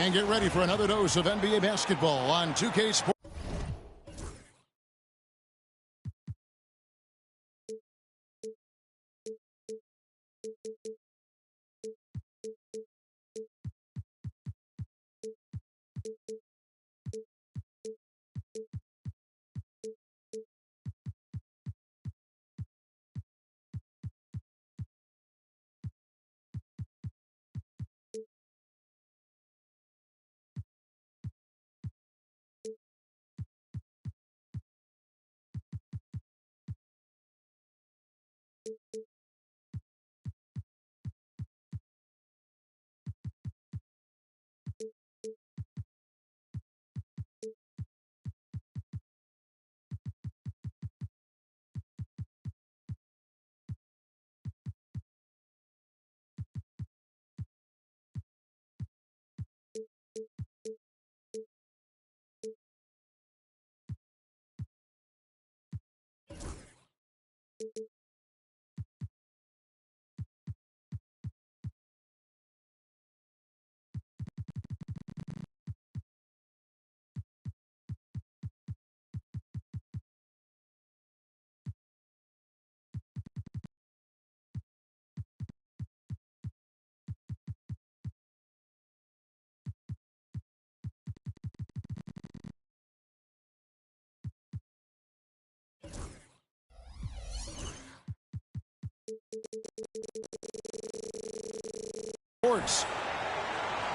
And get ready for another dose of NBA basketball on 2K Sports.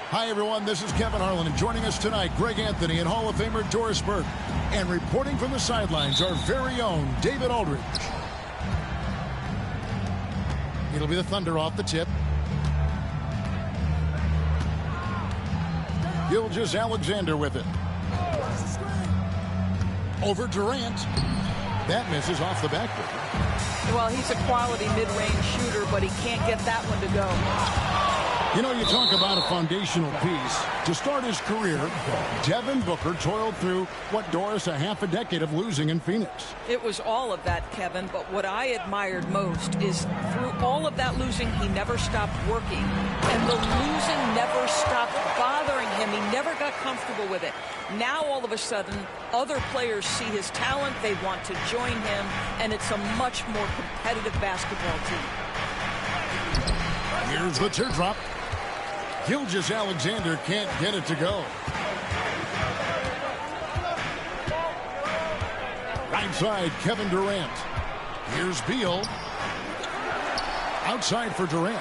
Hi, everyone. This is Kevin Harlan, and joining us tonight, Greg Anthony and Hall of Famer Doris Burke. And reporting from the sidelines, our very own David Aldridge. It'll be the Thunder off the tip. Gilgeous-Alexander with it. Over Durant. That misses off the backboard. Well, he's a quality mid-range shooter, but he can't get that one to go. You know, you talk about a foundational piece. To start his career, Devin Booker toiled through, what, Doris, a half a decade of losing in Phoenix. It was all of that, Kevin, but what I admired most is through all of that losing, he never stopped working. And the losing never stopped bothering him. He never got comfortable with it. Now, all of a sudden, other players see his talent, they want to join him, and it's a much more competitive basketball team. Here's the teardrop. Gilgeous-Alexander can't get it to go. Right side, Kevin Durant. Here's Beal. Outside for Durant.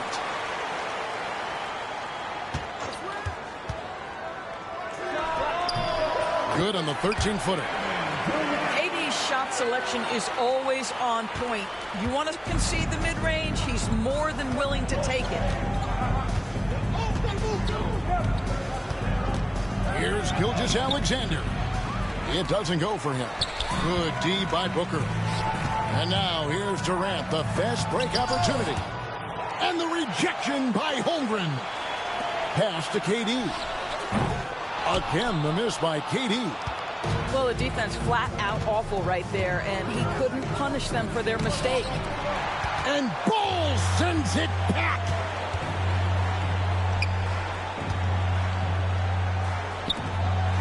Good on the 13-footer. KD's shot selection is always on point. You want to concede the mid-range, he's more than willing to take it. Here's Gilgeous-Alexander. It doesn't go for him. Good D by Booker. And now here's Durant, the fast break opportunity. And the rejection by Holmgren. Pass to KD. Again, the miss by KD. Well, the defense flat out awful right there, and he couldn't punish them for their mistake. And Ball sends it back.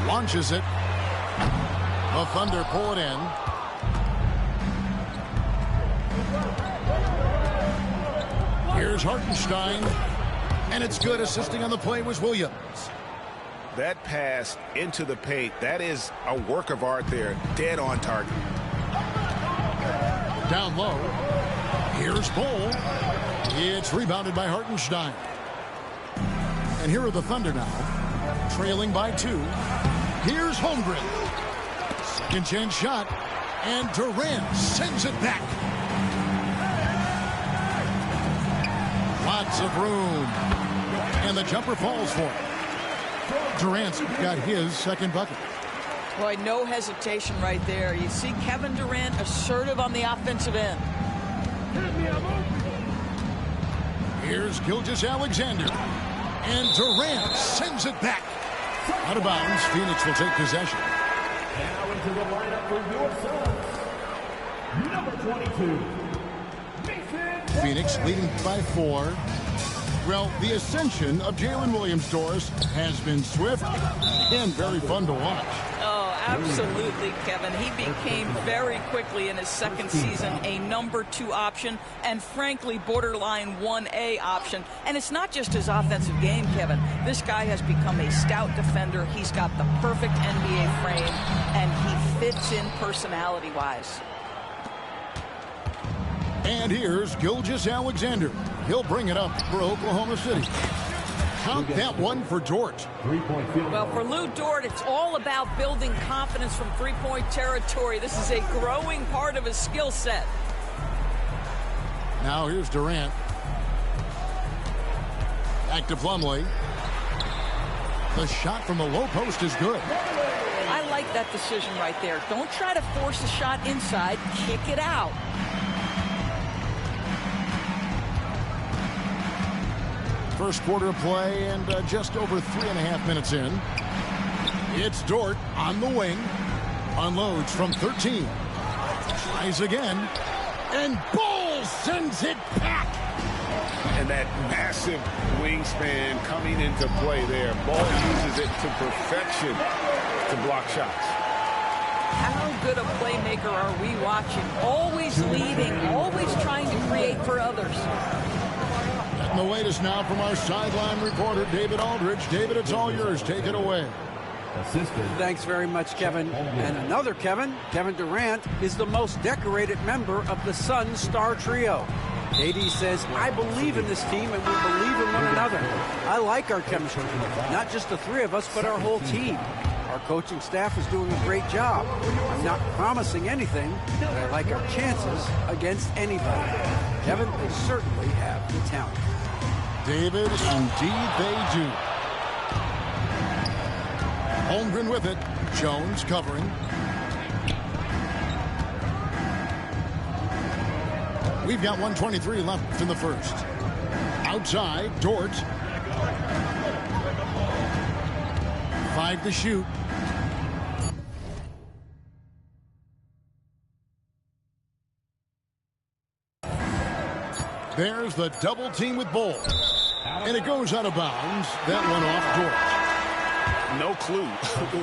Launches it. The Thunder pull it in. Here's Hartenstein. And it's good. Assisting on the play was Williams. That pass into the paint, that is a work of art there. Dead on target. Down low. Here's Bol. It's rebounded by Hartenstein. And here are the Thunder now, trailing by 2. Here's Holmgren. Second chance shot. And Durant sends it back. Lots of room. And the jumper falls for him. Durant's got his second bucket. Boy, no hesitation right there. You see Kevin Durant assertive on the offensive end. Here's Gilgeous-Alexander. And Durant sends it back. Out of bounds, Phoenix will take possession. Now into the lineup for your Suns, number 22, Mason. Phoenix leading by 4. Well, the ascension of Jalen Williams-Dors has been swift and very fun to watch. Oh, absolutely, Kevin. He became very quickly in his second season a number 2 option and, frankly, borderline 1A option. And it's not just his offensive game, Kevin. This guy has become a stout defender. He's got the perfect NBA frame, and he fits in personality-wise. And here's Gilgeous-Alexander. He'll bring it up for Oklahoma City. Count that one for Dort. Well, for Lou Dort, it's all about building confidence from three-point territory. This is a growing part of his skill set. Now here's Durant. Back to Plumlee. The shot from the low post is good. I like that decision right there. Don't try to force a shot inside. Kick it out. First quarter of play and just over 3.5 minutes in. It's Dort on the wing. Unloads from 13. Tries again. And Ball sends it back. And that massive wingspan coming into play there. Ball uses it to perfection to block shots. How good a playmaker are we watching? Always leading, always trying to create for others. And the latest now from our sideline reporter, David Aldridge. David, it's all yours. Take it away. Thanks very much, Kevin. And another Kevin, Kevin Durant, is the most decorated member of the Suns star trio. AD says, I believe in this team and we believe in one another. I like our chemistry, not just the three of us, but our whole team. Our coaching staff is doing a great job. I'm not promising anything, but I like our chances against anybody. Kevin, they certainly have the talent. David, indeed they do. Holmgren with it. Jones covering. We've got 1:23 left in the first. Outside, Dort. 5 to shoot. There's the double team with Ball. And it goes out of bounds. That one off Dort. No clue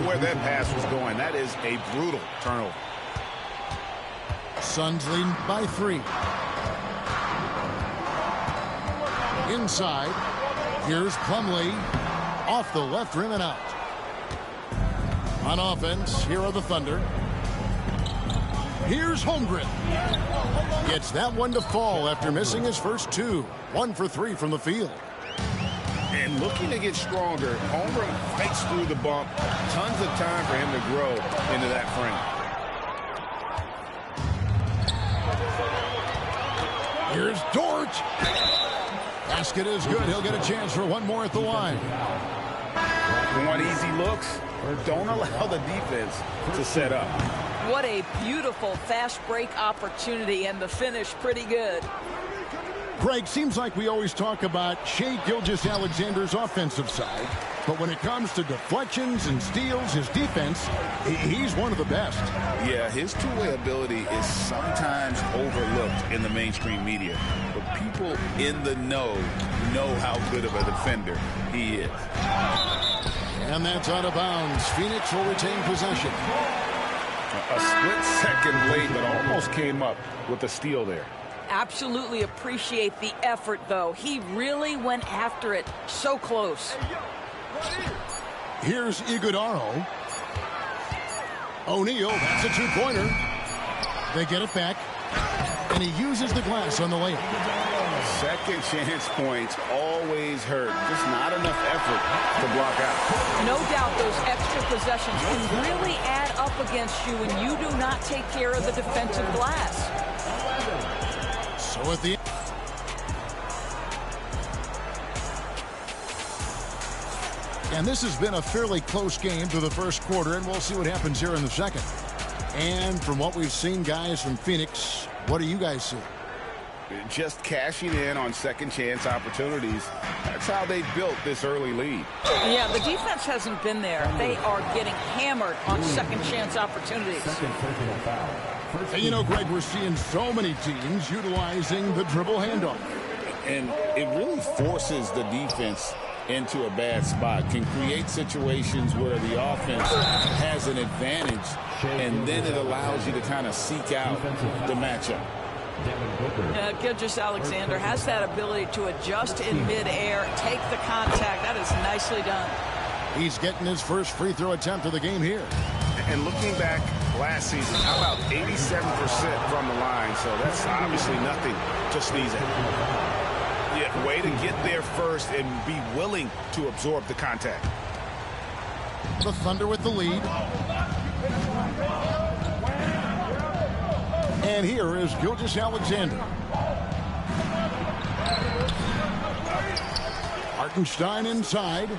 where that pass was going. That is a brutal turnover. Suns leading by 3. Inside. Here's Plumlee. Off the left rim and out. On offense, here are the Thunder. Here's Holmgren. Gets that one to fall after missing his first 2. 1 for 3 from the field. And looking to get stronger, Holmgren fights through the bump. Tons of time for him to grow into that frame. Here's Dort. Basket is good. He'll get a chance for one more at the line. Want easy looks? Don't allow the defense to set up. What a beautiful fast break opportunity, and the finish pretty good. Greg, seems like we always talk about Shai Gilgeous-Alexander's offensive side, but when it comes to deflections and steals, his defense, he's one of the best. Yeah, his two-way ability is sometimes overlooked in the mainstream media, but people in the know how good of a defender he is. And that's out of bounds. Phoenix will retain possession. A split second late, but almost came up with a steal there. Absolutely appreciate the effort, though. He really went after it. So close. Here's Iguodala. O'Neal, that's a 2-pointer. They get it back, and he uses the glass on the layup. Second chance points always hurt. Just not enough effort to block out. No doubt those extra possessions can really add up against you when you do not take care of the defensive glass. So at the and this has been a fairly close game through the first quarter, and we'll see what happens here in the second. And from what we've seen, guys, from Phoenix, what do you guys see? Just cashing in on second chance opportunities. That's how they built this early lead. Yeah, the defense hasn't been there. They are getting hammered on second chance opportunities. And you know, Greg, we're seeing so many teams utilizing the dribble handoff. And it really forces the defense into a bad spot, can create situations where the offense has an advantage, and then it allows you to kind of seek out the matchup. Gilgeous-Alexander has that ability to adjust in midair, take the contact. That is nicely done. He's getting his first free throw attempt of the game here. And looking back last season, how about 87% from the line? So that's obviously nothing to sneeze at. Yeah, way to get there first and be willing to absorb the contact. The Thunder with the lead. And here is Gilgeous-Alexander. Hartenstein inside.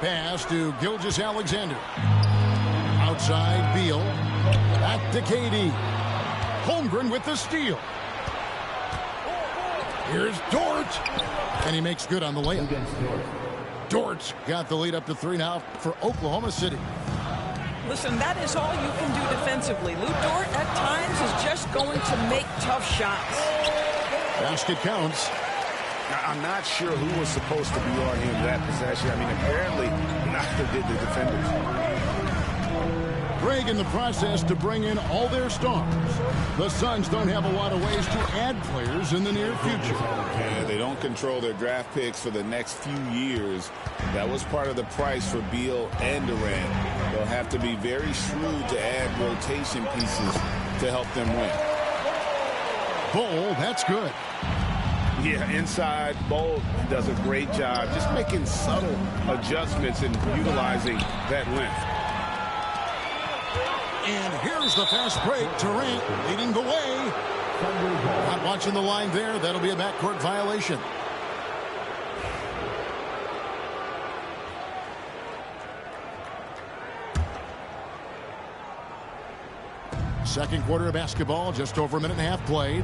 Pass to Gilgeous-Alexander. Outside, Beal. Back to KD. Holmgren with the steal. Here's Dort. And he makes good on the layup. Dort's got the lead up to 3 now for Oklahoma City. Listen, that is all you can do defensively. Lou Dort, at times, is just going to make tough shots. Basket counts. I'm not sure who was supposed to be on him that possession. I mean, apparently, neither did the defenders. Greg in the process to bring in all their stars. The Suns don't have a lot of ways to add players in the near future. Yeah, they don't control their draft picks for the next few years. That was part of the price for Beal and Durant. They'll have to be very shrewd to add rotation pieces to help them win. Bol, that's good. Yeah, inside, Bol does a great job just making subtle adjustments and utilizing that length. And here's the fast break. Durant leading the way. Not watching the line there. That'll be a backcourt violation. Second quarter of basketball, just over a minute and a half played.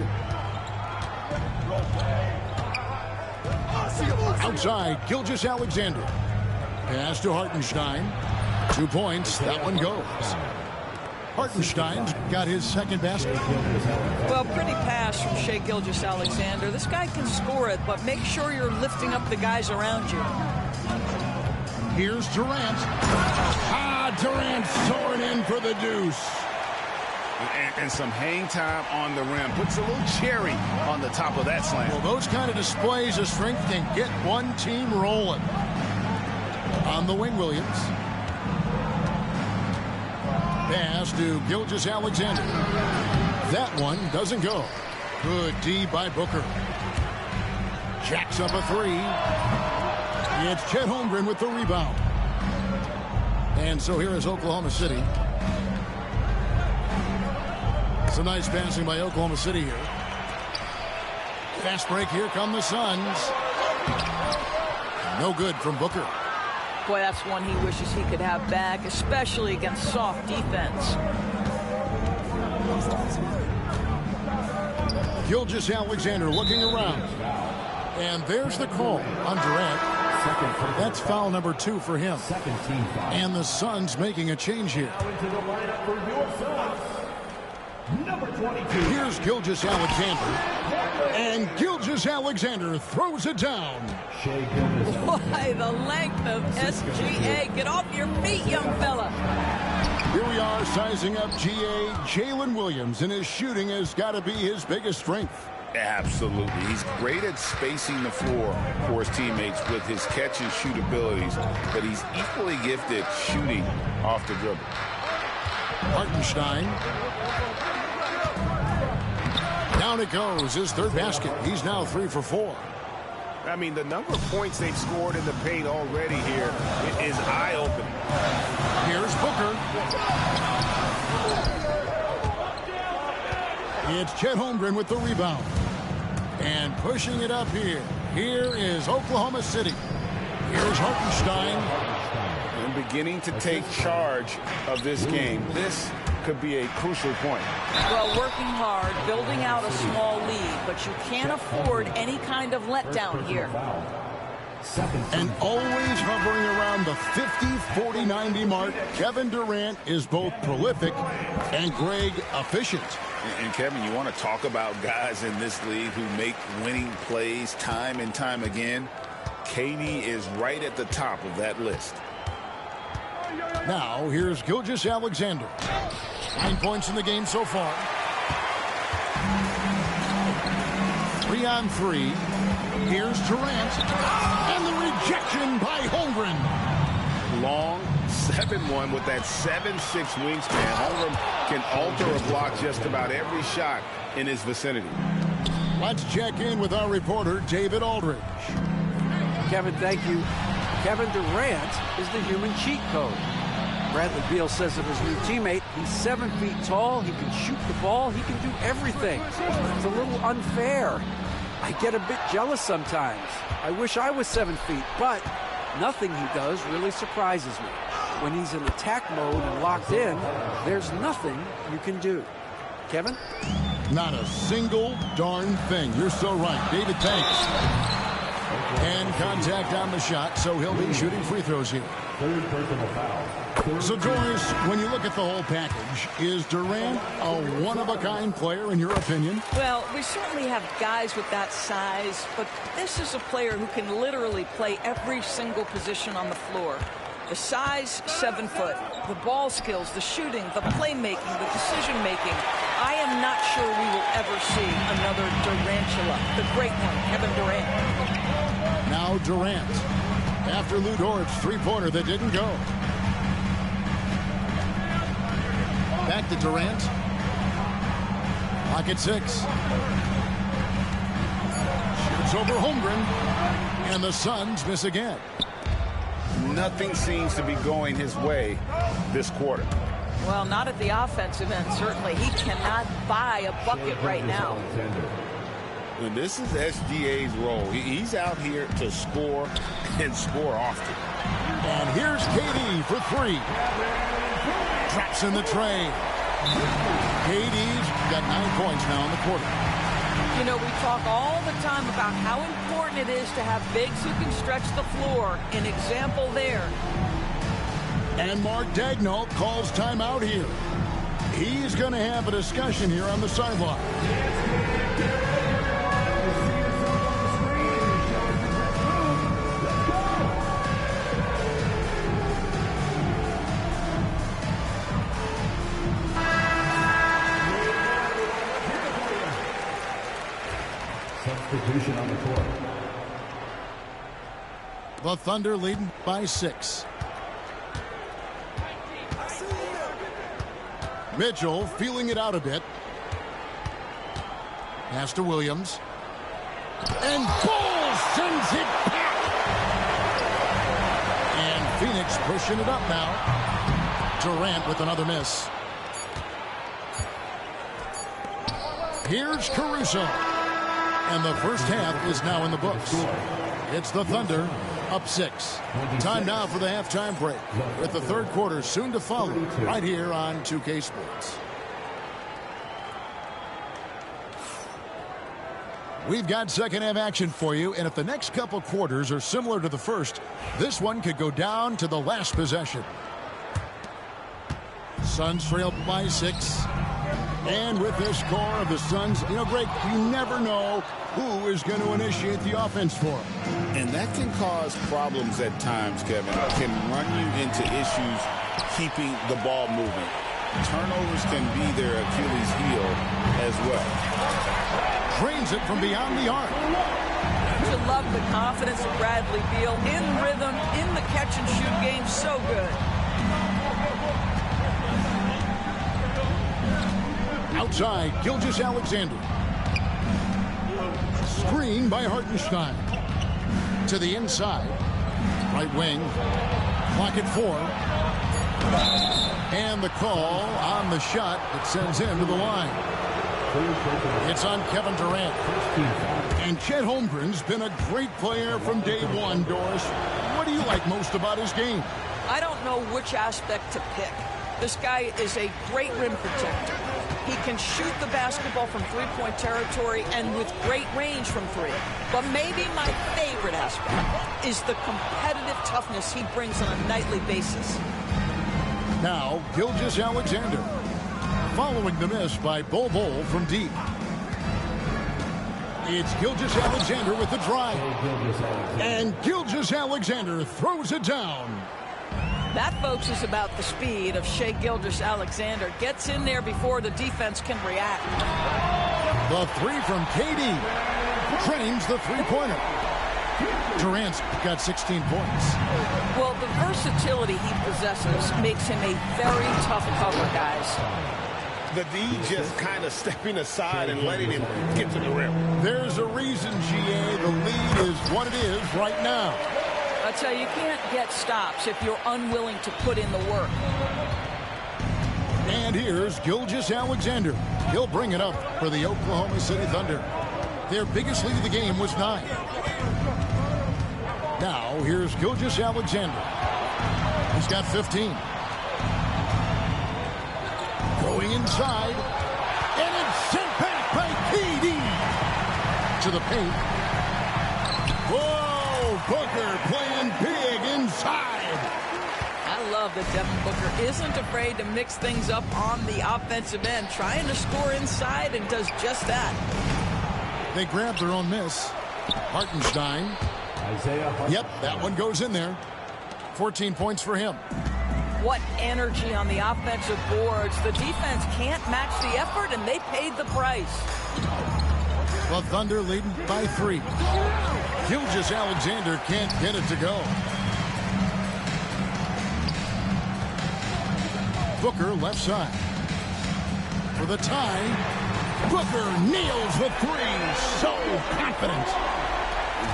Outside, Gilgeous-Alexander. Pass to Hartenstein. 2 points. That one goes. Hartenstein's got his second basket. Well, pretty pass from Shai Gilgeous-Alexander. This guy can score it, but make sure you're lifting up the guys around you. Here's Durant. Durant soaring in for the deuce. And some hang time on the rim. Puts a little cherry on the top of that slam. Well, those kind of displays of strength can get one team rolling. On the wing, Williams. Pass to Gilgeous-Alexander. That one doesn't go. Good D by Booker. Jacks up a 3. It's Chet Holmgren with the rebound. And so here is Oklahoma City. Some nice passing by Oklahoma City here. Fast break. Here come the Suns. No good from Booker. Boy, that's one he wishes he could have back, especially against soft defense. Gilgeous-Alexander looking around. And there's the call on Durant. That's foul number 2 for him. And the Suns making a change here. Here's Gilgeous-Alexander. And Gilgeous-Alexander throws it down. Why, the length of SGA. Get off your feet, young fella. Here we are sizing up GA. Jalen Williams, and his shooting has got to be his biggest strength. Absolutely. He's great at spacing the floor for his teammates with his catch and shoot abilities, but he's equally gifted shooting off the dribble. Hartenstein. Down it goes. His third basket. He's now 3 for 4. I mean, the number of points they've scored in the paint already here is eye-opening. Here's Booker. It's Chet Holmgren with the rebound. And pushing it up here. Here is Oklahoma City. Here's Hartenstein. And beginning to take charge of this game. This could be a crucial point. Well, working hard, building out a small lead, but you can't afford any kind of letdown here. And always hovering around the 50, 40, 90 mark, Kevin Durant is both prolific and Greg efficient. And Kevin, you want to talk about guys in this league who make winning plays time and time again? KD is right at the top of that list. Now, here's Gilgeous-Alexander. 9 points in the game so far. 3 on 3. Here's Durant. And the rejection by Holmgren. Long 7-1 with that 7'6" wingspan. Holmgren can alter a block just about every shot in his vicinity. Let's check in with our reporter, David Aldridge. Kevin, thank you. Kevin Durant is the human cheat code. Bradley Beal says of his new teammate, he's 7 feet tall, he can shoot the ball, he can do everything. It's a little unfair. I get a bit jealous sometimes. I wish I was 7 feet, but nothing he does really surprises me. When he's in attack mode and locked in, there's nothing you can do. Kevin? Not a single darn thing. You're so right. David, thanks. And contact on the shot, so he'll be shooting free throws here. Third personal foul. So, Doris, when you look at the whole package, is Durant a one-of-a-kind player in your opinion? Well, we certainly have guys with that size, but this is a player who can literally play every single position on the floor. The size, 7 foot. The ball skills, the shooting, the playmaking, the decision-making. I am not sure we will ever see another Durantula. The great one, Kevin Durant. Now Durant. After Lou Dort's three-pointer that didn't go. Back to Durant. Clock at 6. Shoots over Holmgren. And the Suns miss again. Nothing seems to be going his way this quarter. Well, not at the offensive end, certainly. He cannot buy a bucket right now. And this is SGA's role. He's out here to score and score often. And here's KD for 3. Drops in the tray. KD's got 9 points now in the quarter. You know, we talk all the time about how important it is to have bigs who can stretch the floor. An example there. And Mark Daigneault calls timeout here. He's going to have a discussion here on the sideline. Substitution on the court. The Thunder leading by 6. Mitchell feeling it out a bit. Pass to Williams. And Bull sends it back. And Phoenix pushing it up now. Durant with another miss. Here's Caruso. And the first half is now in the books. It's the Thunder up 6. Time now for the halftime break, with the third quarter soon to follow right here on 2K Sports. We've got second half action for you, and if the next couple quarters are similar to the first, this one could go down to the last possession. Suns trail by 6. And with this score of the Suns, you know, Greg, you never know who is going to initiate the offense for them. And that can cause problems at times, Kevin. It can run you into issues keeping the ball moving. Turnovers can be their Achilles heel as well. Drains it from beyond the arc. You love the confidence of Bradley Beal. In rhythm, in the catch-and-shoot game, so good. Outside, Gilgeous-Alexander. Screen by Hartenstein. To the inside. Right wing. Clock at 4. And the call on the shot that sends him to the line. It's on Kevin Durant. And Chet Holmgren's been a great player from day one, Doris. What do you like most about his game? I don't know which aspect to pick. This guy is a great rim protector. He can shoot the basketball from three-point territory and with great range from 3. But maybe my favorite aspect is the competitive toughness he brings on a nightly basis. Now, Gilgeous-Alexander. following the miss by Bol Bol from deep. It's Gilgeous-Alexander with the drive. And Gilgeous-Alexander throws it down. That, folks, is about the speed of Shai Gilgeous-Alexander. Gets in there before the defense can react. The three from KD. Drains the three-pointer. Durant's got 16 points. Well, the versatility he possesses makes him a very tough cover, guys. The D just kind of stepping aside and letting him get to the rim. There's a reason, GA, the lead is what it is right now. I tell you, you can't get stops if you're unwilling to put in the work. And here's Gilgeous-Alexander. He'll bring it up for the Oklahoma City Thunder. Their biggest lead of the game was 9. Now, here's Gilgeous-Alexander. He's got 15. Going inside. And it's sent back by KD. To the paint. Whoa, Booker playing big inside. I love that Devin Booker isn't afraid to mix things up on the offensive end, trying to score inside, and does just that. They grab their own miss. Hartenstein. Yep, that one goes in there. 14 points for him. What energy on the offensive boards. The defense can't match the effort, and they paid the price. The Thunder leading by 3. Gilgeous-Alexander can't get it to go. Booker left side. For the tie. Booker nails the 3. So confident.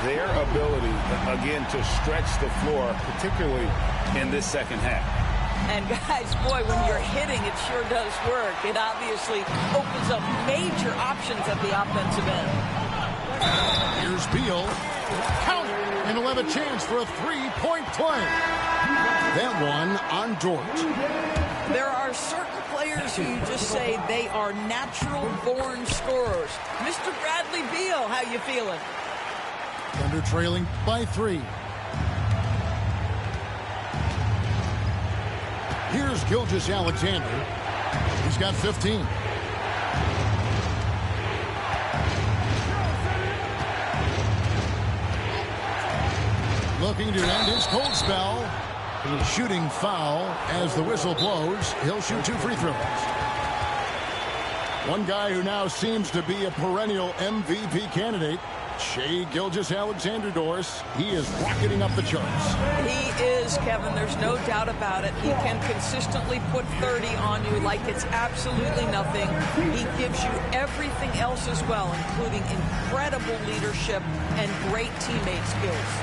Their ability, again, to stretch the floor, particularly in this second half. And guys, boy, when you're hitting, it sure does work. It obviously opens up major options at the offensive end. Here's Beal. Count it. And he'll have a chance for a 3-point play. That one on Dort. There are certain players who you just say they are natural-born scorers. Mr. Bradley Beal, how you feeling? Thunder trailing by 3. Here's Gilgeous-Alexander. He's got 15. Looking to end his cold spell. Shooting foul as the whistle blows. He'll shoot 2 free throws. One guy who now seems to be a perennial MVP candidate, Shai Gilgeous-Alexander, Doris. He is rocketing up the charts. He is, Kevin. There's no doubt about it. He can consistently put 30 on you like it's absolutely nothing. He gives you everything else as well, including incredible leadership and great teammate skills.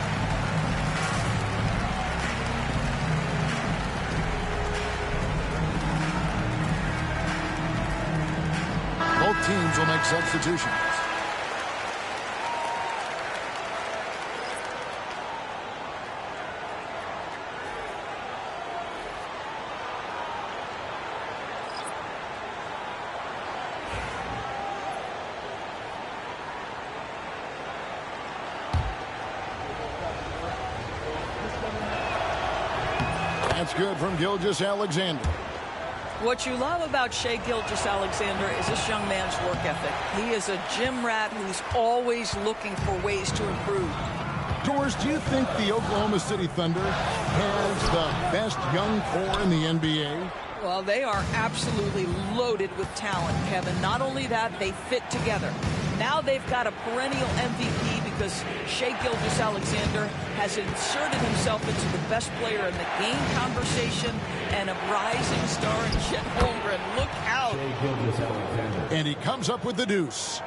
Both teams will make substitutions. That's good from Gilgeous-Alexander. What you love about Shai Gilgeous-Alexander is this young man's work ethic. He is a gym rat who's always looking for ways to improve. Doris, do you think the Oklahoma City Thunder has the best young core in the NBA? Well, they are absolutely loaded with talent, Kevin. Not only that, they fit together. Now they've got a perennial MVP because Shai Gilgeous-Alexander has inserted himself into the best player in the game conversation and a rising star in Chet Holmgren. Look out. And he comes up with the deuce.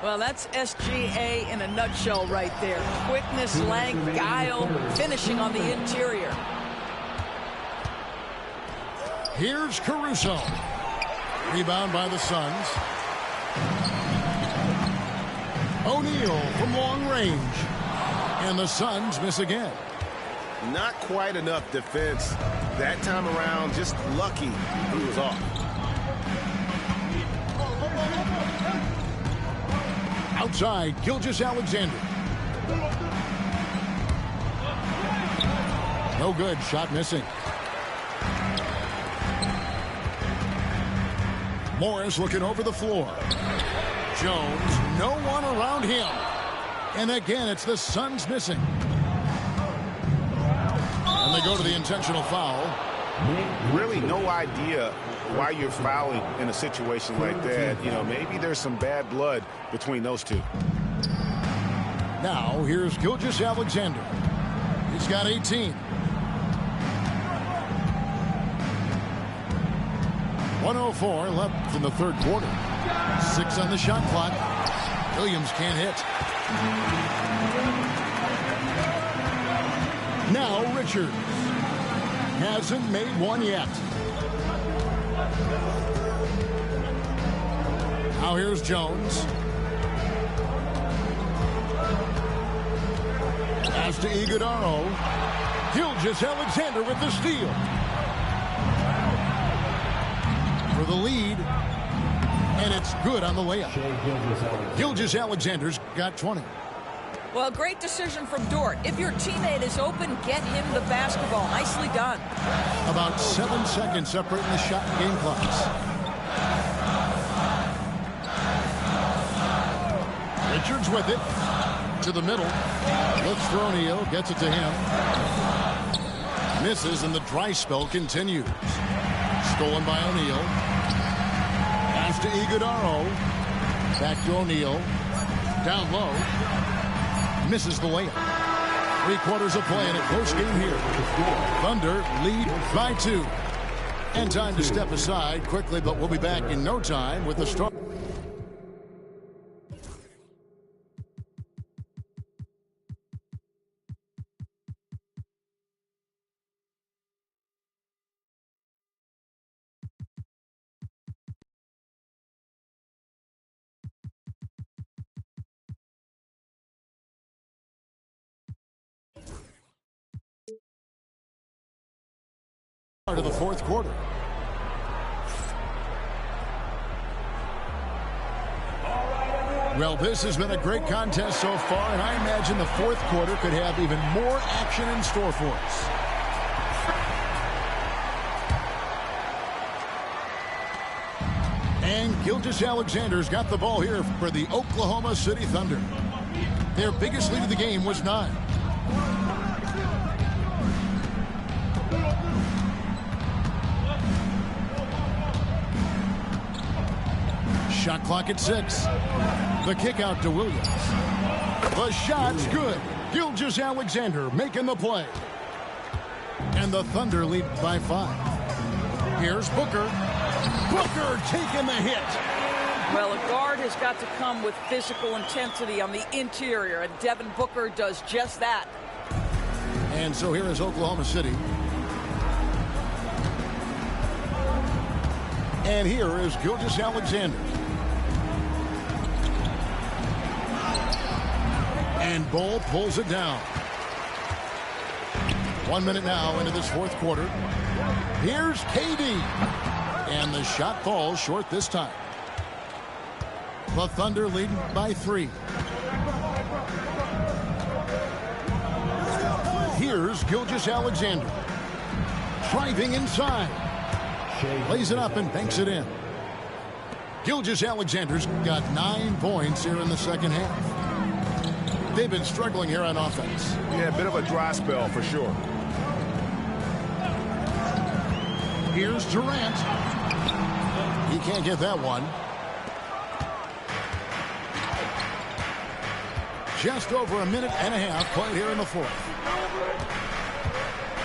Well, that's SGA in a nutshell right there. Quickness, length, guile, finishing on the interior. Here's Caruso. Rebound by the Suns. O'Neal from long range. And the Suns miss again. Not quite enough defense that time around. Just lucky he was off. Outside, Gilgeous-Alexander. No good. Shot missing. Morris looking over the floor. Jones, no one around him. And again, it's the Suns missing. And they go to the intentional foul. Really no idea why you're fouling in a situation like that. You know, maybe there's some bad blood between those two. Now, here's Gilgeous-Alexander. He's got 18. 1:04 left in the third quarter. 6 on the shot clock. Williams can't hit. Now Richards. Hasn't made one yet. Now here's Jones. Pass to Iguodaro. Gilgeous-Alexander with the steal. For the lead. And it's good on the layup. Gilgeous-Alexander's got 20. Well, great decision from Dort. If your teammate is open, get him the basketball. Nicely done. About 7 seconds separating the shot and game clocks. Richards with it. To the middle. Looks for O'Neal. Gets it to him. Misses, and the dry spell continues. Stolen by O'Neal. Pass to Iguodaro. Back to O'Neal. Down low. Misses the layup. 3 quarters of play in a close game here. Thunder lead by 2. And time to step aside quickly, but we'll be back in no time with the start. Of the fourth quarter. Well, this has been a great contest so far, and I imagine the fourth quarter could have even more action in store for us. And Gilgeous-Alexander's got the ball here for the Oklahoma City Thunder. Their biggest lead of the game was 9. Shot clock at 6. The kick out to Williams. The shot's good. Gilgeous-Alexander making the play. And the Thunder lead by 5. Here's Booker. Booker taking the hit. Well, a guard has got to come with physical intensity on the interior, and Devin Booker does just that. And so here is Oklahoma City. And here is Gilgeous-Alexander. And Ball pulls it down. 1 minute now into this fourth quarter. Here's KD. And the shot falls short this time. The Thunder leading by 3. Here's Gilgeous-Alexander. Driving inside. Lays it up and banks it in. Gilgeous-Alexander's got 9 points here in the second half. They've been struggling here on offense. Yeah, a bit of a dry spell for sure. Here's Durant. He can't get that one. Just over a minute and a half played here in the fourth.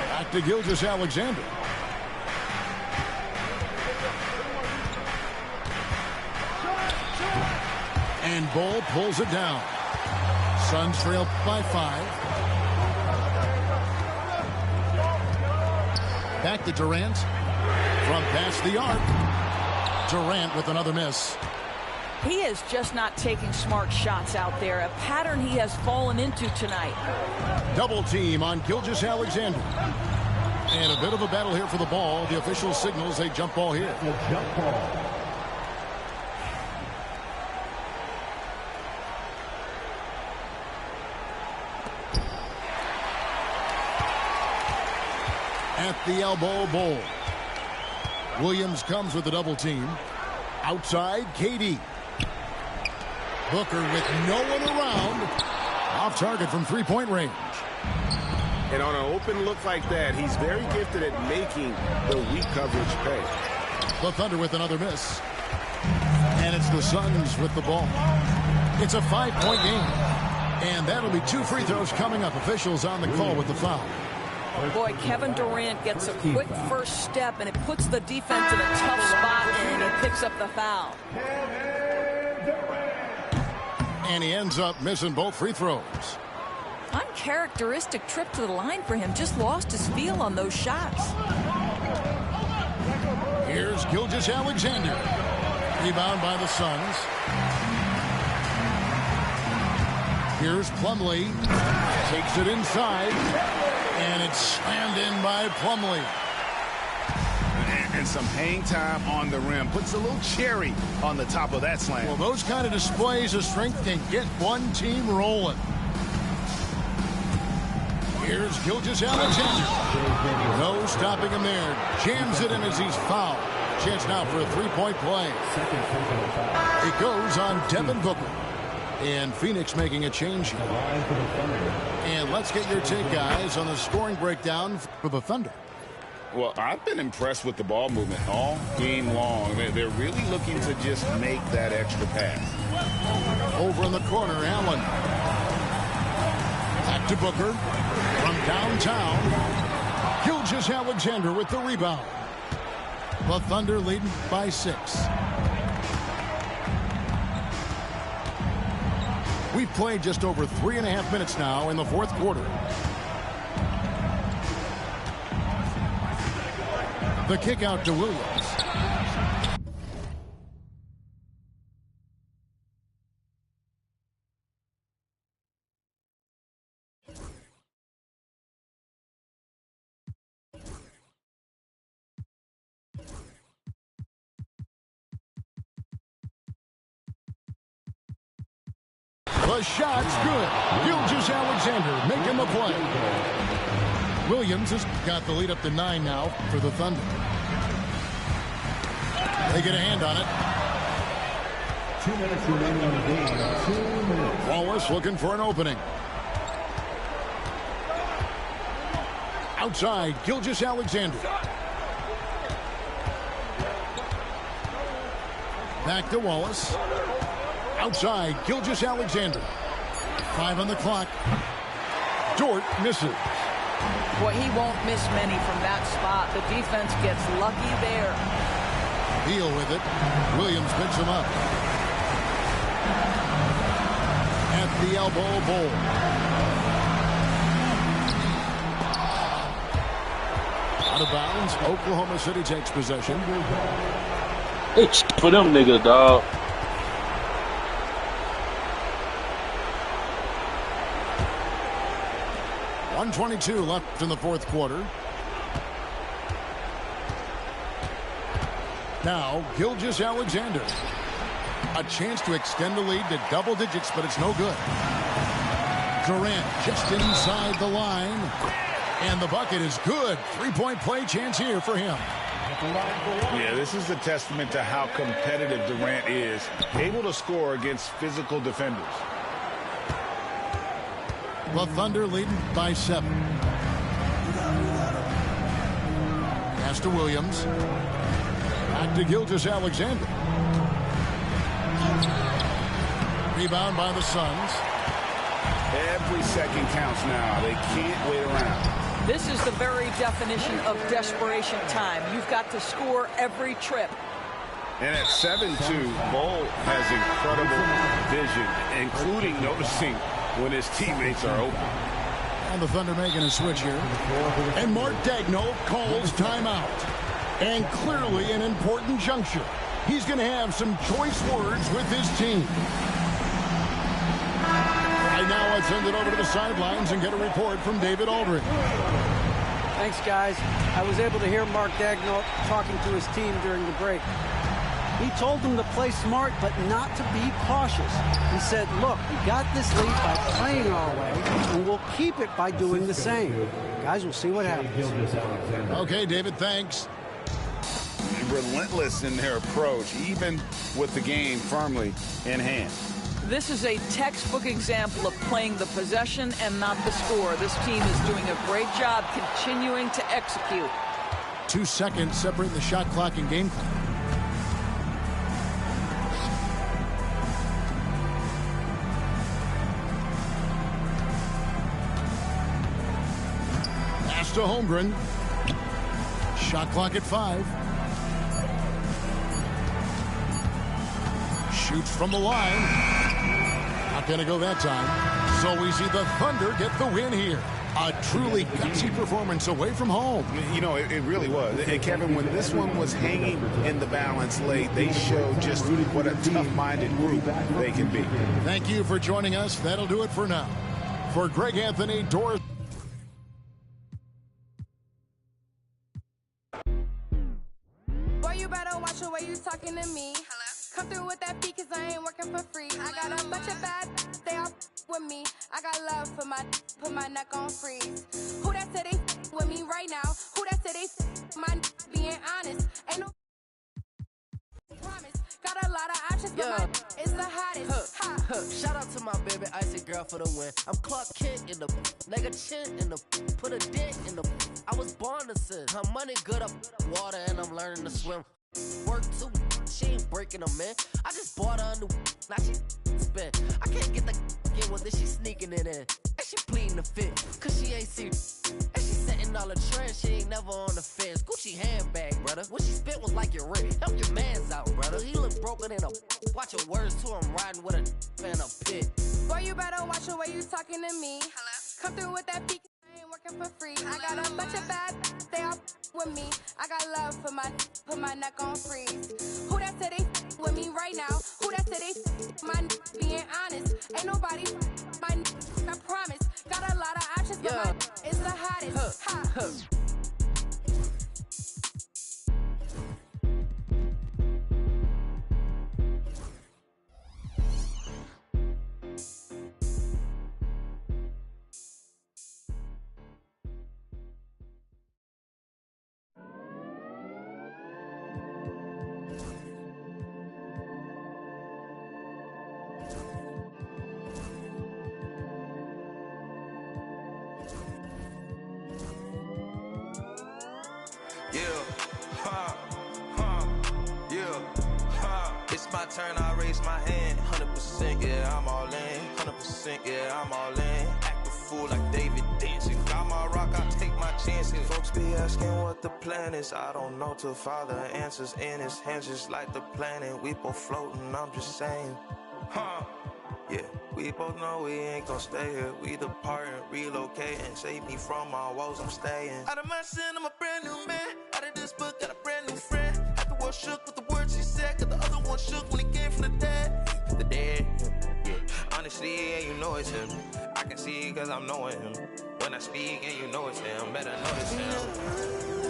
Back to Gilgeous-Alexander. And Ball pulls it down. Suns trail by 5. Back to Durant. From past the arc. Durant with another miss. He is just not taking smart shots out there. A pattern he has fallen into tonight. Double team on Gilgeous-Alexander. And a bit of a battle here for the ball. The official signals a jump ball here. Jump ball. At the elbow, Ball. Williams comes with the double team. Outside, KD. Booker with no one around. Off target from three-point range. And on an open look like that, he's very gifted at making the weak coverage pay. The Thunder with another miss. And it's the Suns with the ball. It's a 5-point game. And that'll be 2 free throws coming up. Officials on the call with the foul. Boy, Kevin Durant gets a quick first step, and it puts the defense in a tough spot, and he picks up the foul. And he ends up missing both free throws. Uncharacteristic trip to the line for him. Just lost his feel on those shots. Here's Gilgeous-Alexander. Rebound by the Suns. Here's Plumlee. Takes it inside. And it's slammed in by Plumlee. And some hang time on the rim. Puts a little cherry on the top of that slam. Well, those kind of displays of strength can get one team rolling. Here's Gilgeous-Alexander. No stopping him there. Jams it in as he's fouled. Chance now for a three-point play. It goes on Devin Booker. And Phoenix making a change here. And let's get your take, guys, on the scoring breakdown for the Thunder. Well, I've been impressed with the ball movement all game long. They're really looking to just make that extra pass. Over in the corner, Allen. Back to Booker. From downtown, Gilgeous-Alexander with the rebound. The Thunder leading by 6. We've played just over 3.5 minutes now in the fourth quarter. The kick out to Williams. The shot's good. Gilgeous-Alexander making the play. Williams has got the lead up to 9 now for the Thunder. They get a hand on it. 2 minutes remaining on the game. 2 minutes. Wallace looking for an opening. Outside, Gilgeous-Alexander. Back to Wallace. Outside, Gilgeous-Alexander. 5 on the clock. Dort misses. Boy, he won't miss many from that spot. The defense gets lucky there. Beal with it. Williams picks him up. At the elbow, Bol. Out of bounds. Oklahoma City takes possession. It's for them niggas, dog. .122 left in the fourth quarter. Now, Gilgeous-Alexander. A chance to extend the lead to double digits, but it's no good. Durant just inside the line. And the bucket is good. 3-point play chance here for him. Yeah, this is a testament to how competitive Durant is. Able to score against physical defenders. The Thunder leading by 7. Pass to Williams. Back to Gilgeous-Alexander. Rebound by the Suns. Every second counts now. They can't wait around. This is the very definition of desperation time. You've got to score every trip. And at 7-2, Bol has incredible vision, including noticing when his teammates are open. And the Thunder making a switch here. And Mark Daigneault calls timeout. And clearly an important juncture. He's going to have some choice words with his team. Right now, let's send it over to the sidelines and get a report from David Aldridge. Thanks, guys. I was able to hear Mark Daigneault talking to his team during the break. He told them to play smart, but not to be cautious. He said, look, we got this lead by playing our way, and we'll keep it by doing the same. Guys, we'll see what happens. Okay, David, thanks. relentless in their approach, even with the game firmly in hand. This is a textbook example of playing the possession and not the score. This team is doing a great job continuing to execute. 2 seconds separating the shot clock and game clock. Pass to Holmgren. Shot clock at 5. Shoots from the line. Not going to go that time. So we see the Thunder get the win here. A truly gutsy performance away from home. You know, it really was. And Kevin, when this one was hanging in the balance late, they showed just what a tough-minded group they can be. Thank you for joining us. That'll do it for now. For Greg Anthony, Doris. Boy, you better watch the way you talking to me. Come through with that beat, cause I ain't working for free. I got a bunch of bad, they all with me. I got love for put my neck on freeze. Who that said they with me right now? Who that said they my being honest? Ain't no promise. Got a lot of options, but my is the hottest. Shout out to my baby icy girl for the win. I'm Clark Kent in the nigga chin in the put a dent in the. I was born to sin. Her money good up water and I'm learning to swim. Work too, she ain't breaking them, man. I just bought her a new, now she spin. I can't get the get one, then she sneaking it in. And she pleading the fit, cause she ain't see. And she setting all the trends, she ain't never on the fence. Gucci handbag, brother. What she spent was like your rib. Help your mans out, brother. He look broken in a. Watch your words to him, riding with a fan a pit. Boy, you better watch the way you talking to me. Come through with that beat, I ain't working for free. I got a bunch of bad, they all with me. I got love for put my neck on freeze. Who that said they with me right now? Who that said they my being honest? Ain't nobody my I promise. Got a lot of options, but my is the hottest. It's my turn, I raise my hand. 100%, yeah, I'm all in. 100%, yeah, I'm all in. Act a fool like David dancing. Got my rock, I take my chances. Folks be asking what the plan is. I don't know till Father answers in his hands, just like the planet. We both floating, I'm just saying. Yeah, we both know we ain't gon' stay here. We departing, relocating. Save me from my woes, I'm staying. Out of my sin, I'm a brand new man. Out of this book, got a brand new friend. Half the world shook with the words she said, cause the other one shook when he came from the dead. The dead, yeah. Honestly, yeah, you know it's him. I can see cause I'm knowing him. When I speak and you know it's him, better notice him.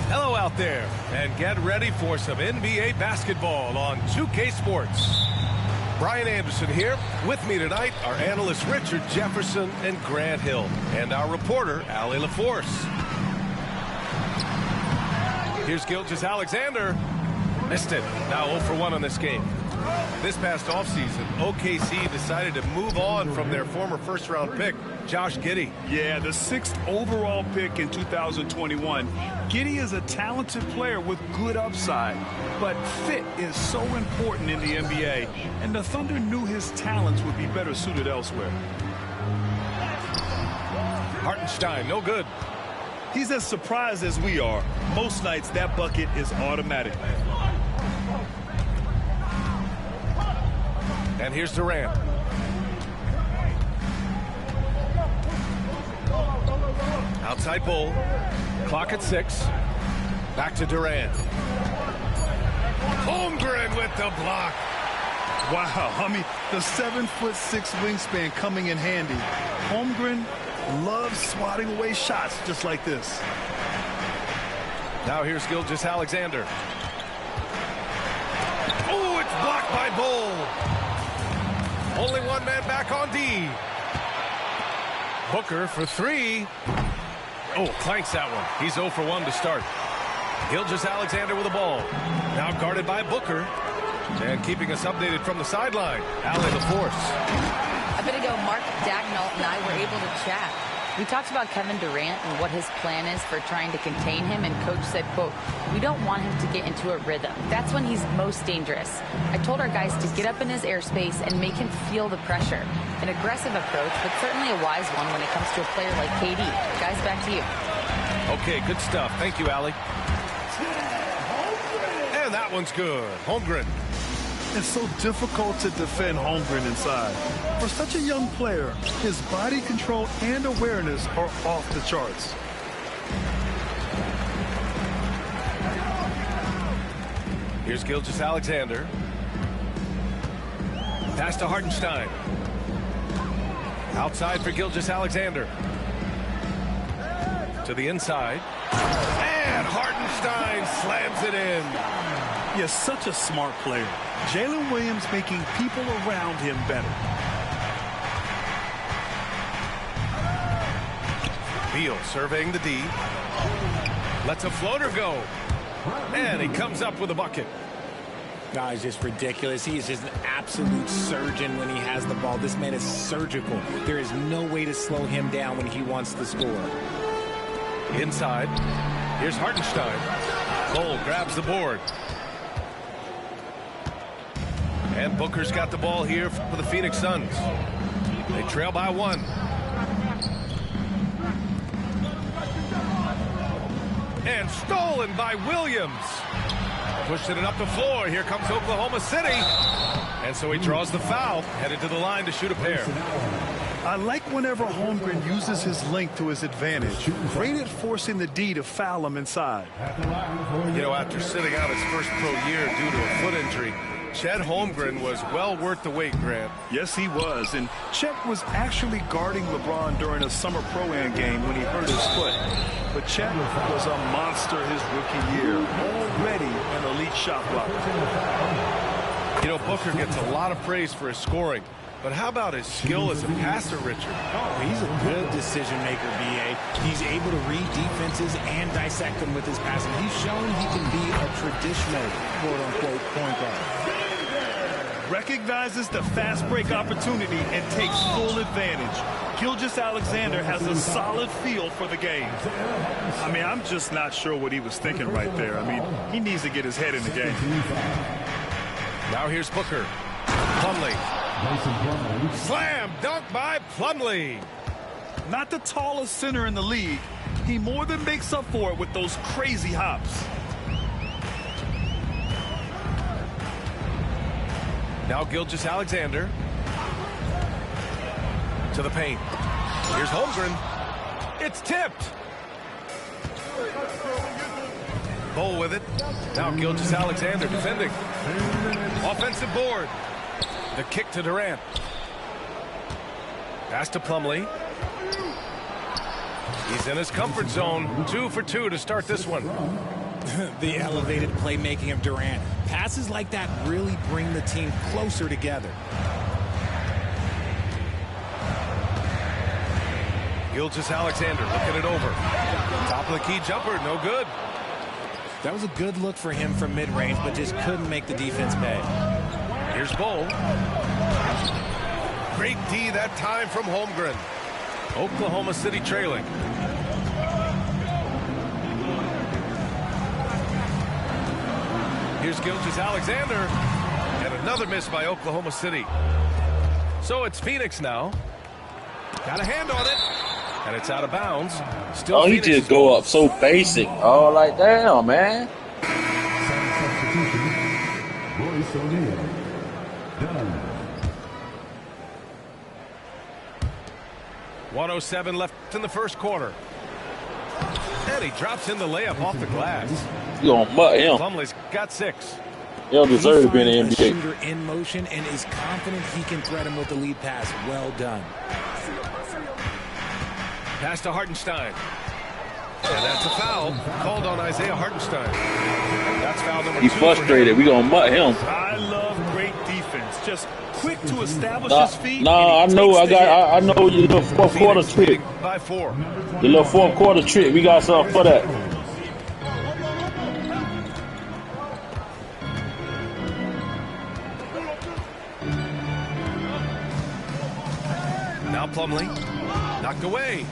Hello out there, and get ready for some NBA basketball on 2K Sports. Brian Anderson here. With me tonight are analysts Richard Jefferson and Grant Hill, and our reporter, Allie LaForce. Here's Gilgeous-Alexander. Missed it. Now 0 for 1 on this game. This past offseason, OKC decided to move on from their former first-round pick, Josh Giddey. Yeah, the 6th overall pick in 2021. Giddey is a talented player with good upside, but fit is so important in the NBA, and the Thunder knew his talents would be better suited elsewhere. Hartenstein, no good. He's as surprised as we are. Most nights, that bucket is automatic. And here's Durant. Outside Bull. Clock at 6. Back to Durant. Holmgren with the block. Wow, I mean, the 7'6" wingspan coming in handy. Holmgren loves swatting away shots just like this. Now here's Gilgeous-Alexander. Oh, it's blocked by Bull. Only one man back on D. Booker for 3. Oh, clanks that one. He's 0 for 1 to start. Gilgeous-Alexander with the ball. Now guarded by Booker. And keeping us updated from the sideline, Allie LaForce. A bit ago, Mark Daigneault and I were able to chat. We talked about Kevin Durant and what his plan is for trying to contain him, and Coach said, quote, "We don't want him to get into a rhythm. That's when he's most dangerous. I told our guys to get up in his airspace and make him feel the pressure. An aggressive approach, but certainly a wise one when it comes to a player like KD. Guys, back to you." Okay, good stuff. Thank you, Allie. And that one's good. Holmgren. It's so difficult to defend Holmgren inside. For such a young player, his body control and awareness are off the charts. Here's Gilgeous-Alexander. Pass to Hartenstein. Outside for Gilgeous-Alexander. To the inside. And Hartenstein slams it in. Yes, such a smart player. Jalen Williams making people around him better. Beal surveying the D. Lets a floater go. And he comes up with a bucket. No, it's just ridiculous. He is just an absolute surgeon when he has the ball. This man is surgical. There is no way to slow him down when he wants to score. Inside. Here's Hartenstein. Cole grabs the board. And Booker's got the ball here for the Phoenix Suns. They trail by 1. And stolen by Williams. Pushing it up the floor. Here comes Oklahoma City. And so he draws the foul. Headed to the line to shoot a pair. I like whenever Holmgren uses his length to his advantage. Great at forcing the D to foul him inside. You know, after sitting out his first pro year due to a foot injury, Chet Holmgren was well worth the wait, Grant. Yes, he was. And Chet was actually guarding LeBron during a summer Pro-Am game when he hurt his foot. But Chet was a monster his rookie year. Already an elite shot blocker. You know, Booker gets a lot of praise for his scoring. But how about his skill as a passer, Richard? Oh, he's a good decision maker, B.A. He's able to read defenses and dissect them with his passing. He's shown he can be a traditional, quote-unquote, point guard. Recognizes the fast break opportunity and takes full advantage. Gilgeous-Alexander has a solid feel for the game. I mean, I'm just not sure what he was thinking right there. I mean, he needs to get his head in the game. Now here's Booker. Plumlee. Slam dunk by Plumlee. Not the tallest center in the league. He more than makes up for it with those crazy hops. Now Gilgeous-Alexander. To the paint. Here's Holmgren. It's tipped. Bull with it. Now Gilgeous-Alexander defending. Offensive board. The kick to Durant. Pass to Plumlee. He's in his comfort zone. 2 for 2 to start this one. The elevated playmaking of Durant. Passes like that really bring the team closer together. Gilgeous-Alexander looking it over. Top of the key jumper, no good. That was a good look for him from mid-range, but just couldn't make the defense pay. Here's Bull. Great D that time from Holmgren. Oklahoma City trailing. Here's Gilgeous-Alexander. And another miss by Oklahoma City. So it's Phoenix now. Got a hand on it. And it's out of bounds. Still Oh, he just go up so basic. Oh, like, damn, man. Royce O'Neal. Done. 1:07 left in the first quarter. And he drops in the layup off the glass. You gonna mutt him. Plumlee's got 6. He don't deserve to be in the A NBA. shooter in motion and is confident he can threat him with the lead pass. Well done. Pass to Hartenstein. And that's a foul called on Isaiah Hartenstein. That's foul number 2. He frustrated. We gonna mutt him. I love great defense. Just quick to establish his feet. Nah, I know. I know your little fourth quarter trick. By 4. The little fourth quarter trick. We got something for that. Now Plumlee knocked away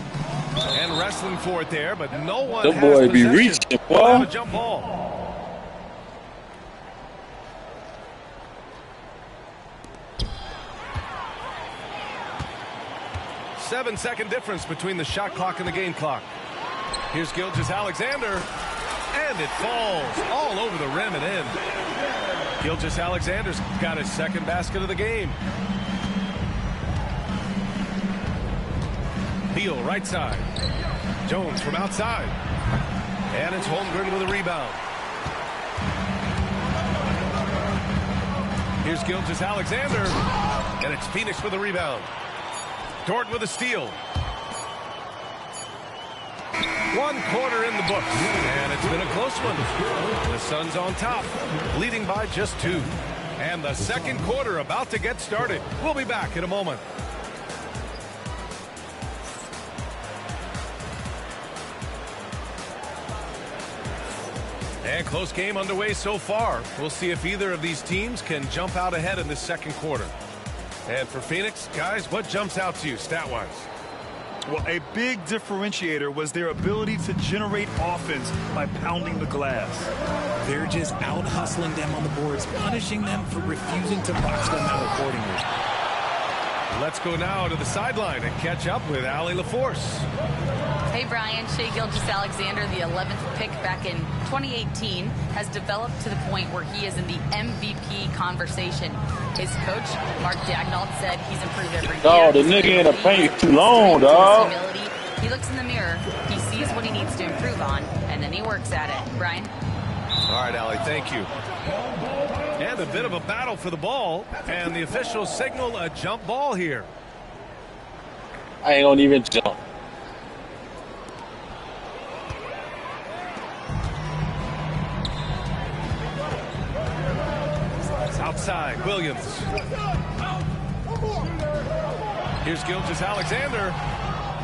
and wrestling for it there, but no one The has boy be possession reaching, without boy. a jump ball. Seven-second difference between the shot clock and the game clock. Here's Gilgeous-Alexander, and it falls all over the rim and in. Gilgeous-Alexander's got his second basket of the game. Beal right side. Jones from outside. And it's Holmgren with a rebound. Here's Gilgeous-Alexander. And it's Phoenix with a rebound. Dort with a steal. 1 quarter in the books. And it's been a close one. The Suns on top, leading by just 2. And the second quarter about to get started. We'll be back in a moment. And close game underway so far. We'll see if either of these teams can jump out ahead in this second quarter. And for Phoenix, guys, what jumps out to you stat-wise? Well, a big differentiator was their ability to generate offense by pounding the glass. They're just out-hustling them on the boards, punishing them for refusing to box them out accordingly. Let's go now to the sideline and catch up with Allie LaForce. Hey, Brian. Shai Gilgeous-Alexander, the 11th pick back in 2018, has developed to the point where he is in the MVP conversation. His coach, Mark Daigneault, said he's improved every year. Dog, the nigga in the paint too long, dog. He looks in the mirror, he sees what he needs to improve on, and then he works at it. Brian? All right, Allie, thank you. And a bit of a battle for the ball, and the officials signal a jump ball here. I ain't gonna even jump. Outside, Williams. Here's Gilgeous-Alexander,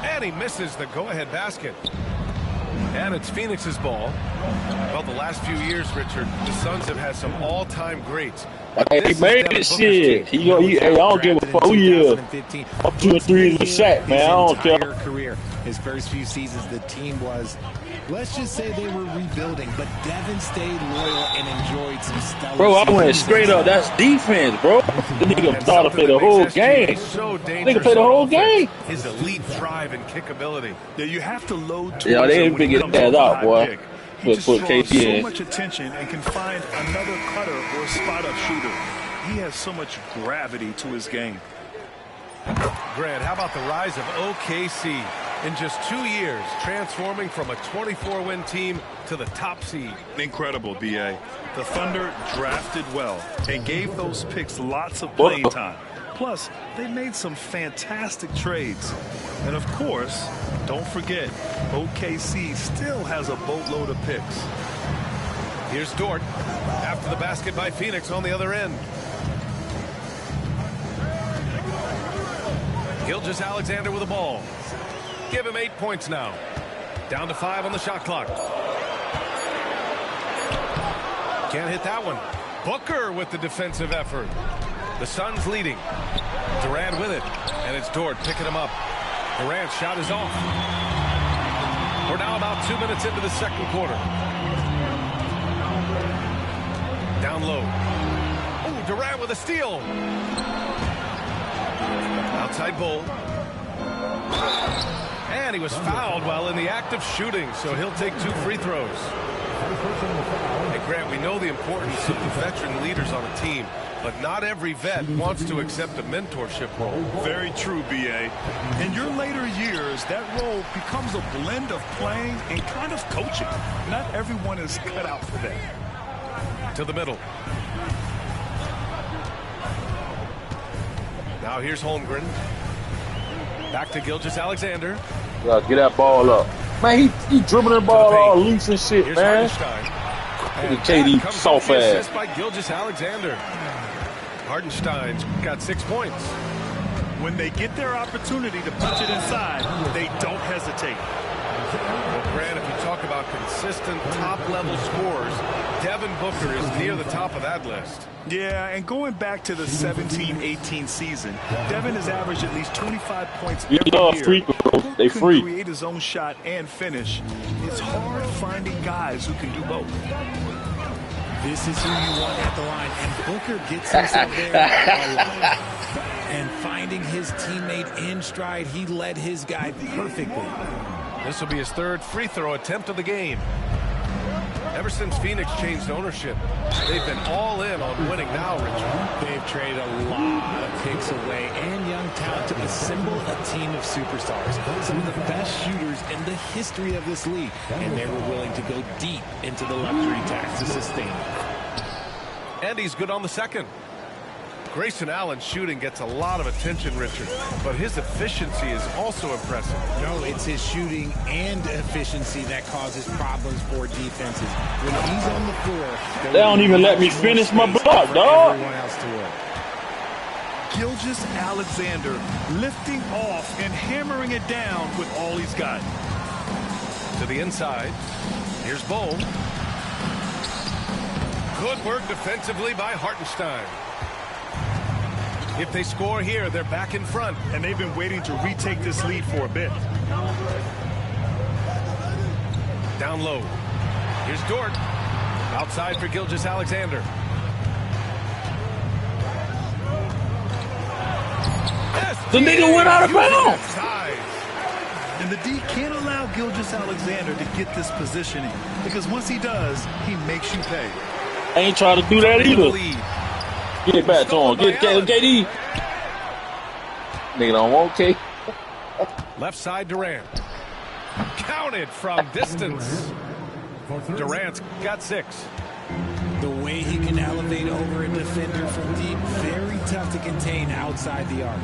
and he misses the go-ahead basket. And it's Phoenix's ball. Well, the last few years, Richard, the Suns have had some all-time greats. Hey, he made it shit. Hey, I don't give a fuck who he is. I'm 2 and 3 in the sack, man. I don't care. Career, his first few seasons, the team was, let's just say they were rebuilding, but Devin stayed loyal and enjoyed some stellar. Bro, I went straight up. That's defense, bro. The nigga thought to play the whole game. Nigga play the whole game. His elite drive and kickability. Yeah, you have to load. Yeah, they ain't figure that out, boy. He just Put draws KP so in. much attention and can find another cutter or spot-up shooter. He has so much gravity to his game. Grant, how about the rise of OKC? In just 2 years, transforming from a 24-win team to the top seed. Incredible, B.A. The Thunder drafted well and gave those picks lots of playing time. Plus, they made some fantastic trades. And of course, don't forget, OKC still has a boatload of picks. Here's Dort after the basket by Phoenix on the other end. Gilgeous-Alexander with the ball. Give him 8 points now. Down to 5 on the shot clock. Can't hit that one. Booker with the defensive effort. The Suns leading. Durant with it. And it's Dort picking him up. Durant's shot is off. We're now about 2 minutes into the second quarter. Down low. Oh, Durant with a steal. Outside Bull. And he was fouled while in the act of shooting, so he'll take 2 free throws. Hey, Grant, we know the importance of the veteran leaders on a team, but not every vet wants to accept a mentorship role. Very true, B.A. In your later years, that role becomes a blend of playing and kind of coaching. Not everyone is cut out for that. To the middle. Now here's Holmgren. Back to Gilgeous-Alexander. Get that ball up. Man, he dribbling the ball all loose and shit, man. And KD soft ass. By Gilgeous-Alexander. Hartenstein's got 6 points. When they get their opportunity to punch it inside, they don't hesitate. Well, Grant, if you talk about consistent top-level scores, Devin Booker is near the top of that list. Yeah, and going back to the 17-18 season, Devin has averaged at least 25 points every year. Free throws. They free. Create his own shot and finish. It's hard finding guys who can do both. This is who you want at the line, and Booker gets himself there a lot. And finding his teammate in stride, he led his guy perfectly. This will be his 3rd free throw attempt of the game. Ever since Phoenix changed ownership, they've been all in on winning now, Richard. They've traded a lot of picks away and young talent to assemble a team of superstars. Some of the best shooters in the history of this league. And they were willing to go deep into the luxury tax to sustain it. And he's good on the second. Grayson Allen's shooting gets a lot of attention, Richard, but his efficiency is also impressive. No, it's his shooting and efficiency that causes problems for defenses. When he's on the floor, they don't even let me finish my block, dog. Everyone else to work. Gilgeous-Alexander lifting off and hammering it down with all he's got. To the inside. Here's Bol. Good work defensively by Hartenstein. If they score here, they're back in front. And they've been waiting to retake this lead for a bit. Down low. Here's Dort. Outside for Gilgeous-Alexander. The nigga went out of bounds. And the D can't allow Gilgeous-Alexander to get this positioning, because once he does, he makes you pay. I ain't trying to do that either. Get it back to him. Get KD. Nigga don't want K. Left side Durant. Counted from distance. Durant's got 6. The way he can elevate over a defender from deep, very tough to contain outside the arc.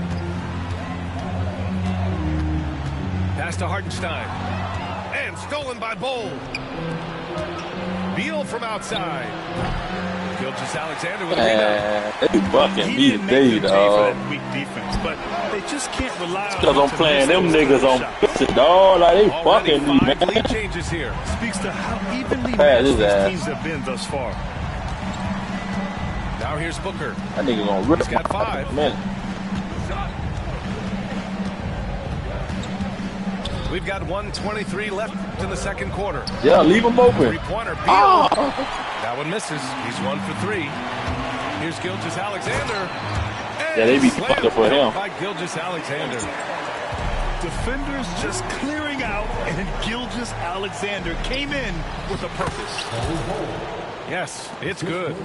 Pass to Hartenstein. And stolen by Bol. Beal from outside. Gilgeous-Alexander with a rebound. They fucking me today, dog. Weak defense, but they just can't rely on. Because I'm playing them niggas on pitch, dog. Like they fucking me, man. Lead changes here. Speaks to how evenly matched these teams have been thus far. Now here's Booker. That nigga gonna rip. He's got 5. Man. We've got 1:23 left in the second quarter. Yeah, leave him open. Three-pointer. Beal. That one misses. He's 1 for 3. Here's Gilgeous-Alexander. Yeah, they be fucked up for him. By Gilgeous-Alexander. Defenders just clearing out, and Gilgeous-Alexander came in with a purpose. Yes, it's good.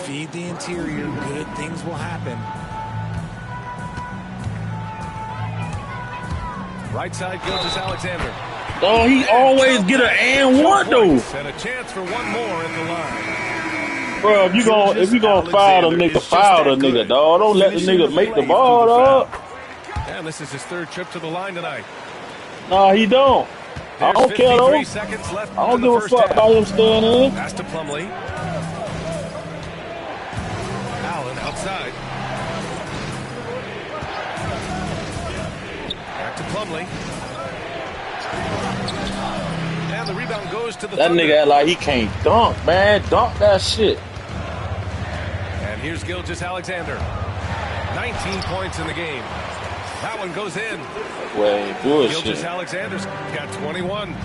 Feed the interior. Good things will happen. Right side, Gilgeous-Alexander. Oh, he always get an and one though. And a chance for one more in the line. Bro, if you gonna foul the nigga, foul the nigga, dog. Don't let the nigga make the ball, dog. And this is his 3rd trip to the line tonight. Nah, he don't. I don't care though. I don't give a fuck about him staying in. Pass to Plumlee. Allen outside. Back to Plumlee. And the rebound goes to the That Thunder. nigga act like he can't dunk, man. Dunk that shit. And here's Gilgeous-Alexander. 19 points in the game. That one goes in. Way bullshit. Gilgeous-Alexander's got 21.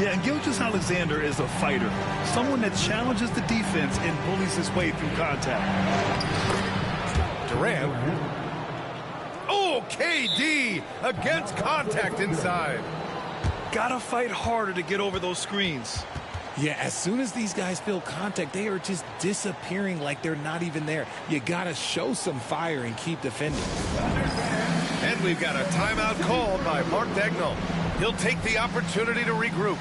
Yeah, and Gilgeous-Alexander is a fighter. Someone that challenges the defense and bullies his way through contact. Durant. Oh, KD against contact inside. Gotta fight harder to get over those screens. Yeah, as soon as these guys feel contact, they are just disappearing like they're not even there. You got to show some fire and keep defending. And we've got a timeout called by Mark Daigneault. He'll take the opportunity to regroup.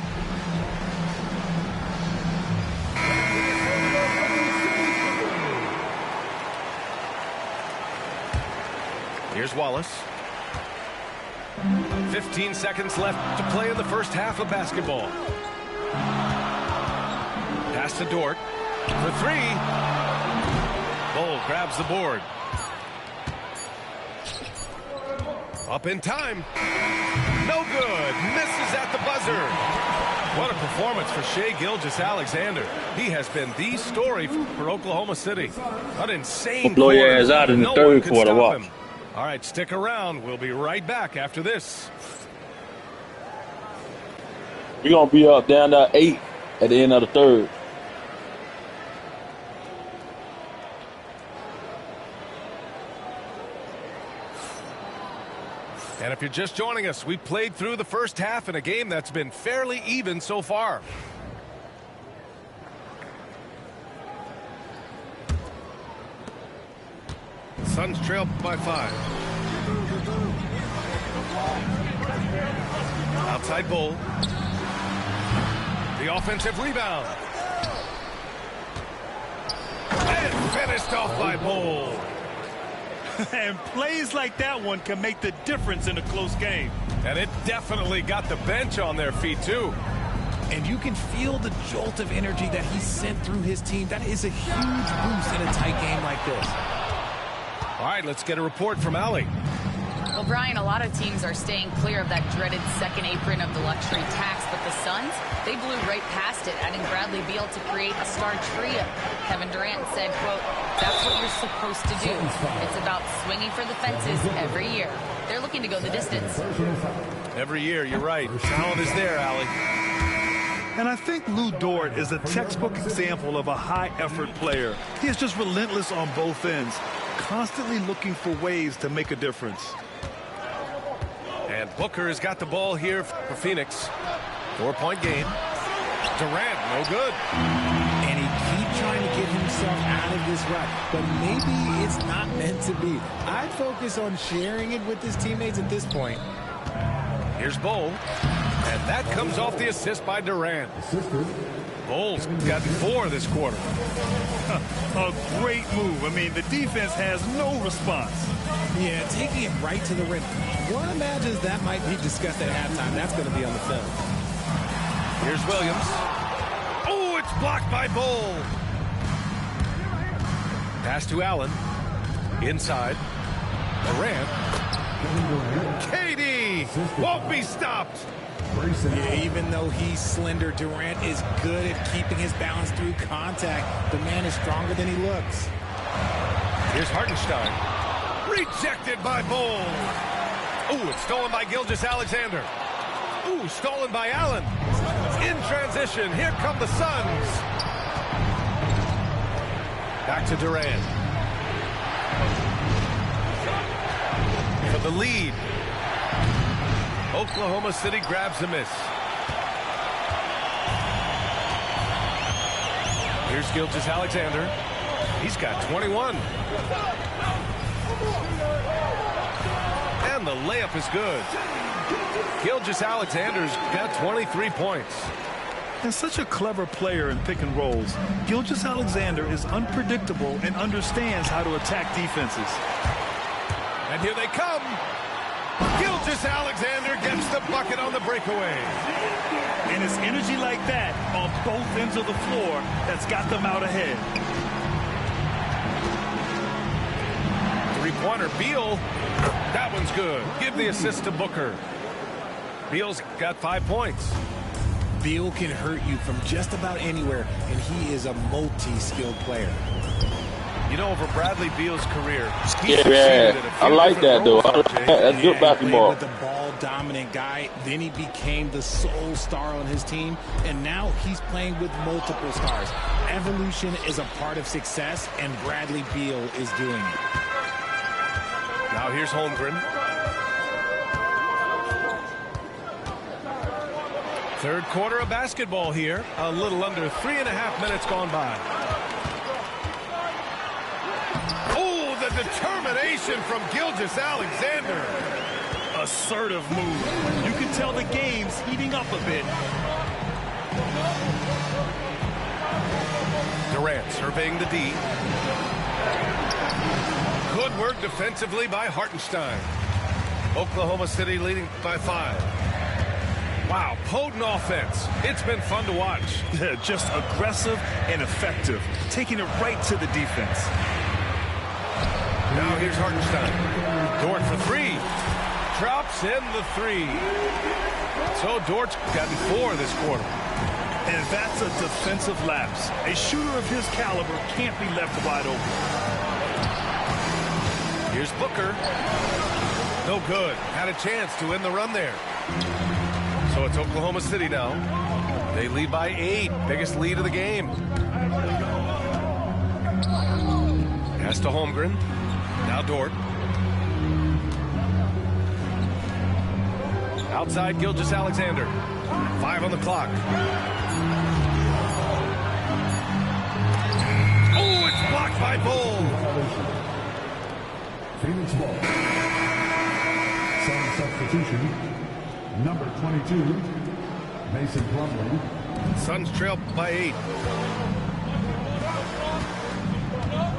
Here's Wallace. 15 seconds left to play in the first half of basketball. Pass to Dort for three. Bol grabs the board. Up in time. No good. Misses at the buzzer. What a performance for Shai Gilgeous-Alexander. He has been the story for Oklahoma City. An insane blow your ass out in the third quarter. Watch. All right, stick around. We'll be right back after this. We're going to be up down to 8 at the end of the third. And if you're just joining us, we played through the first half in a game that's been fairly even so far. Suns trail by 5. Outside Bol. The offensive rebound. And finished off by Bol. And plays like that one can make the difference in a close game. And it definitely got the bench on their feet, too. And you can feel the jolt of energy that he sent through his team. That is a huge boost in a tight game like this. All right, let's get a report from Allie. Well, Brian, a lot of teams are staying clear of that dreaded second apron of the luxury tax, but the Suns, they blew right past it, adding Bradley Beal to create a star trio. Kevin Durant said, quote, "That's what you're supposed to do. It's about swinging for the fences every year." They're looking to go the distance. Every year, you're right. Talent is there, Allie. And I think Lu Dort is a textbook example of a high-effort player. He is just relentless on both ends, constantly looking for ways to make a difference. And Booker has got the ball here for Phoenix. 4-point game. Durant, no good. And he keeps trying to get himself out of this rut, but maybe it's not meant to be. I'd focus on sharing it with his teammates at this point. Here's Bol. And that comes off the assist by Durant. Bol's got 4 this quarter. A great move. I mean, the defense has no response. Yeah, taking it right to the rim. One imagines that might be discussed at halftime. That's going to be on the film. Here's Williams. Oh, it's blocked by Bol. Pass to Allen. Inside. Durant. KD won't be stopped. Yeah, even though he's slender, Durant is good at keeping his balance through contact. The man is stronger than he looks. Here's Hartenstein. Rejected by Bol. Oh, it's stolen by Gilgeous-Alexander. Ooh, stolen by Allen. In transition, here come the Suns. Back to Durant. For the lead. Oklahoma City grabs a miss. Here's Gilgeous-Alexander. He's got 21. And the layup is good. Gilgeous-Alexander's got 23 points. And such a clever player in pick and rolls. Gilgeous-Alexander is unpredictable and understands how to attack defenses. And here they come. Gilgeous-Alexander gets the bucket on the breakaway. And it's energy like that on both ends of the floor that's got them out ahead. Three-pointer, Beal. That one's good. Give the assist to Booker. Beal's got 5 points. Beal can hurt you from just about anywhere, and he is a multi-skilled player. You know, over Bradley Beal's career, I like that, though. That's good basketball. With the ball-dominant guy, then he became the sole star on his team, and now he's playing with multiple stars. Evolution is a part of success, and Bradley Beal is doing it. Now here's Holmgren. Third quarter of basketball here. A little under 3.5 minutes gone by. Oh, the determination from Gilgeous-Alexander. Assertive move. You can tell the game's heating up a bit. Durant surveying the D. Good work defensively by Hartenstein. Oklahoma City leading by 5. Wow, potent offense. It's been fun to watch. Just aggressive and effective, taking it right to the defense. Now here's Hartenstein. Dort for 3. Drops in the 3. So Dort's gotten 4 this quarter. And that's a defensive lapse. A shooter of his caliber can't be left wide open. Here's Booker. No good. Had a chance to end the run there. So it's Oklahoma City now. They lead by 8. Biggest lead of the game. Pass to Holmgren. Now Dort. Outside Gilgeous-Alexander. 5 on the clock. Oh, it's blocked by Bull. Phoenix ball. Some substitution. Number 22, Mason Plumlee. Suns trail by 8.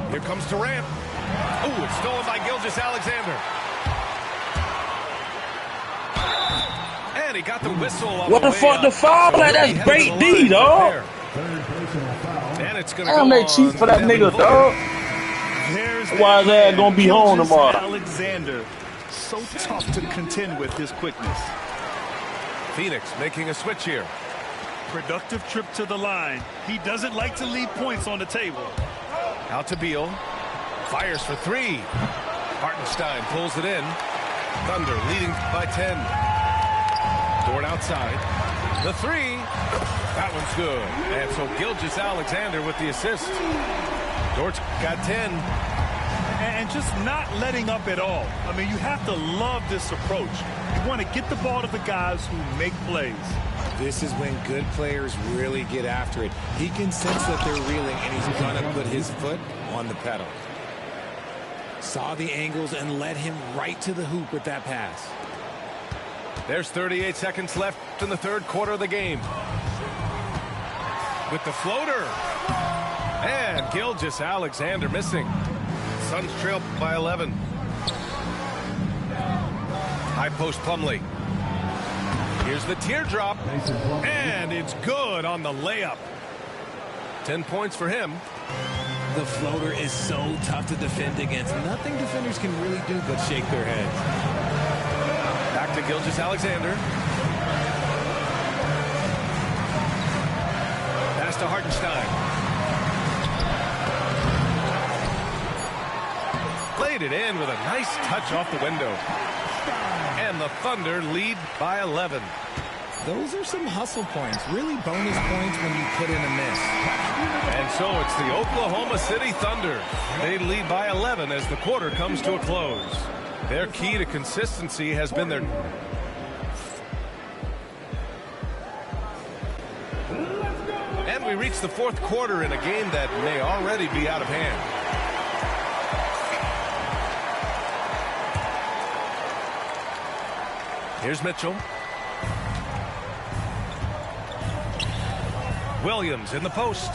Here comes Durant. Oh, it's stolen by Gilgeous-Alexander. And he got the whistle on What the fuck the foul? So That's great D, dog. And it's gonna Damn, go they cheat for that nigga, dog. Why is that gonna be home tomorrow? Alexander, so tough to contend with his quickness. Phoenix making a switch here. Productive trip to the line. He doesn't like to leave points on the table. Out to Beal. Fires for 3. Hartenstein pulls it in. Thunder leading by 10. Dort outside. The 3. That one's good. And so Gilgeous-Alexander with the assist. Dort's got 10. And just not letting up at all. I mean, you have to love this approach. You want to get the ball to the guys who make plays. This is when good players really get after it. He can sense that they're reeling, and he's going to put his foot on the pedal. Saw the angles and led him right to the hoop with that pass. There's 38 seconds left in the third quarter of the game. With the floater. And Gilgeous-Alexander missing. Suns trail by 11. High post Plumlee. Here's the teardrop. And it's good on the layup. 10 points for him. The floater is so tough to defend against. Nothing defenders can really do but shake their heads. Back to Gilgeous-Alexander. Pass to Hartenstein. Played it in with a nice touch off the window. And the Thunder lead by 11. Those are some hustle points. Really bonus points when you put in a miss. And so it's the Oklahoma City Thunder. They lead by 11 as the quarter comes to a close. Their key to consistency has been their... And we reach the fourth quarter in a game that may already be out of hand. Here's Mitchell. Williams in the post.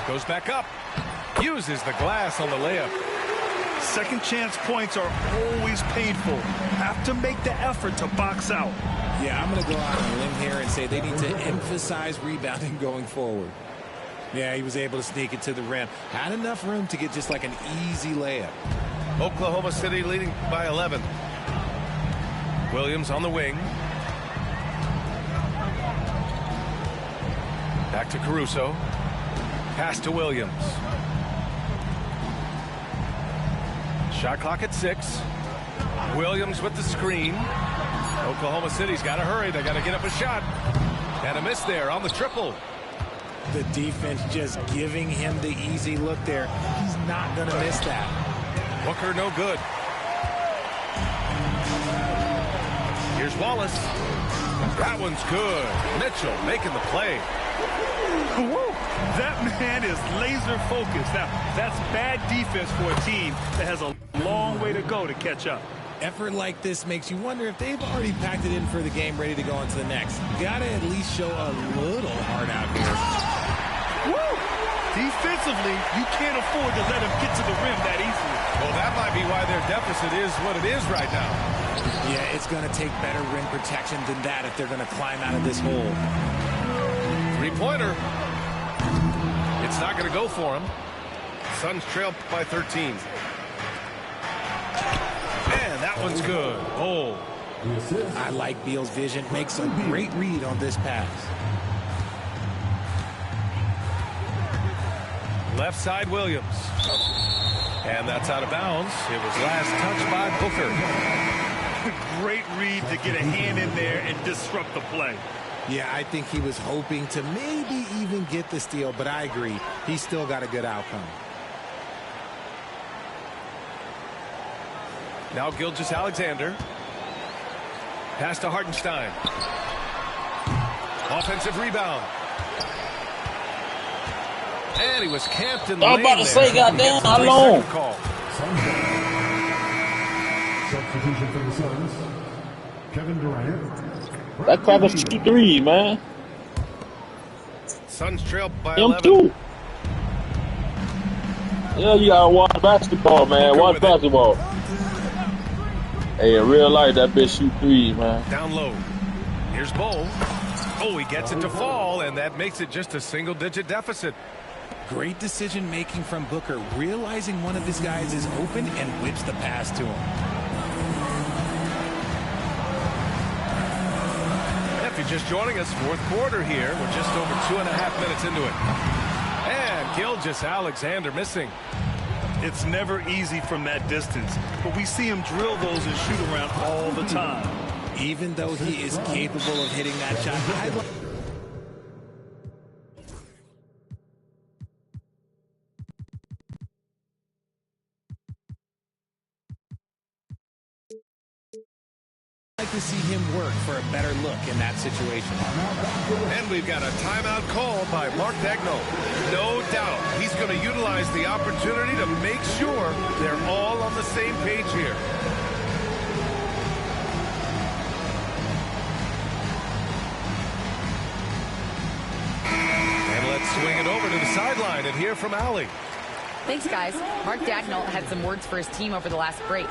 Goes back up. Uses the glass on the layup. Second chance points are always painful. Have to make the effort to box out. Yeah, I'm going to go out on a limb here and say they need to emphasize rebounding going forward. Yeah, he was able to sneak it to the rim. Had enough room to get just like an easy layup. Oklahoma City leading by 11. Williams on the wing. Back to Caruso. Pass to Williams. Shot clock at 6. Williams with the screen. Oklahoma City's got to hurry. They got to get up a shot. And a miss there on the triple. The defense just giving him the easy look there. He's not going to miss that. Booker no good. Here's Wallace. That one's good. Mitchell making the play. Woo! That man is laser focused. Now, that's bad defense for a team that has a long way to go to catch up. Effort like this makes you wonder if they've already packed it in for the game, ready to go on to the next. Gotta at least show a little heart out here. Woo! Defensively, you can't afford to let him get to the rim that easily. Well, that might be why their deficit is what it is right now. Yeah, it's going to take better rim protection than that if they're going to climb out of this hole. Three-pointer. It's not going to go for him. Suns trail by 13. And that one's good. Oh. I like Beal's vision. Makes a great read on this pass. Left side, Williams. And that's out of bounds. It was last touched by Booker. Great read to get a hand in there and disrupt the play. Yeah, I think he was hoping to maybe even get the steal, but I agree. He still got a good outcome. Now Gilgeous-Alexander. Pass to Hartenstein. Offensive rebound. And he was camped in the lane. I'm about to say, goddamn, how long? Substitution for the Suns, Kevin Durant. That cracker shoot three, man. Suns trail by Him 11. too. Yeah, you gotta watch basketball, man. Watch basketball. Hey, in real life, that bitch shoot three, man. Down low. Here's Bol. Oh, he gets it to fall, and that makes it just a single-digit deficit. Great decision-making from Booker, realizing one of his guys is open and whips the pass to him. If you're just joining us, fourth quarter here. We're just over 2.5 minutes into it. And Gilgeous-Alexander missing. It's never easy from that distance, but we see him drill those and shoot around all the time. Even though he is capable of hitting that shot, I'd like to see him work for a better look in that situation. And we've got a timeout call by Mark Daigneault. No doubt he's going to utilize the opportunity to make sure they're all on the same page here. And let's swing it over to the sideline and hear from Allie. Thanks, guys. Mark Daigneault had some words for his team over the last break.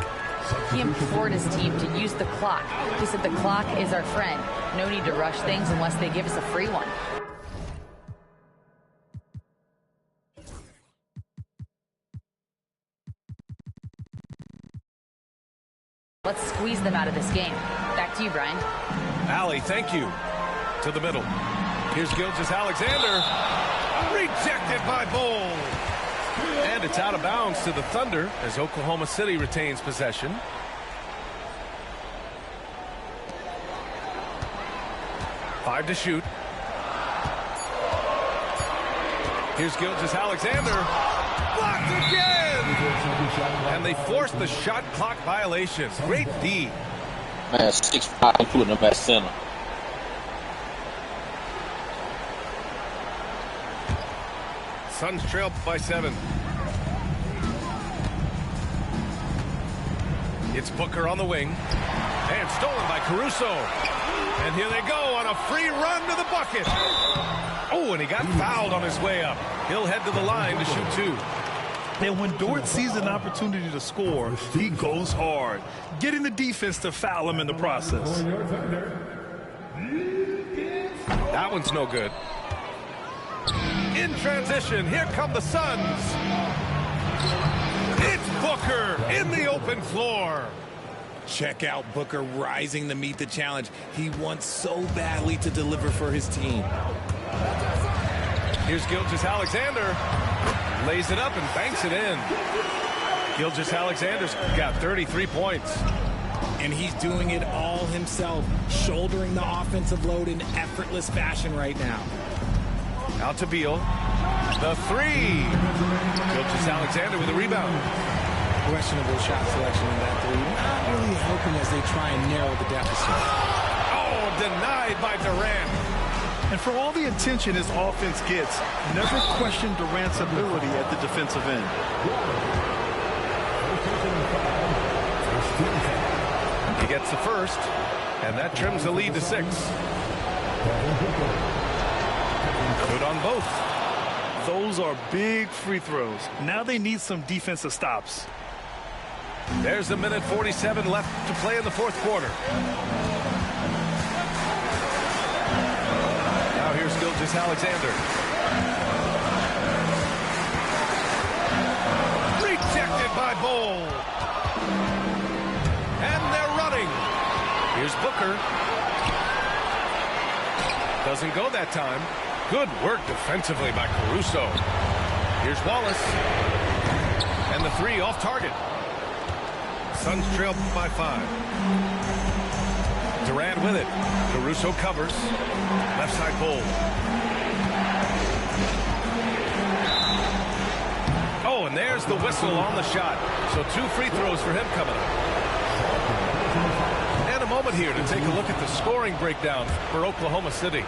He implored his team to use the clock. He said the clock is our friend. No need to rush things unless they give us a free one. Let's squeeze them out of this game. Back to you, Brian. Allie, thank you. To the middle. Here's Gilgeous-Alexander. Rejected by Bol. And it's out of bounds to the Thunder as Oklahoma City retains possession. Five to shoot. Here's Gilgeous-Alexander. Blocked again! And they force the shot clock violation. Great D. Man, 6'5", putting him at center. Suns trail by 7. It's Booker on the wing. And stolen by Caruso. And here they go on a free run to the bucket. Oh, and he got fouled on his way up. He'll head to the line to shoot 2. And when Dort sees an opportunity to score, he goes hard, getting the defense to foul him in the process. That one's no good. In transition, here come the Suns. It's Booker in the open floor. Check out Booker rising to meet the challenge. He wants so badly to deliver for his team. Here's Gilgeous-Alexander. Lays it up and banks it in. Gilgeous-Alexander's got 33 points. And he's doing it all himself, shouldering the offensive load in effortless fashion right now. Out to Beal. The 3. Gilgeous-Alexander with a rebound. Questionable shot selection in that 3. Not really helping as they try and narrow the deficit. Oh, denied by Durant. And for all the attention his offense gets, never question Durant's ability at the defensive end. He gets the first, and that trims the lead to 6. Good on both. Those are big free throws. Now they need some defensive stops. There's a minute 47 left to play in the fourth quarter. Now here's Gilgeous-Alexander. Rejected by Bol. And they're running. Here's Booker. Doesn't go that time. Good work defensively by Caruso. Here's Wallace. And the 3 off target. Suns trail by 5. Durant with it. Caruso covers. Left side Bol. Oh, and there's the whistle on the shot. So 2 free throws for him coming up. And a moment here to take a look at the scoring breakdown for Oklahoma City.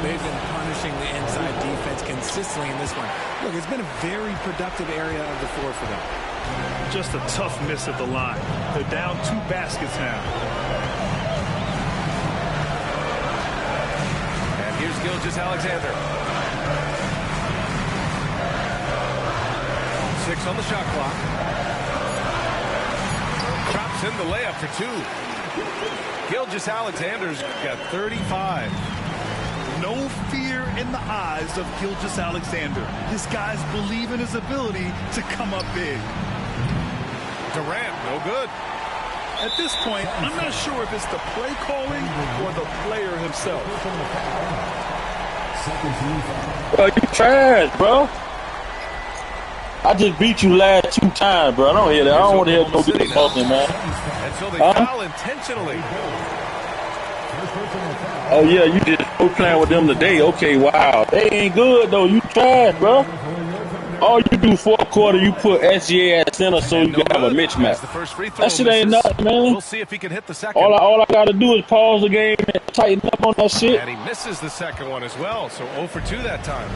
They've been punishing the inside defense consistently in this one. Look, it's been a very productive area of the floor for them. Just a tough miss at the line. They're down 2 baskets now. And here's Gilgeous-Alexander. 6 on the shot clock. Drops in the layup for 2. Gilgeous-Alexander's got 35. No fear in the eyes of Gilgeous-Alexander. His guys believe in his ability to come up big. Durant, no good. At this point, I'm not sure if it's the play calling or the player himself. You trash, bro. I just beat you last 2 times, bro. I don't hear that. I don't want to hear no good talking, man. And so they foul intentionally. Oh, yeah, you just go playing with them today. Okay, wow. They ain't good, though. You trash, bro. All you do fourth quarter, you put SGA at center so you can have a mismatch. That shit ain't nothing, man. We'll see if he can hit the second. All I got to do is pause the game and tighten up on that shit. And he misses the second one as well, so 0 for 2 that time.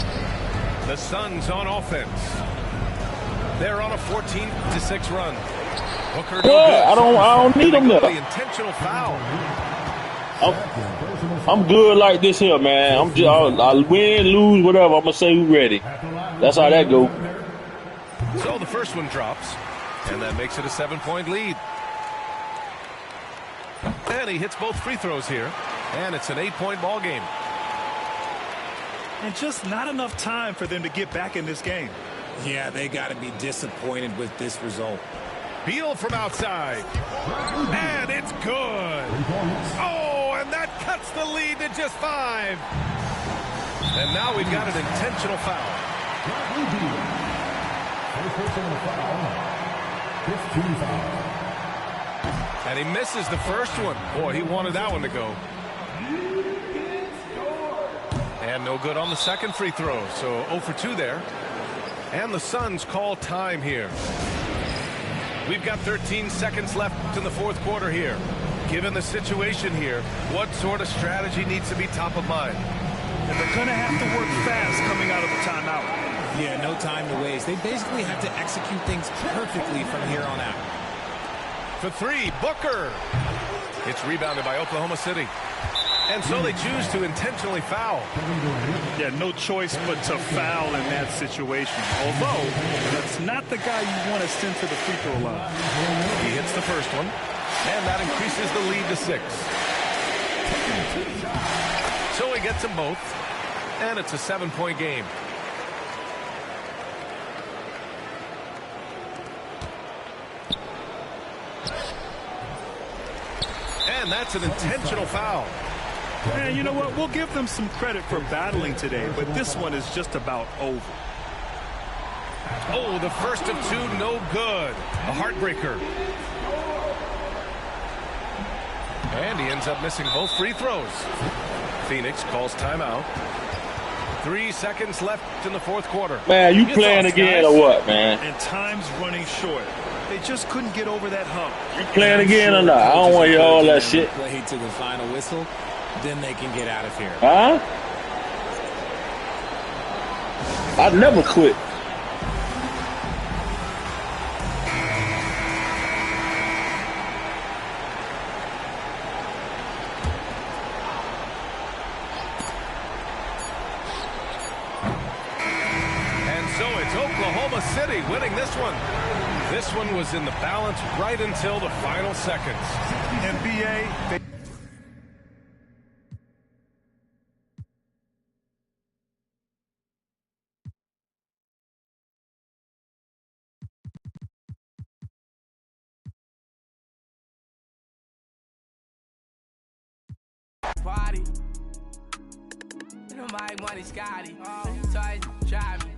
The Suns on offense. They're on a 14-6 run. Booker, no good. I don't need them there. The intentional foul. I'm good like this here, man. I'll win, lose, whatever. I'm gonna say who's ready. That's how that go. So the first one drops, and that makes it a 7-point lead. And he hits both free throws here, and it's an 8-point ball game. And just not enough time for them to get back in this game. Yeah, they got to be disappointed with this result. Beal from outside. And it's good. Oh, and that cuts the lead to just 5. And now we've got an intentional foul. And he misses the first one. Boy, he wanted that one to go. And no good on the second free throw. So 0 for 2 there. And the Suns call time here. We've got 13 seconds left in the fourth quarter here. Given the situation here, what sort of strategy needs to be top of mind? And they're going to have to work fast coming out of the timeout. Yeah, no time to waste. They basically have to execute things perfectly from here on out. For 3, Booker. It's rebounded by Oklahoma City. And so they choose to intentionally foul. Yeah, no choice but to foul in that situation. Although, that's not the guy you want to send to the free throw line. He hits the first one, and that increases the lead to 6. So he gets them both, and it's a 7-point game. And that's an intentional foul. And you know what? We'll give them some credit for battling today, but this one is just about over. Oh, the first of 2, no good. A heartbreaker. And he ends up missing both free throws. Phoenix calls timeout. 3 seconds left in the fourth quarter. Man, you playing again or what, man? And time's running short. They just couldn't get over that hump. You playing again or not? I don't want to hear all that shit. Play to the final whistle, then they can get out of here. Huh? I never quit. Oklahoma City winning this one. This one was in the balance right until the final seconds. NBA. Party. You know my money, Scotty. So I drive me.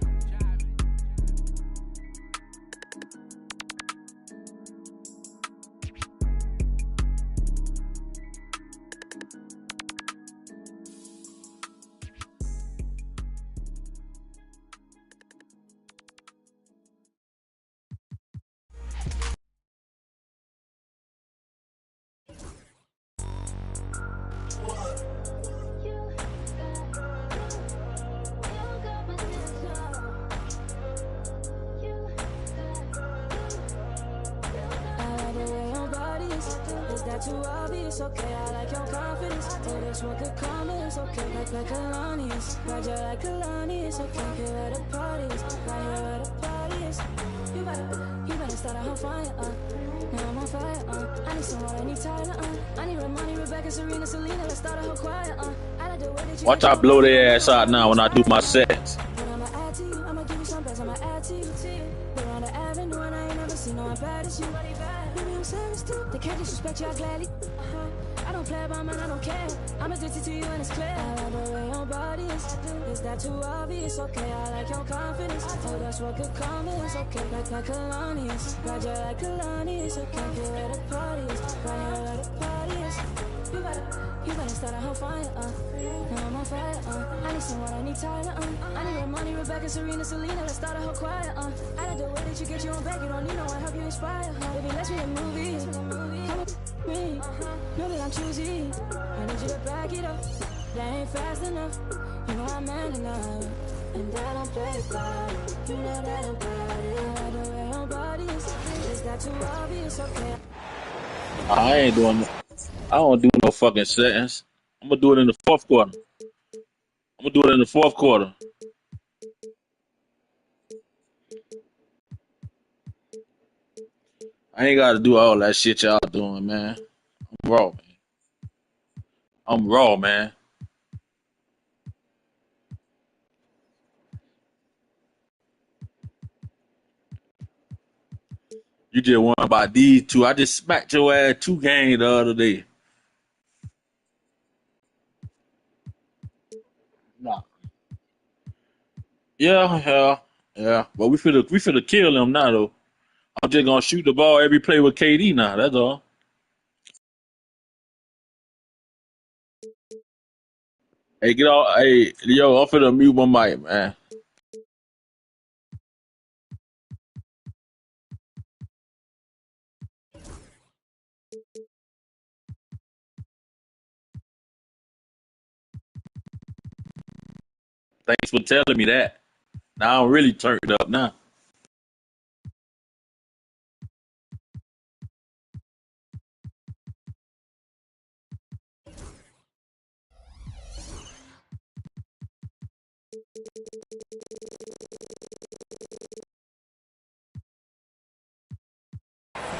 Too obvious, okay, I like your confidence. Oh, this one could come, it's okay, like Kalani is. Roger like Kalani is, okay, here at the parties, right here at the parties. You better start a whole fire, now I'm on fire, I need someone, I need Tyler, I need Ramani, Rebecca, Serena, Selena, let's start a whole choir, I like the way that you watch I blow their ass out now when I do my sets. But I'ma add to you, I'ma give you some best, I'ma add to you. We're on the avenue and I ain't never seen no one bad as you. Maybe I'm savage too, they can't disrespect you, I gladly. I don't play about man, I don't care. I'm addicted to you and it's clear. I like the way your body is that too obvious? Okay, I like your confidence. Oh, that's what could come is okay, like Kalani is. Roger like Kalani is, okay, here at the parties, right here at the parties. You better start a whole fire, now I'm on fire, I need someone, I need Tyler, I need Ramani, Rebecca, Serena, Selena, let's start a whole choir, I like the way that you get your own back, you don't need no one, help you inspire, baby, let's be a movie, come with me, know that I'm choosy, I need you to back it up, that ain't fast enough, you know I'm man enough, and I don't play by, you know that I'm bad, I like the way your body is that too obvious, okay? I ain't doing that. I don't do no fucking settings. I'm gonna do it in the fourth quarter. I ain't gotta do all that shit y'all doing, man. I'm raw, man. You just won by these two. I just smacked your ass 2 games the other day. Nah. Yeah. But we finna kill him now, though. I'm just gonna shoot the ball every play with KD now. That's all. Hey, get off. Hey, yo, I'm finna mute my mic, man. Thanks for telling me that. Now I'm really turned up now.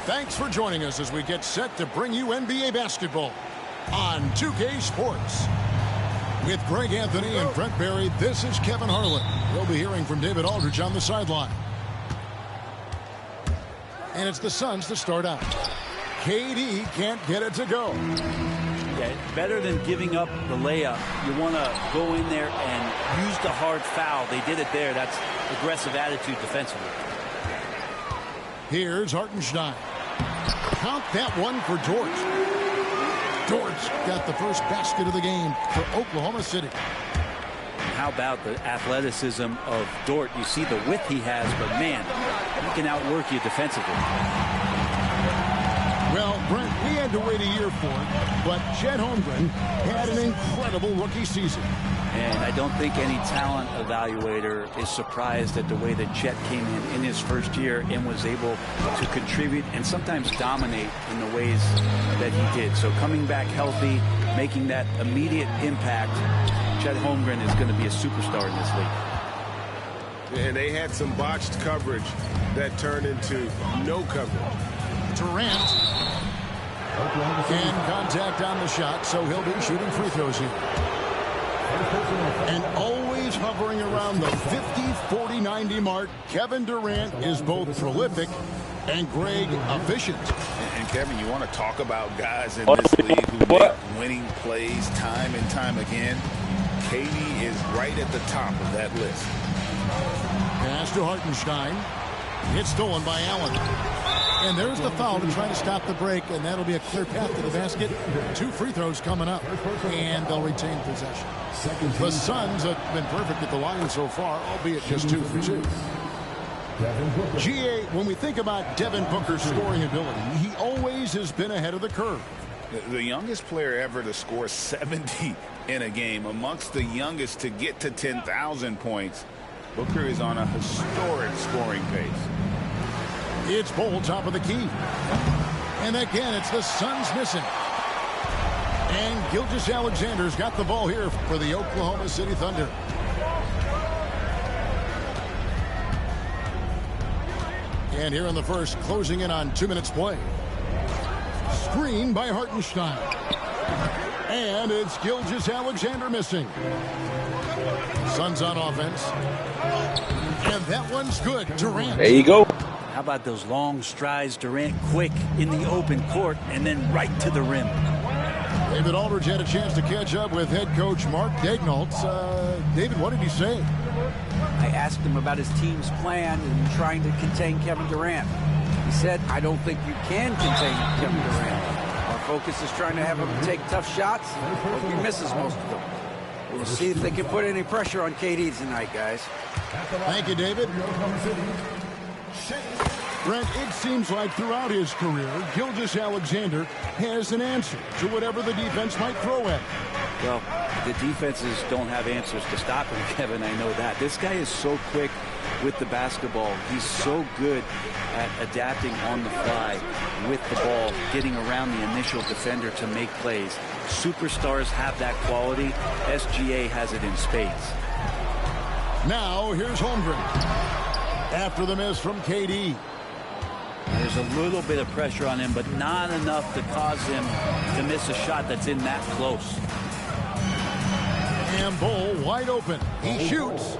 Thanks for joining us as we get set to bring you NBA basketball on 2K Sports. With Greg Anthony and Brent Barry, this is Kevin Harlan. We'll be hearing from David Aldridge on the sideline. And it's the Suns to start out. KD can't get it to go. Yeah, better than giving up the layup. You want to go in there and use the hard foul. They did it there. That's aggressive attitude defensively. Here's Hartenstein. Count that one for Dort. Dort's got the first basket of the game for Oklahoma City. How about the athleticism of Dort? You see the width he has, but man, he can outwork you defensively. Well, Brent, we had to wait a year for it, but Chet Holmgren had an incredible rookie season. And I don't think any talent evaluator is surprised at the way that Chet came in his first year and was able to contribute and sometimes dominate in the ways that he did. So coming back healthy, making that immediate impact, Chet Holmgren is going to be a superstar in this league. And they had some botched coverage that turned into no coverage. Durant and contact on the shot, so he'll be shooting free throws here. And always hovering around the 50, 40, 90 mark, Kevin Durant is both prolific and Greg efficient. And Kevin, you want to talk about guys in this league who make winning plays time and time again? KD is right at the top of that list. Pass to Hartenstein. It's stolen by Allen. And there's the foul to try to stop the break, and that'll be a clear path to the basket. 2 free throws coming up, and they'll retain possession. The Suns have been perfect at the line so far, albeit just 2 for 2. GA, when we think about Devin Booker's scoring ability, he always has been ahead of the curve. The youngest player ever to score 70 in a game, amongst the youngest to get to 10,000 points. Booker is on a historic scoring pace. It's Bol, top of the key. And again, it's the Suns missing. And Gilgeous-Alexander's got the ball here for the Oklahoma City Thunder. And here in the first, closing in on 2 minutes play. Screen by Hartenstein. And it's Gilgeous-Alexander missing. Suns on offense. And that one's good. Durant. There you go. How about those long strides, Durant quick in the open court and then right to the rim. David Aldridge had a chance to catch up with head coach Mark Daigneault. David, what did he say? I asked him about his team's plan in trying to contain Kevin Durant. He said, I don't think you can contain Kevin Durant. Our focus is trying to have him take tough shots, but he misses most of them. We'll see if they can put any pressure on KD tonight, guys. Thank you, David. Brent, it seems like throughout his career, Gilgeous-Alexander has an answer to whatever the defense might throw at him. Well, the defenses don't have answers to stop him, Kevin. I know that. This guy is so quick with the basketball. He's so good at adapting on the fly with the ball, getting around the initial defender to make plays. Superstars have that quality. SGA has it in spades. Now, here's Holmgren. After the miss from KD. There's a little bit of pressure on him, but not enough to cause him to miss a shot that's in that close. And Bol wide open. He shoots.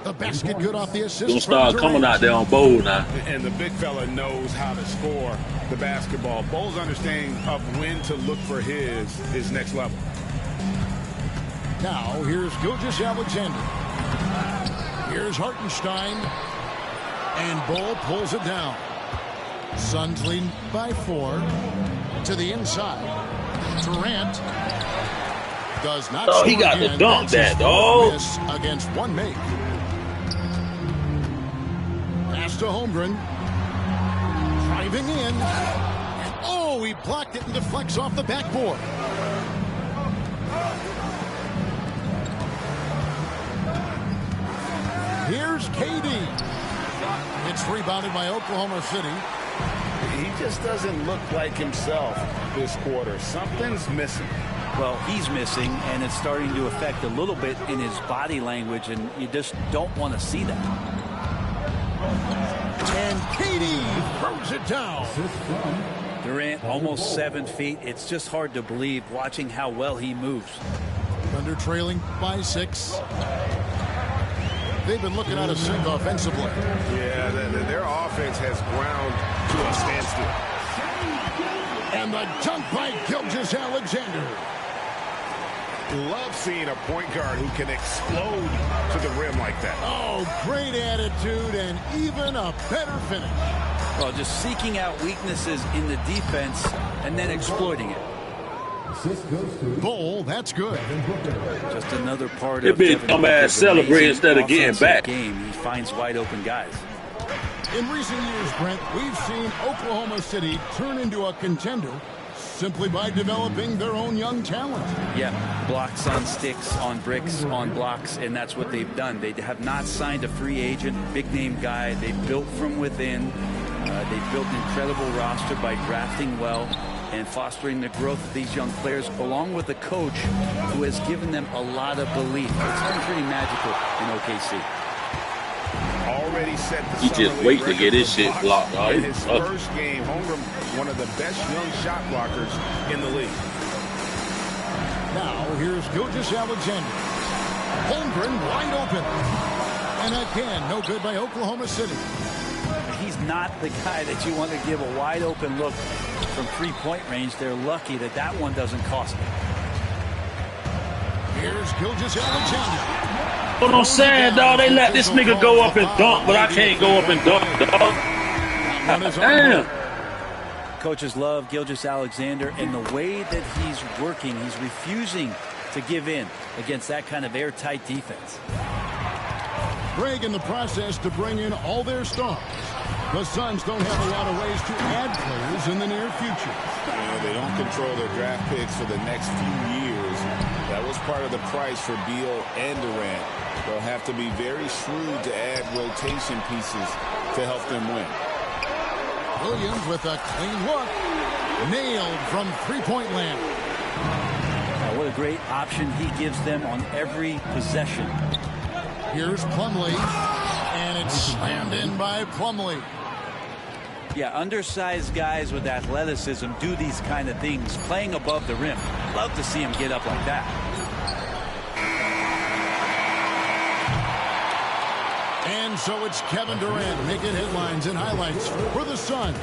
The basket good off the assist. Don't start coming out there on Bol now. And the big fella knows how to score the basketball. Bol's understanding of when to look for his next level. Now, here's Gilgeous-Alexander. Here's Hartenstein. And Bol pulls it down. Suns lead by 4 to the inside. Durant does not score. He got to dunk that, dog. Miss against one make. Pass to Holmgren. Driving in. And oh, he blocked it and deflects off the backboard. Here's KD. It's rebounded by Oklahoma City. He just doesn't look like himself this quarter. Something's missing. Well, he's missing, and it's starting to affect a little bit in his body language, and you just don't want to see that. And KD throws it down. Durant almost 7 feet. It's just hard to believe watching how well he moves. Thunder trailing by 6. They've been looking out of sync offensively. Yeah, their offense has ground to a standstill. And the dunk by Gilgeous-Alexander. Love seeing a point guard who can explode to the rim like that. Oh, great attitude and even a better finish. Well, just seeking out weaknesses in the defense and then exploiting it. Bol, that's good. Just another part It of be dumbass celebrate instead of getting back. Game. He finds wide open guys. In recent years, Brent, we've seen Oklahoma City turn into a contender simply by developing their own young talent. Yeah, blocks on sticks, on bricks, on blocks, and that's what they've done. They have not signed a free agent, big-name guy. They built from within. They built an incredible roster by drafting well and fostering the growth of these young players, along with a coach who has given them a lot of belief. It's been pretty magical in OKC. Already set the He just wait to get his shit blocked. In his first game, Holmgren, one of the best young shot blockers in the league. Now, here's Gilgeous-Alexander. Holmgren wide open. And again, no good by Oklahoma City. He's not the guy that you want to give a wide open look from three-point range. They're lucky that that one doesn't cost them. Here's Gilgeous-Alexander. What I'm saying, dog, they let this nigga go up and dunk, but I can't go up and dunk, dog. Damn. Coaches love Gilgeous-Alexander, and the way that he's working, he's refusing to give in against that kind of airtight defense. Greg in the process to bring in all their stars. The Suns don't have a lot of ways to add players in the near future. They don't control their draft picks for the next few years. That was part of the price for Beal and Durant. They'll have to be very shrewd to add rotation pieces to help them win. Williams with a clean look. Nailed from three-point land. What a great option he gives them on every possession. Here's Plumlee. And it's slammed in by Plumlee. Yeah, undersized guys with athleticism do these kind of things, playing above the rim. Love to see him get up like that. And so it's Kevin Durant making headlines and highlights for the Suns.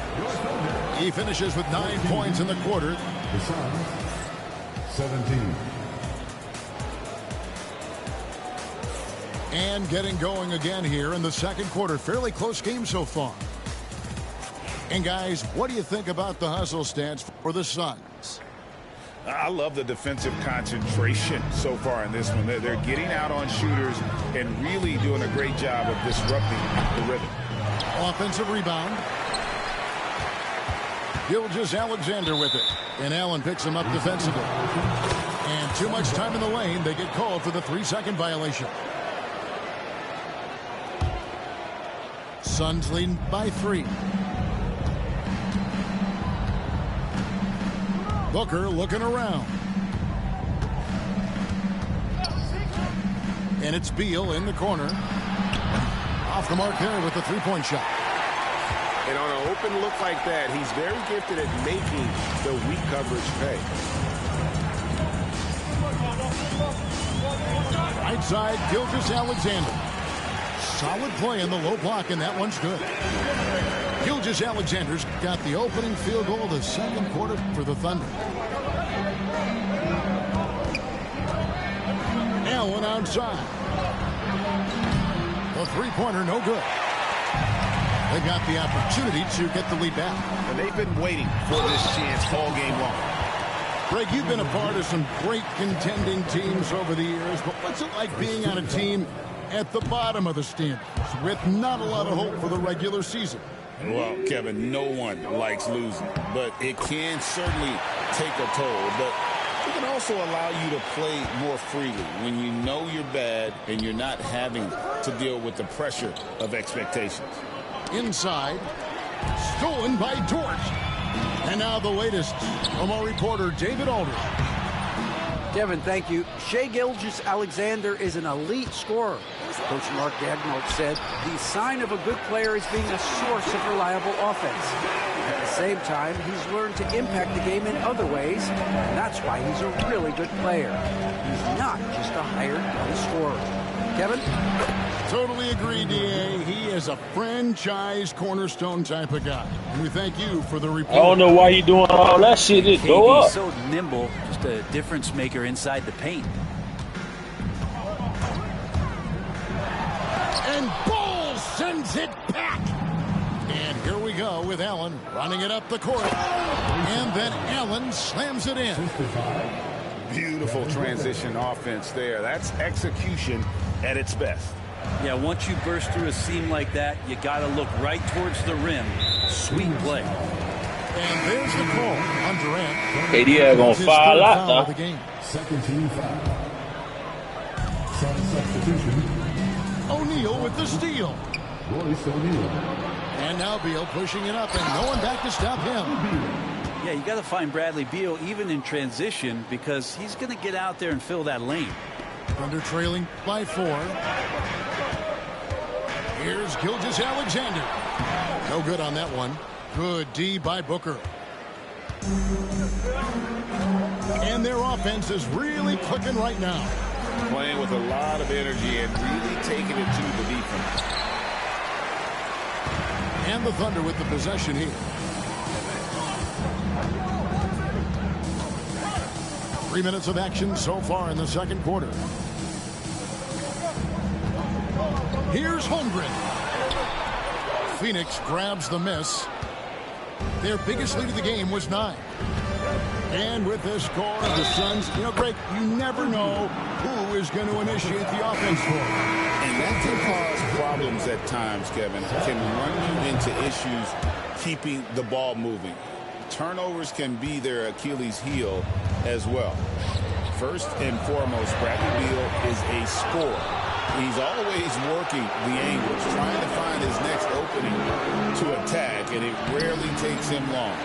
He finishes with 9 points in the quarter. The Suns, 17. And getting going again here in the second quarter. Fairly close game so far. And guys, what do you think about the hustle stats for the Suns? I love the defensive concentration so far in this one. They're getting out on shooters and really doing a great job of disrupting the rhythm. Offensive rebound. Gilgeous-Alexander with it. And Allen picks him up defensively. And too much time in the lane. They get called for the 3-second violation. Suns leading by 3. Booker looking around. And it's Beal in the corner. Off the mark there with the three-point shot. And on an open look like that, he's very gifted at making the weak coverage pay. Right side, Gilgeous-Alexander. Solid play in the low block, and that one's good. Gilgeous-Alexander's got the opening field goal of the second quarter for the Thunder. Allen outside. The three-pointer, no good. They got the opportunity to get the lead back. And they've been waiting for this chance all game long. Greg, you've been a part of some great contending teams over the years, but what's it like being on a team at the bottom of the standings with not a lot of hope for the regular season? Well, Kevin, no one likes losing, but it can certainly take a toll. But it can also allow you to play more freely when you know you're bad and you're not having to deal with the pressure of expectations. Inside, stolen by Dort. And now the latest from our reporter, David Aldridge. Kevin, thank you. Shai Gilgeous-Alexander is an elite scorer. Coach Mark Daigneault said the sign of a good player is being a source of reliable offense. At the same time, he's learned to impact the game in other ways, and that's why he's a really good player. He's not just a hired gun scorer. Kevin? Totally agree, D.A. He is a franchise cornerstone type of guy. And we thank you for the report. I don't know why he doing all that shit. Just go up. So nimble, just a difference maker inside the paint. And Ball sends it back. And here we go with Allen running it up the court. And then Allen slams it in. Beautiful transition offense there. That's execution at its best. Yeah, once you burst through a seam like that, you got to look right towards the rim. Sweet play. And there's the call on Durant. KD going to foul out of the game. Second team foul. Substitution. O'Neal with the steal. Royce O'Neal. And now Beal pushing it up, and no one back to stop him. Yeah, you got to find Bradley Beal even in transition because he's going to get out there and fill that lane. Thunder trailing by 4. Here's Gilgeous-Alexander. No good on that one. Good D by Booker. And their offense is really clicking right now. Playing with a lot of energy and really taking it to the defense. And the Thunder with the possession here. 3 minutes of action so far in the second quarter. Here's Holmgren. Phoenix grabs the miss. Their biggest lead of the game was 9. And with this score, the Suns, Greg, you never know who is going to initiate the offense for them. And that can cause problems at times, Kevin. Can run you into issues keeping the ball moving. Turnovers can be their Achilles heel as well. First and foremost, Bradley Beal is a scorer. He's always working the angles, trying to find his next opening to attack, and it rarely takes him long.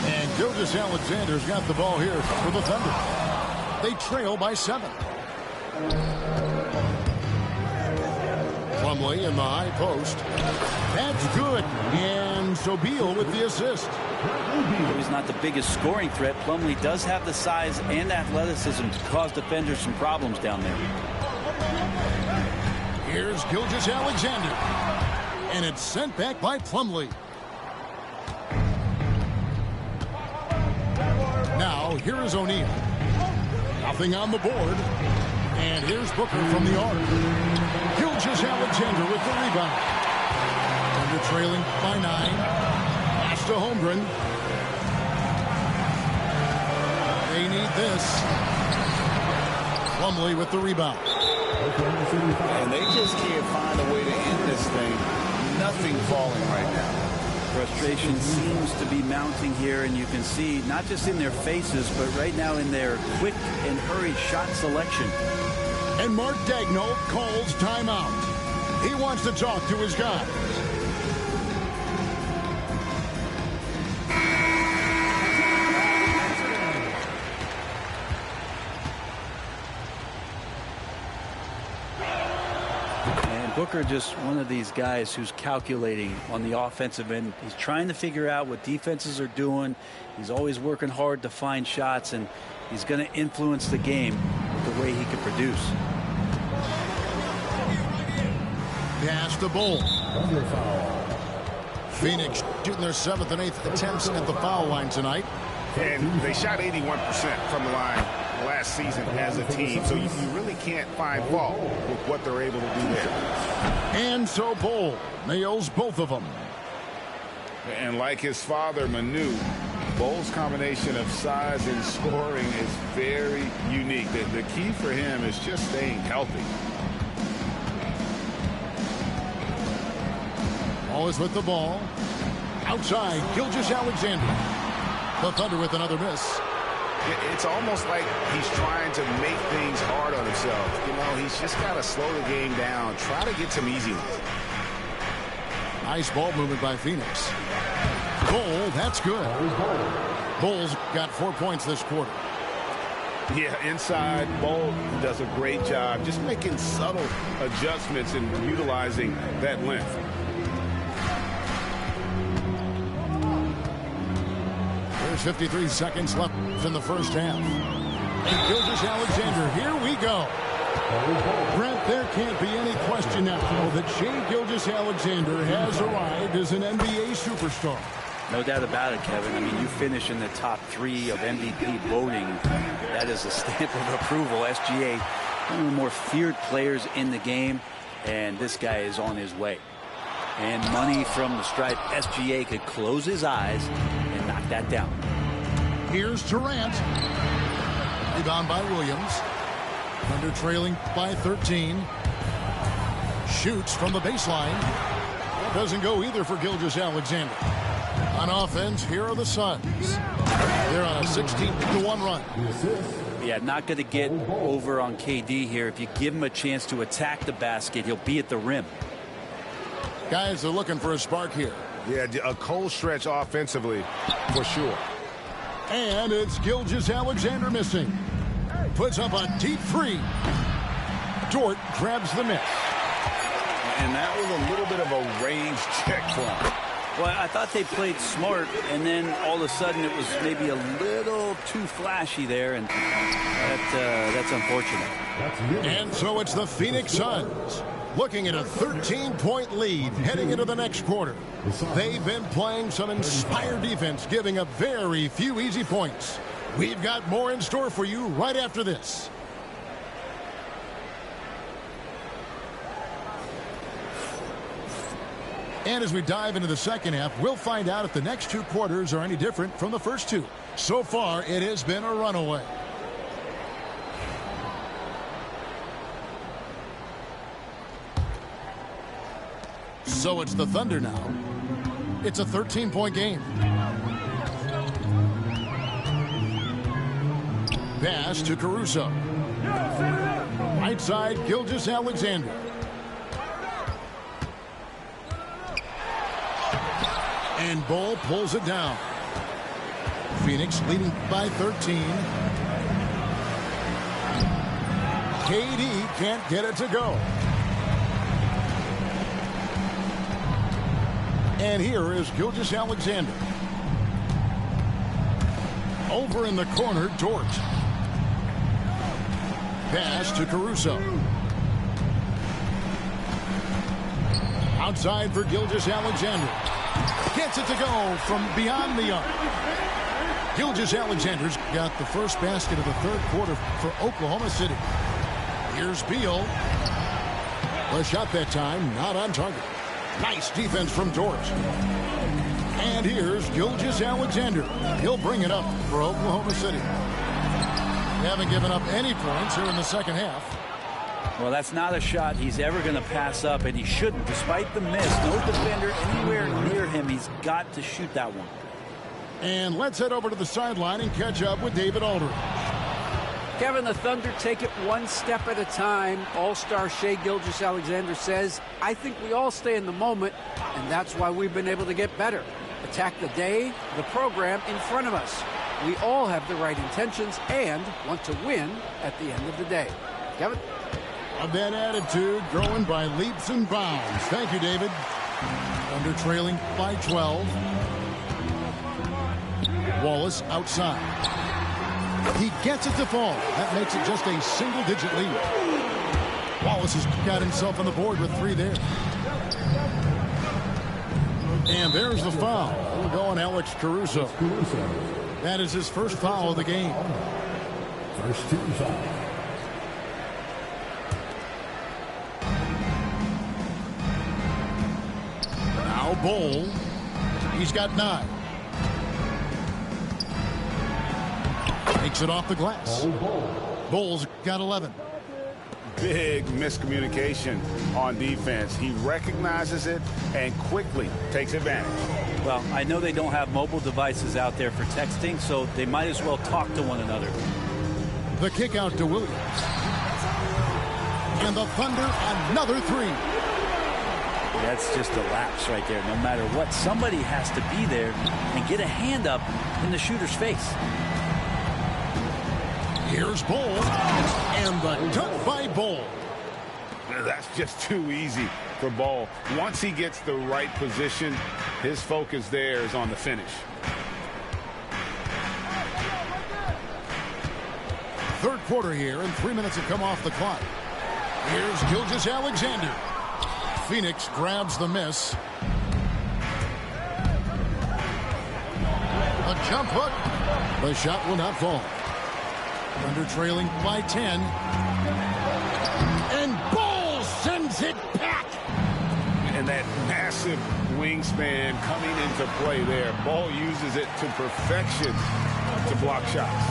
And Gilgeous-Alexander's got the ball here for the Thunder. They trail by 7. Plumlee in the high post. That's good. And so Beal with the assist. He's not the biggest scoring threat. Plumlee does have the size and athleticism to cause defenders some problems down there. Here's Gilgeous-Alexander. And it's sent back by Plumlee. Now, here is O'Neal. Nothing on the board. And here's Booker from the arc. Gilgeous-Alexander with the rebound. Thunder trailing by 9. Pass to Holmgren. They need this. Plumlee with the rebound. And they just can't find a way to end this thing. Nothing falling right now. Frustration seems to be mounting here, and you can see not just in their faces, but right now in their quick and hurried shot selection. And Mark Daigneault calls timeout. He wants to talk to his guys. Booker just one of these guys who's calculating on the offensive end. He's trying to figure out what defenses are doing. He's always working hard to find shots, and he's going to influence the game with the way he can produce. Pass to Bull. Phoenix shooting their 7th and 8th attempts at the foul line tonight. And they shot 81% from the line last season as a team, so you really can't find fault with what they're able to do there. And so Bull nails both of them. And like his father, Manu, Bull's combination of size and scoring is very unique. The key for him is just staying healthy. Always with the ball. Outside, Gilgeous-Alexander. The Thunder with another miss. It's almost like he's trying to make things hard on himself. He's just got to slow the game down, try to get some easy ones. Nice ball movement by Phoenix. Bull, that's good. Bull's got 4 points this quarter. Yeah, inside, Bull does a great job just making subtle adjustments and utilizing that length. There's 53 seconds left in the first half. And Gilgeous-Alexander, here we go. Brent, there can't be any question now that Shai Gilgeous-Alexander has arrived as an NBA superstar. No doubt about it, Kevin. I mean, you finish in the top 3 of MVP voting. That is a stamp of approval. SGA, one of the more feared players in the game, and this guy is on his way. And money from the stripe. SGA could close his eyes and knock that down. Here's Durant. Rebound by Williams. Thunder trailing by 13. Shoots from the baseline. That doesn't go either for Gilgeous-Alexander. On offense, here are the Suns. They're on a 16-1 run. Yeah, not going to get over on KD here. If you give him a chance to attack the basket, he'll be at the rim. Guys are looking for a spark here. Yeah, a cold stretch offensively, for sure. And it's Gilgeous-Alexander missing. Puts up a deep three. Dort grabs the miss. And that was a little bit of a range check for him. Well, I thought they played smart, and then all of a sudden it was maybe a little too flashy there, and that's unfortunate. And so it's the Phoenix Suns looking at a 13-point lead heading into the next quarter. They've been playing some inspired defense, giving up very few easy points. We've got more in store for you right after this. And as we dive into the second half, we'll find out if the next two quarters are any different from the first two. So far, it has been a runaway. So it's the Thunder now. It's a 13-point game. Pass to Caruso. Right side, Gilgeous-Alexander. And Ball pulls it down. Phoenix leading by 13. KD can't get it to go. And here is Gilgeous-Alexander. Over in the corner, Dort. Pass to Caruso. Outside for Gilgeous-Alexander. Gets it to go from beyond the arc. Gilgeous-Alexander's got the first basket of the third quarter for Oklahoma City. Here's Beal. The shot that time not on target. Nice defense from Dort. And here's Gilgeous-Alexander. He'll bring it up for Oklahoma City. They haven't given up any points here in the second half. Well, that's not a shot he's ever going to pass up, and he shouldn't. Despite the miss, no defender anywhere near him. He's got to shoot that one. And let's head over to the sideline and catch up with David Aldridge. Kevin, the Thunder take it one step at a time. All-star Shai Gilgeous-Alexander says, I think we all stay in the moment, and that's why we've been able to get better. Attack the day, the program in front of us. We all have the right intentions and want to win at the end of the day. Kevin? Of that attitude growing by leaps and bounds. Thank you, David. Thunder trailing by 12. Wallace outside. He gets it to fall. That makes it just a single-digit lead. Wallace has got himself on the board with 3 there. And there's the foul. We'll go on Alex Caruso. That is his first foul of the game. First team foul. Now Bol. He's got 9. Takes it off the glass. Bol's got 11. Big miscommunication on defense. He recognizes it and quickly takes advantage. Well, I know they don't have mobile devices out there for texting, so they might as well talk to one another. The kick out to Williams. And the Thunder, another 3. That's just a lapse right there. No matter what, somebody has to be there and get a hand up in the shooter's face. Here's Bol. And the dunk by Bol. That's just too easy for Bol. Once he gets the right position, his focus there is on the finish. Third quarter here, and 3 minutes have come off the clock. Here's Gilgeous-Alexander. Phoenix grabs the miss. A jump hook. The shot will not fall. Thunder trailing by 10. And Bol sends it back. And that massive wingspan coming into play there. Bol uses it to perfection to block shots.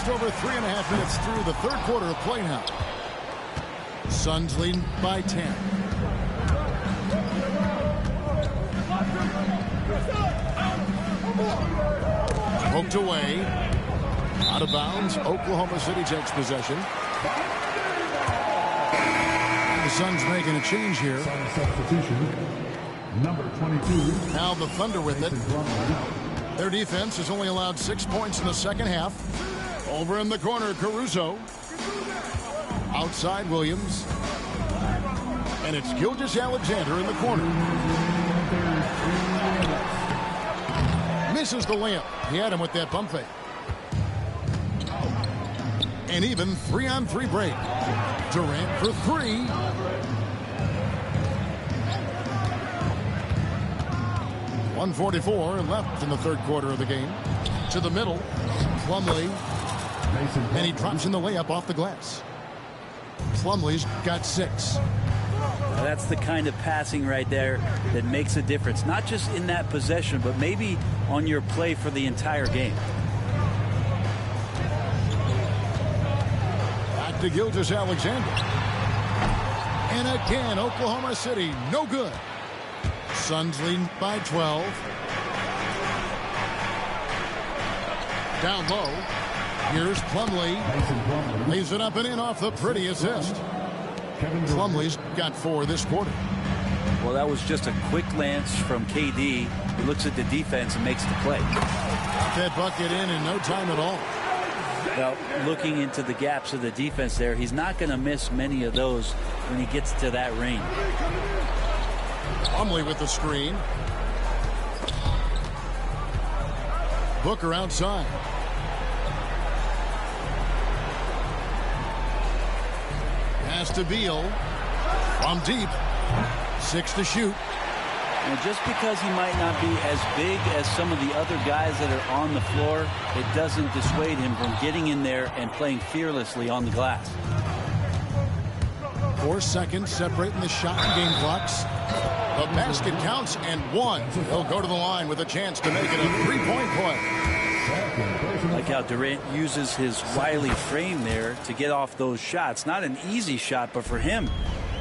Just over 3.5 minutes through the third quarter of play now. Suns leading by 10. Poked away. Out of bounds. Oklahoma City takes possession. The Suns making a change here. Substitution. Number 22. Now the Thunder with it. Their defense has only allowed 6 points in the second half. Over in the corner, Caruso. Outside, Williams. And it's Gilgeous-Alexander in the corner. Misses the layup. He had him with that bump fake. And even 3-on-3 break. Durant for 3. .144 left in the third quarter of the game. To the middle. Plumlee. And he drops in the layup off the glass. Plumlee's got 6. Now that's the kind of passing right there that makes a difference. Not just in that possession, but maybe on your play for the entire game. Back to Gilgeous-Alexander. And again, Oklahoma City, no good. Suns leading by 12. Down low. Here's Plumlee. Lays it up and in off the pretty assist. Plumlee's got 4 this quarter. Well, that was just a quick lance from KD. He looks at the defense and makes the play. Got that bucket in no time at all. Well, looking into the gaps of the defense there, he's not going to miss many of those when he gets to that range. Plumlee with the screen. Booker outside. Pass to Beal. From deep. 6 to shoot. And just because he might not be as big as some of the other guys that are on the floor, it doesn't dissuade him from getting in there and playing fearlessly on the glass. 4 seconds separating the shot and game clocks. The basket counts and 1. He'll go to the line with a chance to make it a 3-point play. Like how Durant uses his wily frame there to get off those shots. Not an easy shot, but for him,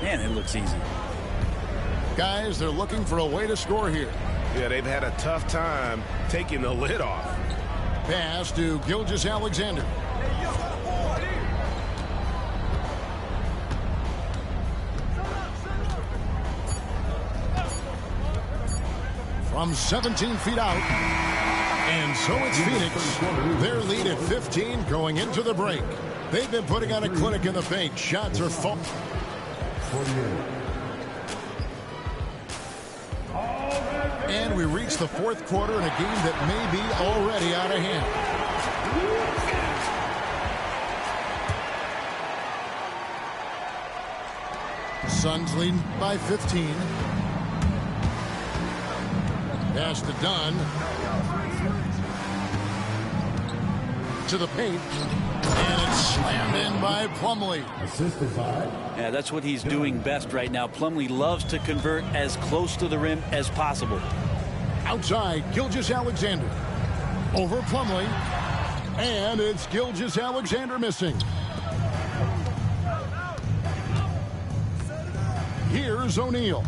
man, it looks easy. Guys, they're looking for a way to score here. Yeah, they've had a tough time taking the lid off. Pass to Gilgeous-Alexander. From 17 feet out. And so it's Phoenix. Their lead at 15 going into the break. They've been putting on a clinic in the paint. Shots are falling. And we reach the fourth quarter in a game that may be already out of hand. Suns leading by 15. Pass to Dunn. To the paint. And it's slammed in by Plumlee. Assisted by. Yeah, that's what he's doing best right now. Plumlee loves to convert as close to the rim as possible. Outside, Gilgeous-Alexander. Over Plumlee. And it's Gilgeous-Alexander missing. Here's O'Neal.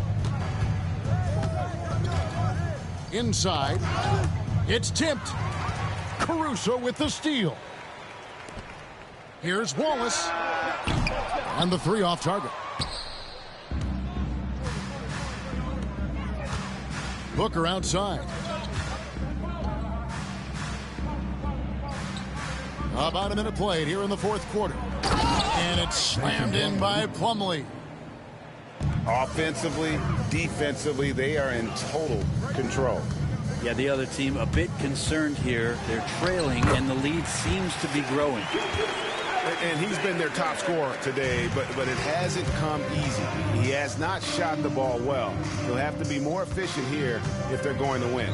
Inside. It's tipped. Caruso with the steal. Here's Wallace. And the 3 off target. Booker outside. About a minute played here in the fourth quarter. And it's slammed in by Plumlee. Offensively, defensively, they are in total control. Yeah, the other team a bit concerned here. They're trailing, and the lead seems to be growing. And he's been their top scorer today, but it hasn't come easy. He has not shot the ball well. He'll have to be more efficient here if they're going to win.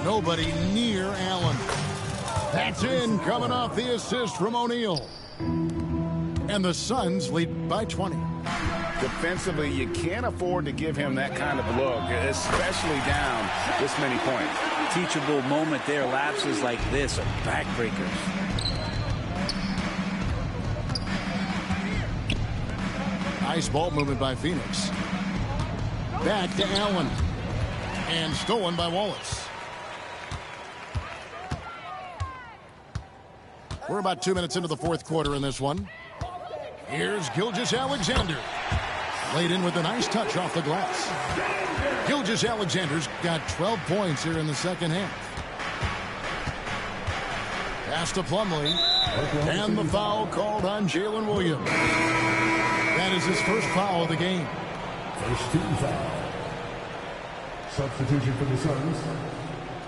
Nobody near Allen. That's in, coming off the assist from O'Neal. And the Suns lead by 20. Defensively, you can't afford to give him that kind of look, especially down this many points. Teachable moment there. Lapses like this are backbreakers. Nice ball movement by Phoenix. Back to Allen. And stolen by Wallace. We're about 2 minutes into the fourth quarter in this one. Here's Gilgeous-Alexander. Laid in with a nice touch off the glass. Gilgeous-Alexander's got 12 points here in the second half. Pass to Plumlee. And the foul called on Jalen Williams. That is his first foul of the game. First team foul. Substitution for the Suns.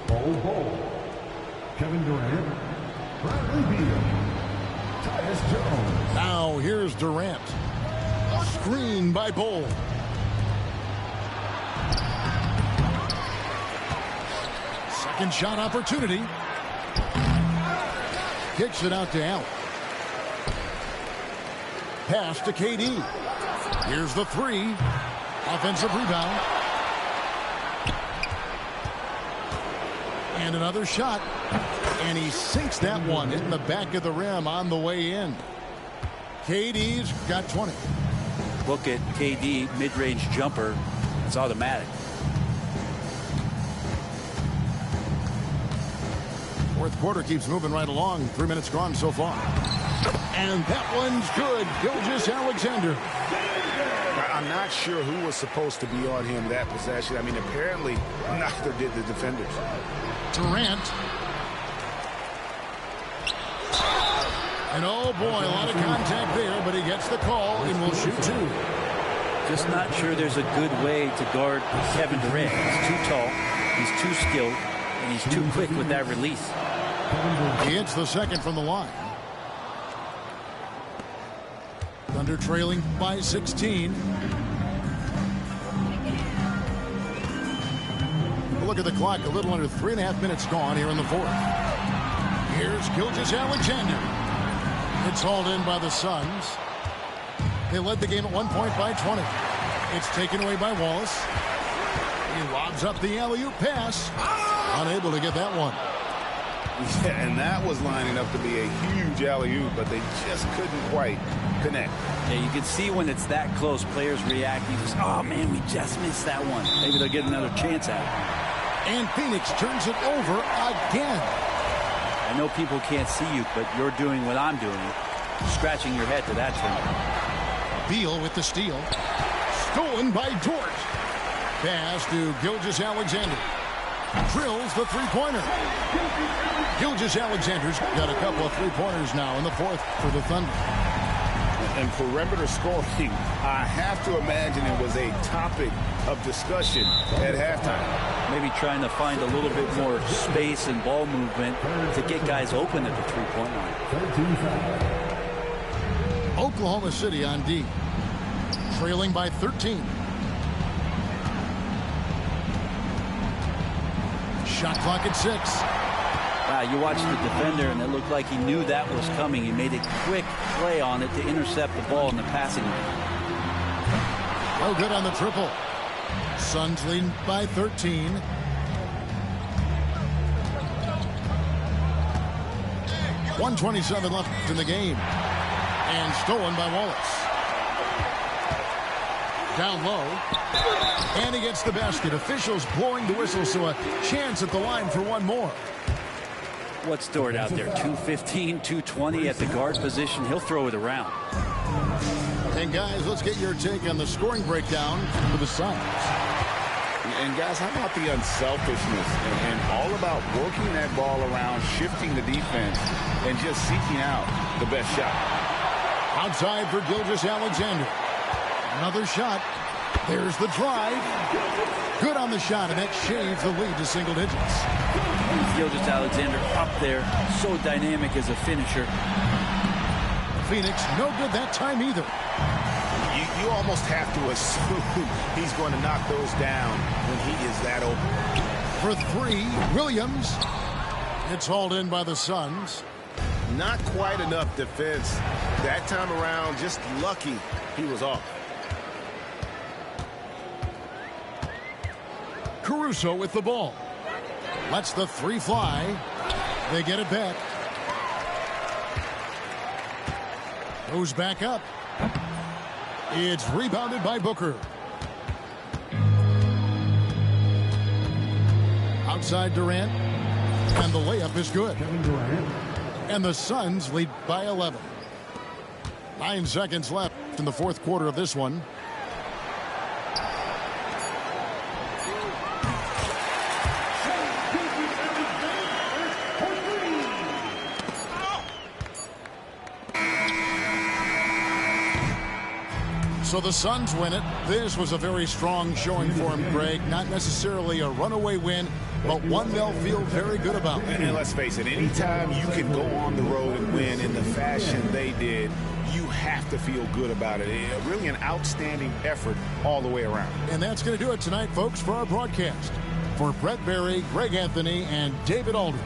Bol. Kevin Durant. Bradley Beal. Tyus Jones. Now here's Durant. Screen by Bol. Second shot opportunity. Kicks it out to Allen. Pass to KD. Here's the three. Offensive rebound. And another shot. And he sinks that one, hitting the back of the rim on the way in. KD's got 20. Look at KD, mid-range jumper. It's automatic. Fourth quarter keeps moving right along. 3 minutes gone so far. And that one's good. Gilgeous-Alexander. I'm not sure who was supposed to be on him that possession. I mean, apparently neither did the defenders. Durant. And oh boy, a lot of contact there, but he gets the call and will shoot two. Just not sure there's a good way to guard Kevin Durant. He's too tall, he's too skilled, and he's too quick with that release. He hits the second from the line. Thunder trailing by 16. Look at the clock. A little under 3.5 minutes gone here in the fourth. Here's Gilgeous-Alexander. It's hauled in by the Suns. They led the game at 1 point by 20. It's taken away by Wallace. He lobs up the alley-oop pass. Unable to get that one. Yeah, and that was lining up to be a huge alley-oop, but they just couldn't quite connect. Yeah, you can see when it's that close, players react. You just, oh man, we just missed that one. Maybe they'll get another chance at it. And Phoenix turns it over again. I know people can't see you, but you're doing what I'm doing. Scratching your head to that turn. Beal with the steal. Stolen by Dort. Pass to Gilgeous-Alexander. Drills the three-pointer. Gilgeous-Alexander's got a couple of three-pointers now in the fourth for the Thunder. And perimeter scoring, I have to imagine it was a topic of discussion at halftime. Maybe trying to find a little bit more space and ball movement to get guys open at the three-point line. Oklahoma City on D. Trailing by 13. Shot clock at 6. Wow, you watched the defender, and it looked like he knew that was coming. He made a quick play on it to intercept the ball in the passing lane. Oh, good on the triple. Suns leading by 13. .127 left in the game. And stolen by Wallace. Down low. And he gets the basket. Officials blowing the whistle, so a chance at the line for one more. What's Dort out there? 215, 220 at the guard position. He'll throw it around. And guys, let's get your take on the scoring breakdown for the Suns. And guys, how about the unselfishness and all about working that ball around, shifting the defense, and just seeking out the best shot. Outside for Gilgeous-Alexander. Another shot. There's the drive. Good on the shot, and that shaves the lead to single digits. Gilgeous-Alexander up there, so dynamic as a finisher. Phoenix, no good that time either. You almost have to assume he's going to knock those down when he is that open. For three, Williams. It's hauled in by the Suns. Not quite enough defense. That time around, just lucky he was off. Caruso with the ball. Lets the three fly. They get it back. Goes back up. It's rebounded by Booker. Outside Durant. And the layup is good. And the Suns lead by 11. 9 seconds left in the fourth quarter of this one. So the Suns win it. This was a very strong showing for him, Greg. Not necessarily a runaway win, but one they'll feel very good about. And let's face it, anytime you can go on the road and win in the fashion they did, you have to feel good about it. Really an outstanding effort all the way around. And that's going to do it tonight, folks, for our broadcast. For Brett Berry, Greg Anthony, and David Aldridge.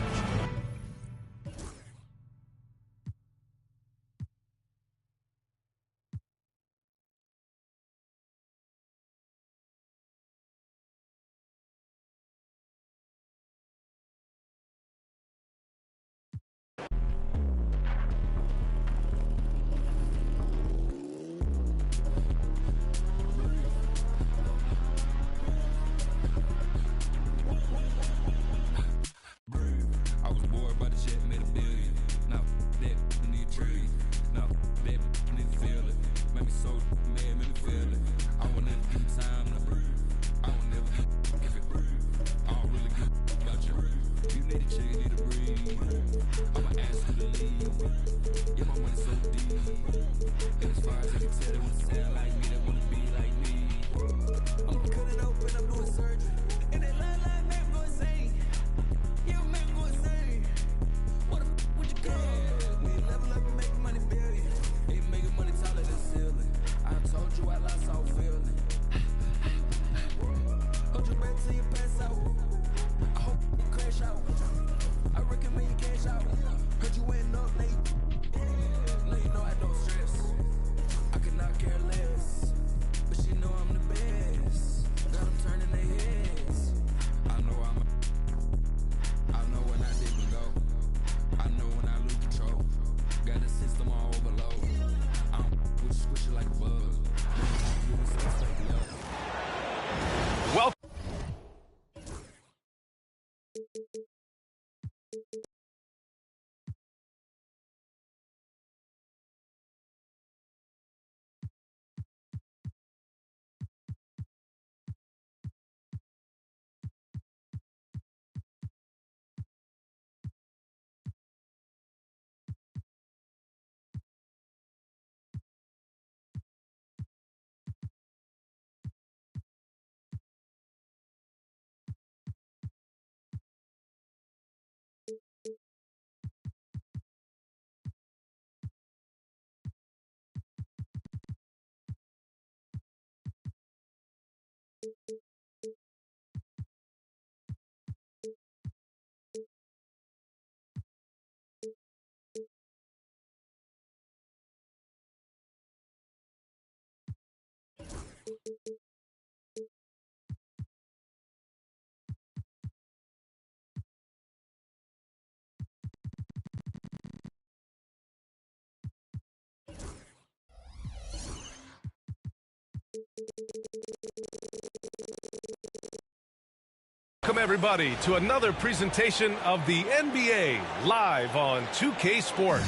Welcome, everybody, to another presentation of the NBA live on 2K Sports.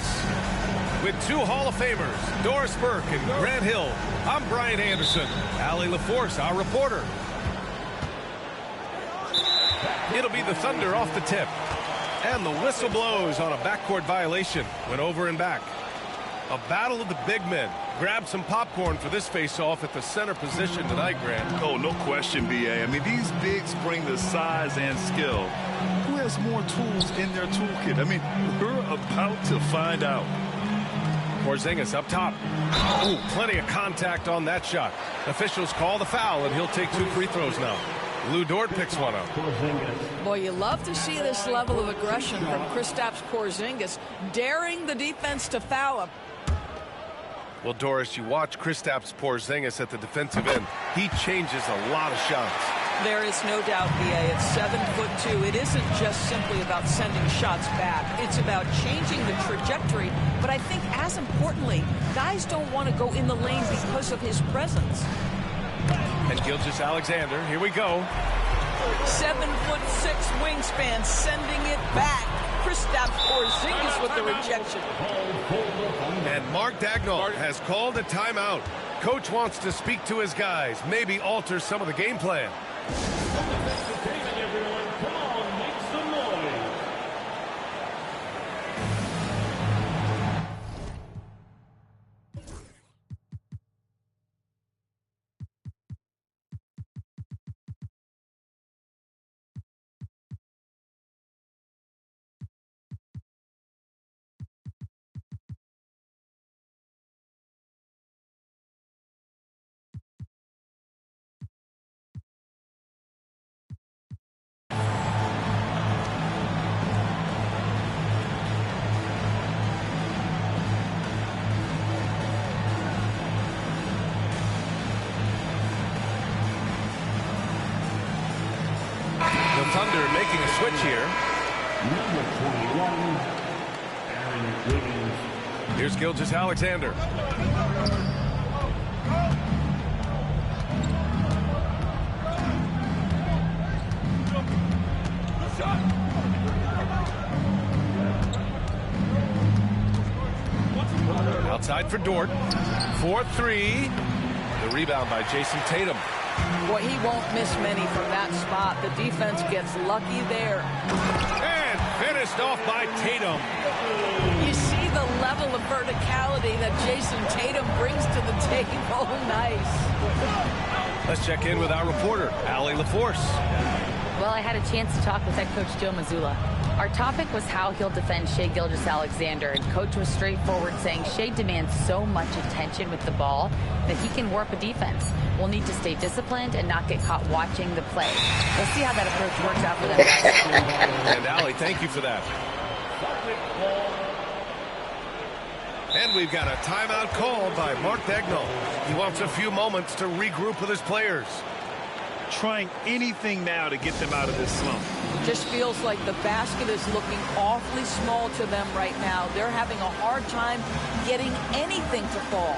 With two Hall of Famers, Doris Burke and Grant Hill, I'm Brian Anderson. Allie LaForce, our reporter. It'll be the Thunder off the tip. And the whistle blows on a backcourt violation. Went over and back. A battle of the big men. Grab some popcorn for this face-off at the center position tonight, Grant. Oh, no question, B.A. I mean, these bigs bring the size and skill. Who has more tools in their toolkit? I mean, we're about to find out. Porzingis up top. Ooh, plenty of contact on that shot. Officials call the foul, and he'll take 2 free throws now. Lou Dort picks one up. Boy, you love to see this level of aggression from Kristaps Porzingis, daring the defense to foul him. Well, Doris, you watch Kristaps Porzingis at the defensive end. He changes a lot of shots. There is no doubt, B.A. At 7'2", it isn't just simply about sending shots back. It's about changing the trajectory. But I think, as importantly, guys don't want to go in the lane because of his presence. And Gilgeous-Alexander, here we go. 7'6" wingspan, sending it back. Kristaps Porzingis with the rejection. And Mark Daigneault has called a timeout. Coach wants to speak to his guys, maybe alter some of the game plan. Thunder making a switch here. Number 21, Aaron Wiggins. Here's Gilgeous-Alexander. Outside for Dort. 4-3. The rebound by Jason Tatum. Boy, he won't miss many from that spot. The defense gets lucky there. And finished off by Tatum. You see the level of verticality that Jason Tatum brings to the table. Nice. Let's check in with our reporter, Allie LaForce. Well, I had a chance to talk with head coach Joe Mazzulla. Our topic was how he'll defend Shai Gilgeous-Alexander, and coach was straightforward, saying Shai demands so much attention with the ball that he can warp a defense. We'll need to stay disciplined and not get caught watching the play. We'll see how that approach works out for them. And Allie, thank you for that. And we've got a timeout called by Mark Daigneault. He wants a few moments to regroup with his players. Trying anything now to get them out of this slump. Just feels like the basket is looking awfully small to them right now. They're having a hard time getting anything to fall.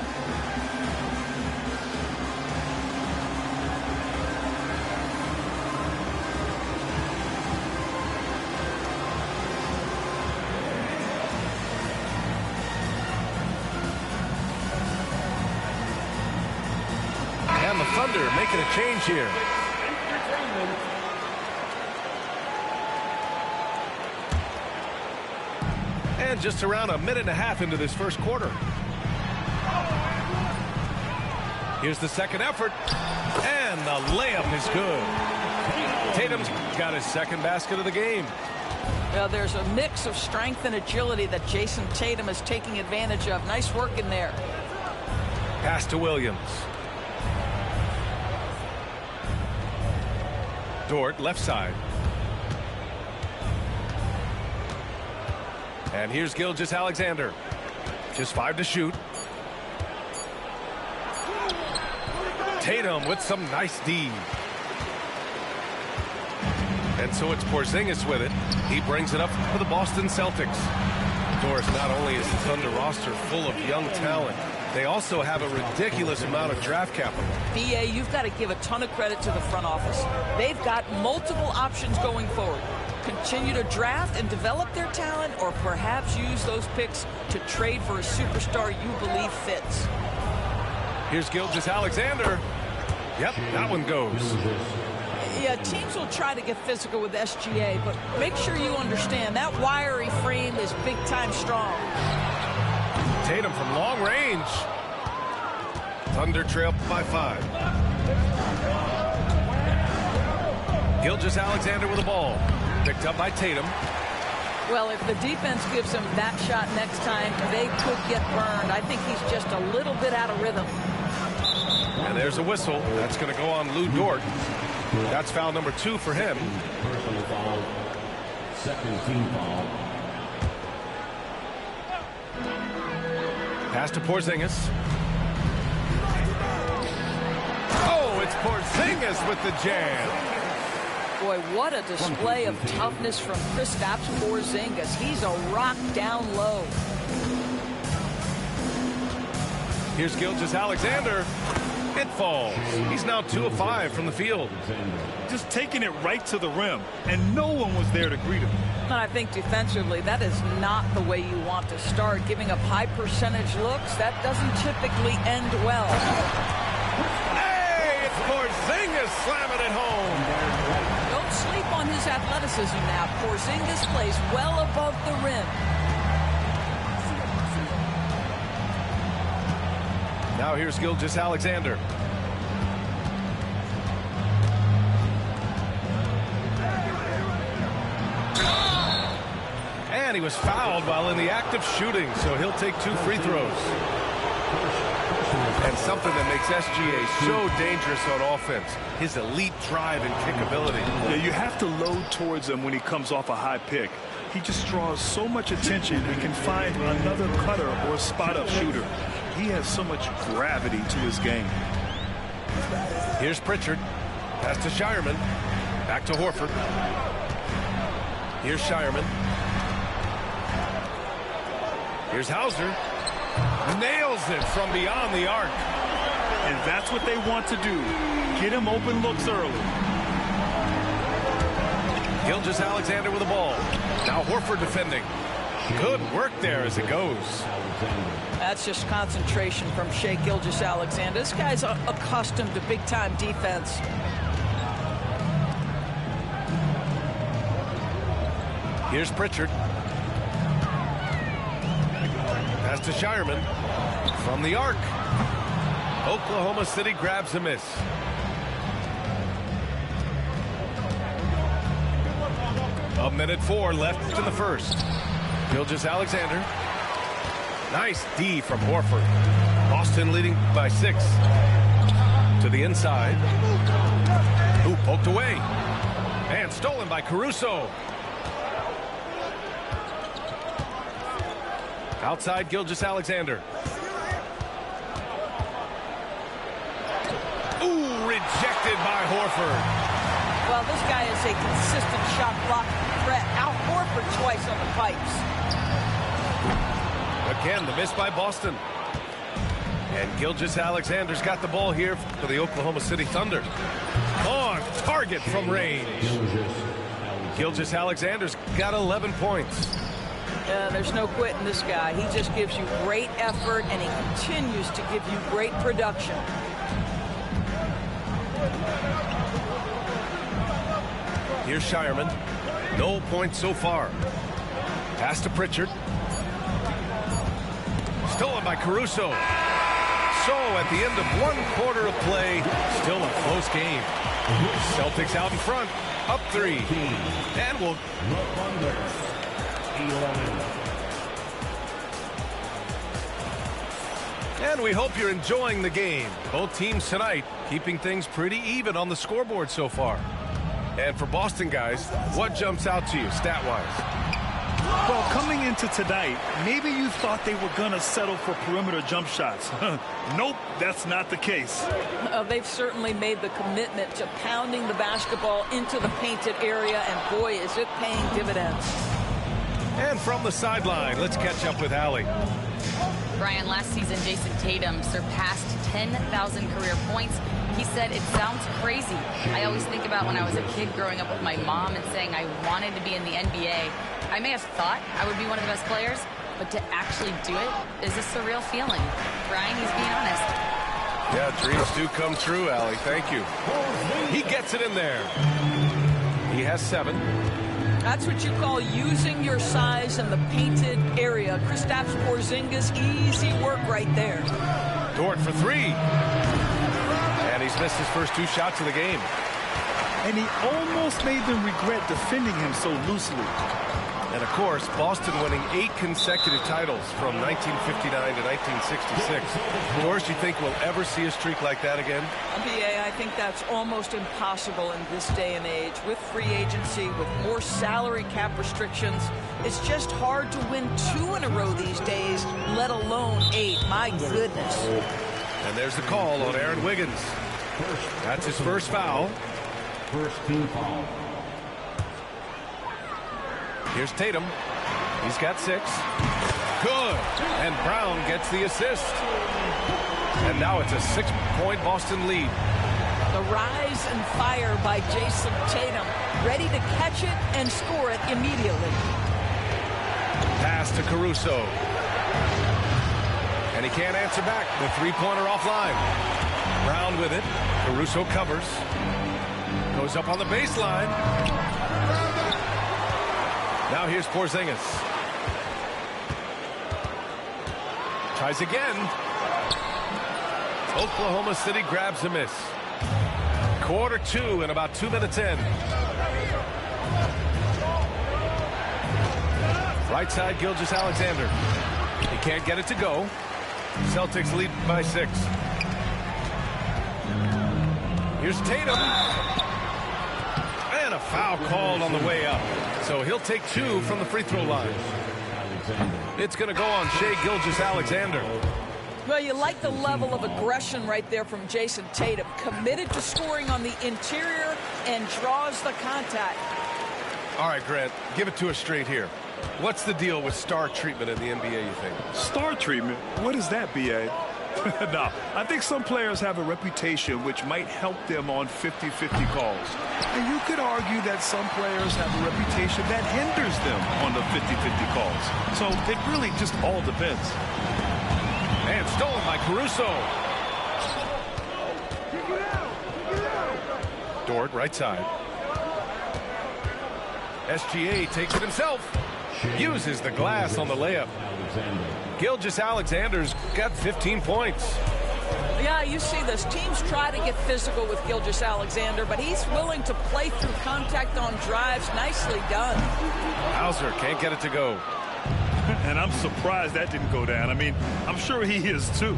And the Thunder making a change here. And just around a minute and a half into this first quarter. Here's the second effort. And the layup is good. Tatum's got his second basket of the game. Well, there's a mix of strength and agility that Jason Tatum is taking advantage of. Nice work in there. Pass to Williams. Dort, left side. And here's Gilgeous-Alexander. Just 5 to shoot. Tatum with some nice D. And so it's Porzingis with it. He brings it up for the Boston Celtics. Doris, not only is the Thunder roster full of young talent, they also have a ridiculous amount of draft capital. BA, you've got to give a ton of credit to the front office. They've got multiple options going forward. Continue to draft and develop their talent, or perhaps use those picks to trade for a superstar you believe fits. Here's Gilgeous-Alexander. Yep, that one goes. Yeah, teams will try to get physical with SGA, but make sure you understand that wiry frame is big-time strong. Tatum from long range. Thunder trail by 5. Gilgeous-Alexander with the ball. Picked up by Tatum. Well, if the defense gives him that shot next time, they could get burned. I think he's just a little bit out of rhythm. And there's a whistle. That's going to go on Lou Dort. That's foul number 2 for him. Personal foul. Second team foul. Pass to Porzingis. Oh, it's Porzingis with the jam. Boy, what a display of toughness from Kristaps Porzingis. He's a rock down low. Here's Gilgeous-Alexander. It falls. He's now 2 of 5 from the field. Just taking it right to the rim, and no one was there to greet him. And I think defensively, that is not the way you want to start. Giving up high percentage looks, that doesn't typically end well. Hey, it's Porzingis slamming it home. Don't sleep on his athleticism now. Porzingis plays well above the rim. Now here's Gilgeous-Alexander. And he was fouled while in the act of shooting, so he'll take 2 free throws. And something that makes SGA so dangerous on offense, his elite drive and kick ability. Yeah, you have to load towards him when he comes off a high pick. He just draws so much attention, he can find another cutter or spot-up shooter. He has so much gravity to his game. Here's Pritchard. Pass to Shireman. Back to Horford. Here's Shireman. Here's Hauser. Nails it from beyond the arc. And that's what they want to do. Get him open looks early. Gilgeous-Alexander with the ball. Now Horford defending. Good work there as it goes. That's just concentration from Shai Gilgeous-Alexander. This guy's accustomed to big-time defense. Here's Pritchard. Pass to Shireman. From the arc. Oklahoma City grabs a miss. A minute 4 left in the first. Gilgeous-Alexander. Nice D from Horford. Boston leading by 6. To the inside. Ooh, poked away. And stolen by Caruso. Outside Gilgeous-Alexander. Ooh, rejected by Horford. Well, this guy is a consistent shot block threat. Out Horford twice on the pipes. Again, the miss by Boston. And Gilgeous-Alexander's got the ball here for the Oklahoma City Thunder. On target from range. Gilgeous-Alexander's got 11 points. There's no quitting this guy. He just gives you great effort, and he continues to give you great production. Here's Shireman. No points so far. Pass to Pritchard. Stolen by Caruso. So at the end of 1 quarter of play, still a close game. Celtics out in front, up 3. And we'll... And we hope you're enjoying the game. Both teams tonight keeping things pretty even on the scoreboard so far. And for Boston guys, what jumps out to you stat-wise? Well, coming into tonight, maybe you thought they were going to settle for perimeter jump shots. Nope, that's not the case. They've certainly made the commitment to pounding the basketball into the painted area, and boy, is it paying dividends. And from the sideline, let's catch up with Allie. Brian, last season, Jason Tatum surpassed 10,000 career points. He said, it sounds crazy. I always think about when I was a kid growing up with my mom and saying I wanted to be in the NBA. I may have thought I would be one of the best players, but to actually do it is a surreal feeling. Brian, he's being honest. Yeah, dreams do come true, Allie. Thank you. He gets it in there. He has 7. That's what you call using your size in the painted area. Kristaps Porzingis, easy work right there. Dort for 3. And he's missed his first 2 shots of the game. And he almost made them regret defending him so loosely. And, of course, Boston winning 8 consecutive titles from 1959 to 1966. Of course, you think we'll ever see a streak like that again? NBA, I think that's almost impossible in this day and age. With free agency, with more salary cap restrictions, it's just hard to win 2 in a row these days, let alone 8. My goodness. And there's the call on Aaron Wiggins. That's his first foul. First team foul. Here's Tatum. He's got 6. Good. And Brown gets the assist. And now it's a 6-point Boston lead. The rise and fire by Jason Tatum, ready to catch it and score it immediately. Pass to Caruso. And he can't answer back. The three-pointer offline. Brown with it. Caruso covers. Goes up on the baseline. Now here's Porzingis. Tries again. Oklahoma City grabs a miss. Quarter 2 and about 2 minutes in. Right side, Gilgeous-Alexander. He can't get it to go. Celtics lead by 6. Here's Tatum. And a foul called on the way up. So he'll take 2 from the free throw line. It's going to go on Shai Gilgeous-Alexander. Well, you like the level of aggression right there from Jason Tatum. Committed to scoring on the interior and draws the contact. All right, Grant, give it to us straight here. What's the deal with star treatment in the NBA, you think? Star treatment? What is that, B.A.? No, I think some players have a reputation which might help them on 50-50 calls. And you could argue that some players have a reputation that hinders them on the 50-50 calls. So it really just all depends. And stolen by Caruso. Dort, right side. SGA takes it himself. Uses the glass on the layup. Gilgeous-Alexander's got 15 points. Yeah, you see this. Teams try to get physical with Gilgeous-Alexander, but he's willing to play through contact on drives. Nicely done. Hauser can't get it to go. And I'm surprised that didn't go down. I mean, I'm sure he is too.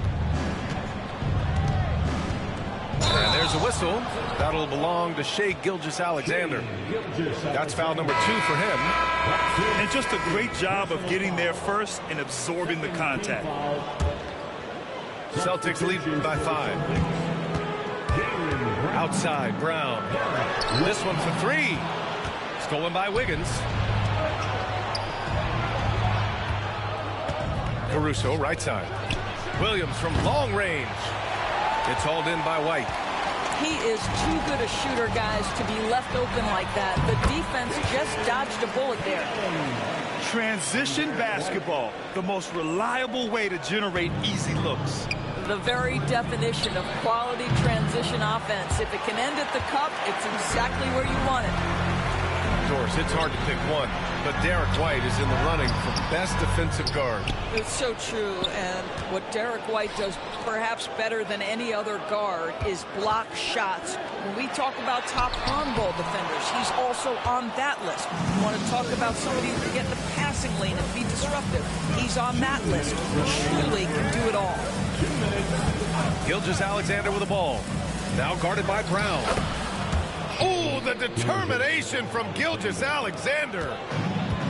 And there's a whistle. That'll belong to Shai Gilgeous-Alexander. That's foul number 2 for him. And just a great job of getting there first and absorbing the contact. Celtics lead by 5. Outside, Brown. This one for 3. Stolen by Wiggins. Caruso, right side. Williams from long range. It's hauled in by White. He is too good a shooter, guys, to be left open like that. The defense just dodged a bullet there. Transition basketball, the most reliable way to generate easy looks. The very definition of quality transition offense. If it can end at the cup, it's exactly where you want it. Doris, it's hard to pick one, but Derek White is in the running for best defensive guard. It's so true, and what Derek White does perhaps better than any other guard is block shots. When we talk about top on-ball defenders, he's also on that list. You want to talk about somebody who can get in the passing lane and be disruptive. He's on that list. Truly can do it all. Gilgeous-Alexander with the ball. Now guarded by Brown. Oh, the determination from Gilgeous-Alexander.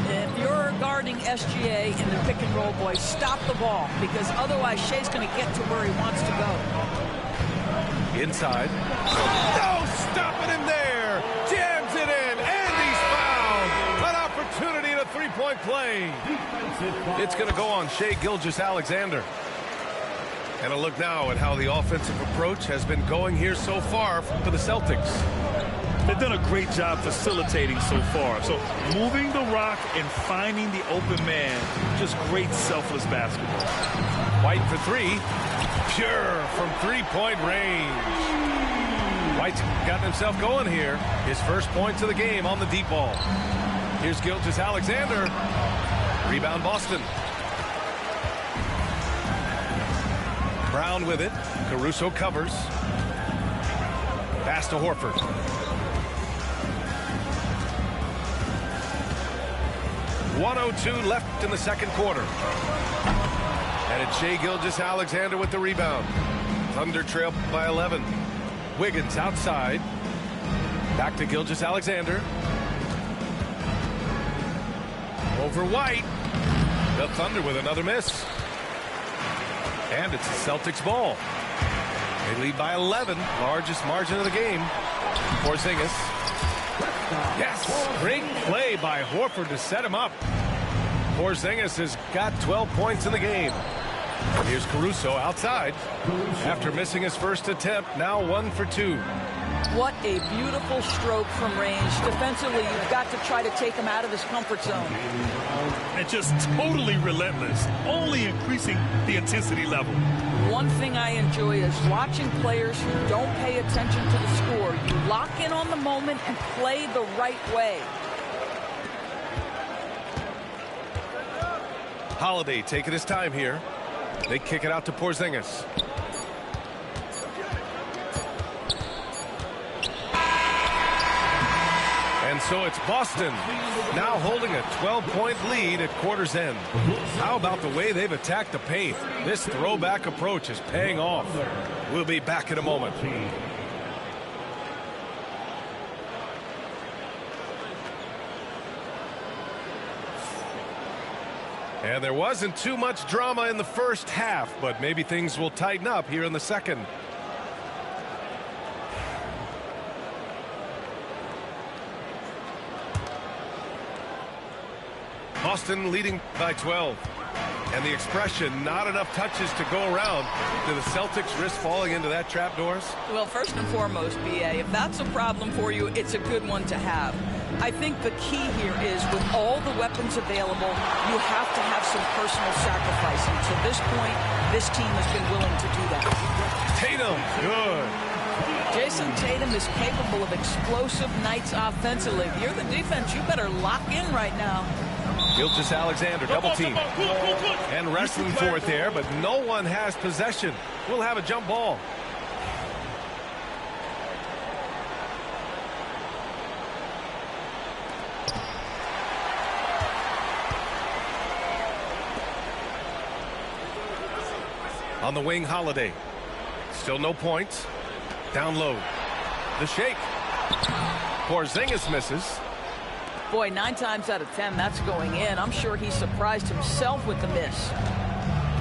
If you're guarding SGA in the pick and roll, boys, stop the ball, because otherwise Shai's going to get to where he wants to go. Inside. No stopping him there. Jams it in, and he's fouled. An opportunity in a three-point play. It's going to go on Shai Gilgeous-Alexander. And a look now at how the offensive approach has been going here so far for the Celtics. They've done a great job facilitating so far. So moving the rock and finding the open man, just great selfless basketball. White for 3. Pure from three-point range. White's gotten himself going here. His first points of the game on the deep ball. Here's Gilgeous-Alexander. Rebound Boston. Brown with it. Caruso covers. Pass to Horford. .102 left in the second quarter. And it's Shai Gilgeous-Alexander with the rebound. Thunder trail by 11. Wiggins outside. Back to Gilgeous-Alexander. Over White. The Thunder with another miss. And it's the Celtics ball. They lead by 11, largest margin of the game. Porzingis. Yes, great play by Horford to set him up. Porzingis has got 12 points in the game. Here's Caruso outside. After missing his first attempt, now 1 for 2. What a beautiful stroke from range. Defensively, you've got to try to take him out of his comfort zone. And just totally relentless, only increasing the intensity level. One thing I enjoy is watching players who don't pay attention to the score. You lock in on the moment and play the right way. Holiday taking his time here. They kick it out to Porzingis. And so it's Boston now holding a 12-point lead at quarter's end. How about the way they've attacked the paint? This throwback approach is paying off. We'll be back in a moment. And there wasn't too much drama in the first half, but maybe things will tighten up here in the second. Boston leading by 12. And the expression, not enough touches to go around. Do the Celtics risk falling into that trap, Doris? Well, first and foremost, B.A., if that's a problem for you, it's a good one to have. I think the key here is with all the weapons available, you have to have some personal sacrifice. And to this point, this team has been willing to do that. Tatum, good. Jason Tatum is capable of explosive nights offensively. If you're the defense, you better lock in right now. Gilgeous-Alexander double team. And wrestling for it there, but no one has possession. We'll have a jump ball. On the wing, Holiday. Still no points. Down low. The shake. Porzingis misses. Boy, 9 times out of 10, that's going in. I'm sure he surprised himself with the miss.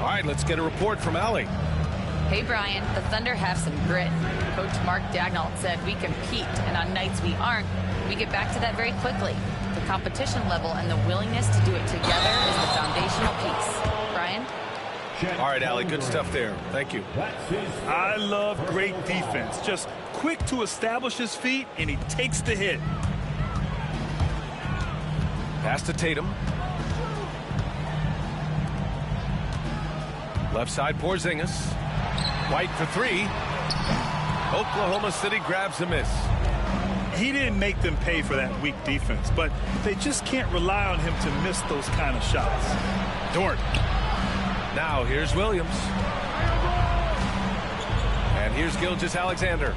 All right, let's get a report from Allie. Hey, Brian, the Thunder have some grit. Coach Mark Daigneault said we compete, and on nights we aren't, we get back to that very quickly. The competition level and the willingness to do it together is the foundational piece. Brian? All right, Allie, good stuff there. Thank you. I love great defense. Just quick to establish his feet, and he takes the hit. Pass to Tatum. Left side, Porzingis. White for 3. Oklahoma City grabs a miss. He didn't make them pay for that weak defense, but they just can't rely on him to miss those kind of shots. Dort. Now here's Williams. And here's Gilgeous-Alexander.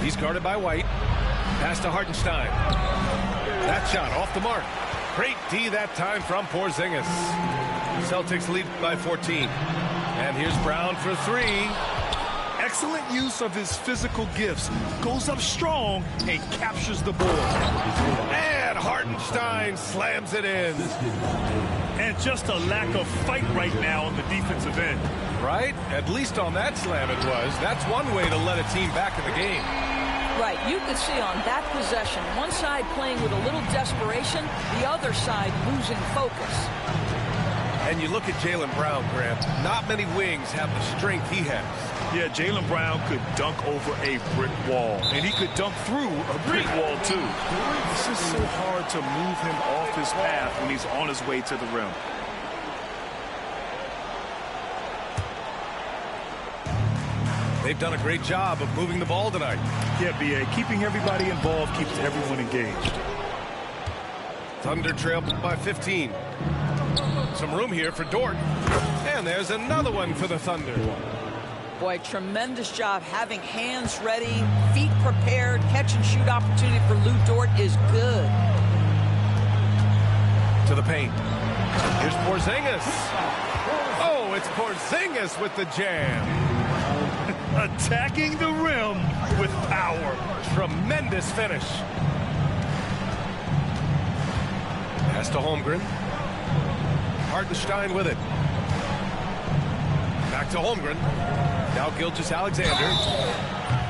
He's guarded by White. Pass to Hartenstein. That shot off the mark. Great D that time from Porzingis. Celtics lead by 14. And here's Brown for 3. Excellent use of his physical gifts. Goes up strong and captures the board. And Hartenstein slams it in. And just a lack of fight right now on the defensive end. Right? At least on that slam it was. That's one way to let a team back in the game. Right, you could see on that possession, one side playing with a little desperation, the other side losing focus. And you look at Jaylen Brown, Graham. Not many wings have the strength he has. Yeah, Jaylen Brown could dunk over a brick wall, and he could dunk through a brick wall, too. It's just so hard to move him off his path when he's on his way to the rim. They've done a great job of moving the ball tonight. Yeah, B.A., keeping everybody involved keeps everyone engaged. Thunder trail by 15. Some room here for Dort. And there's another one for the Thunder. Boy, tremendous job having hands ready, feet prepared, catch and shoot opportunity for Lou Dort is good. To the paint. Here's Porzingis. Oh, it's Porzingis with the jam. Attacking the rim with power. Tremendous finish. Pass to Holmgren. Hartenstein with it. Back to Holmgren. Now Gilgeous-Alexander.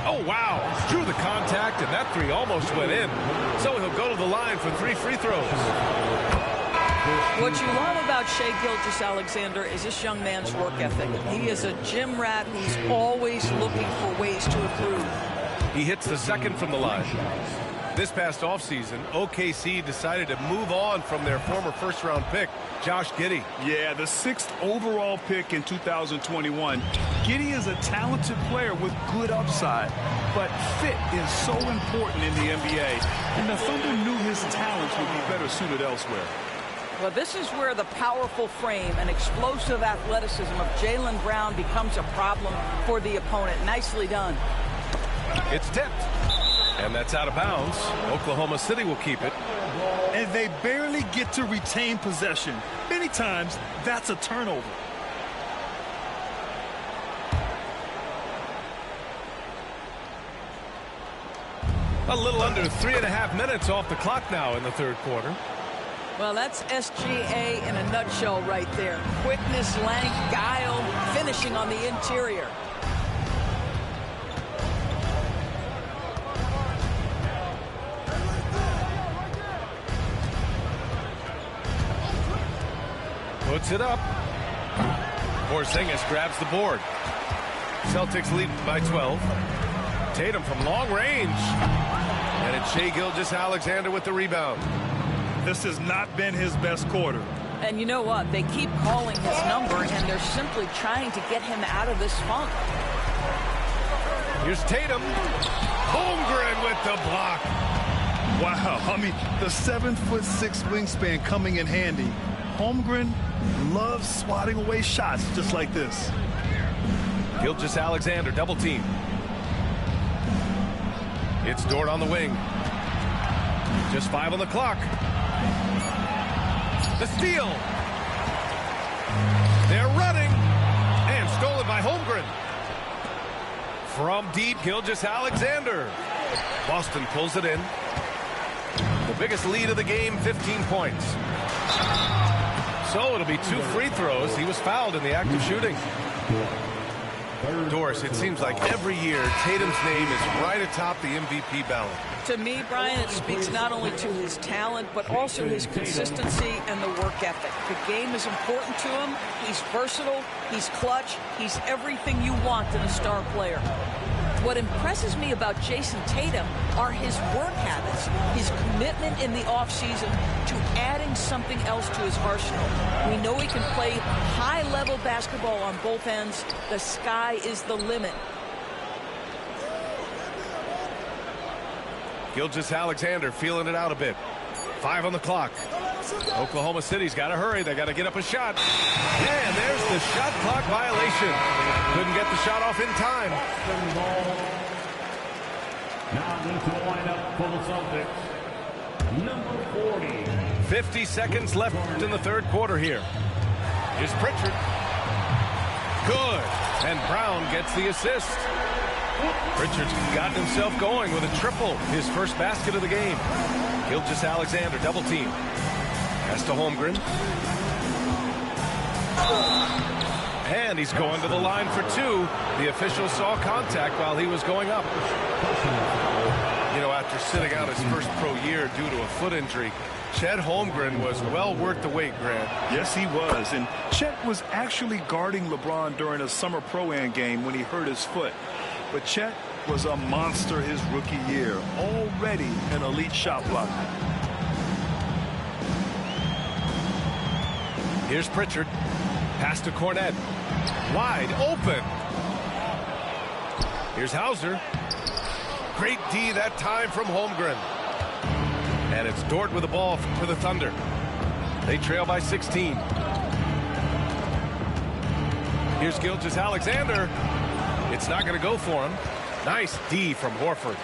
Oh, wow. Drew the contact, and that three almost went in. So he'll go to the line for 3 free throws. What you love about Shai Gilgeous-Alexander is this young man's work ethic. He is a gym rat who's always looking for ways to improve. He hits the second from the line. This past offseason, OKC decided to move on from their former first-round pick, Josh Giddey. Yeah, the 6th overall pick in 2021. Giddey is a talented player with good upside, but fit is so important in the NBA, and the Thunder knew his talents would be better suited elsewhere. Well, this is where the powerful frame and explosive athleticism of Jaylen Brown becomes a problem for the opponent. Nicely done. It's tipped. And that's out of bounds. Oklahoma City will keep it. And they barely get to retain possession. Many times, that's a turnover. A little under 3.5 minutes off the clock now in the third quarter. Well, that's SGA in a nutshell right there. Quickness, length, guile, finishing on the interior. Puts it up. Porzingis grabs the board. Celtics lead by 12. Tatum from long range. And it's Shai Gilgeous-Alexander with the rebound. This has not been his best quarter. And you know what? They keep calling his number, and they're simply trying to get him out of this funk. Here's Tatum. Holmgren with the block. Wow, I mean, the 7'6" wingspan coming in handy. Holmgren loves swatting away shots just like this. Gilgeous-Alexander double team. It's Dort on the wing. Just 5 on the clock. The steal. They're running. And stolen by Holmgren. From deep, Gilgeous-Alexander. Boston pulls it in. The biggest lead of the game, 15 points. So it'll be 2 free throws. He was fouled in the act of shooting. Doris, it seems like every year Tatum's name is right atop the MVP ballot. To me, Brian, it speaks not only to his talent, but also his consistency and the work ethic. The game is important to him. He's versatile. He's clutch. He's everything you want in a star player. What impresses me about Jason Tatum are his work habits, his commitment in the offseason to adding something else to his arsenal. We know he can play high-level basketball on both ends. The sky is the limit. Gilgeous-Alexander feeling it out a bit. 5 on the clock. Oklahoma City's got to hurry. They got to get up a shot. And there's the shot clock violation. Couldn't get the shot off in time. Now into the lineup for the Celtics, number 40. 50 seconds left in the third quarter here. Here's Pritchard. Good. And Brown gets the assist. Pritchard's gotten himself going with a triple. His first basket of the game. Gilgeous-Alexander double team. Pass to Holmgren. And he's going to the line for 2. The official saw contact while he was going up. You know, after sitting out his first pro year due to a foot injury, Chet Holmgren was well worth the wait, Grant. Yes, he was. And Chet was actually guarding LeBron during a summer pro-am game when he hurt his foot. But Chet was a monster his rookie year, already an elite shot blocker. Here's Pritchard. Pass to Cornette. Wide open. Here's Hauser. Great D that time from Holmgren. And it's Dort with the ball for the Thunder. They trail by 16. Here's Gilgeous-Alexander. It's not going to go for him. Nice D from Horford.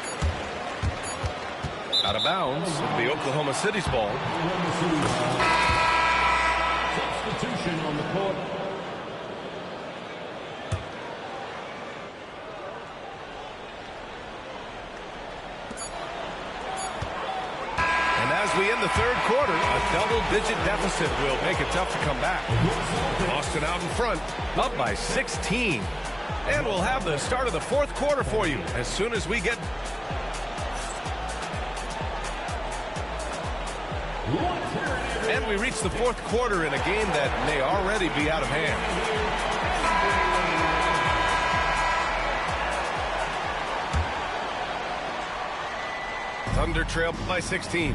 Out of bounds. The Oklahoma City's ball. Substitution on the court. And as we end the third quarter, a double-digit deficit will make it tough to come back. Boston out in front, up by 16. And we'll have the start of the fourth quarter for you as soon as we get... And we reach the fourth quarter in a game that may already be out of hand. Thunder trail by 16.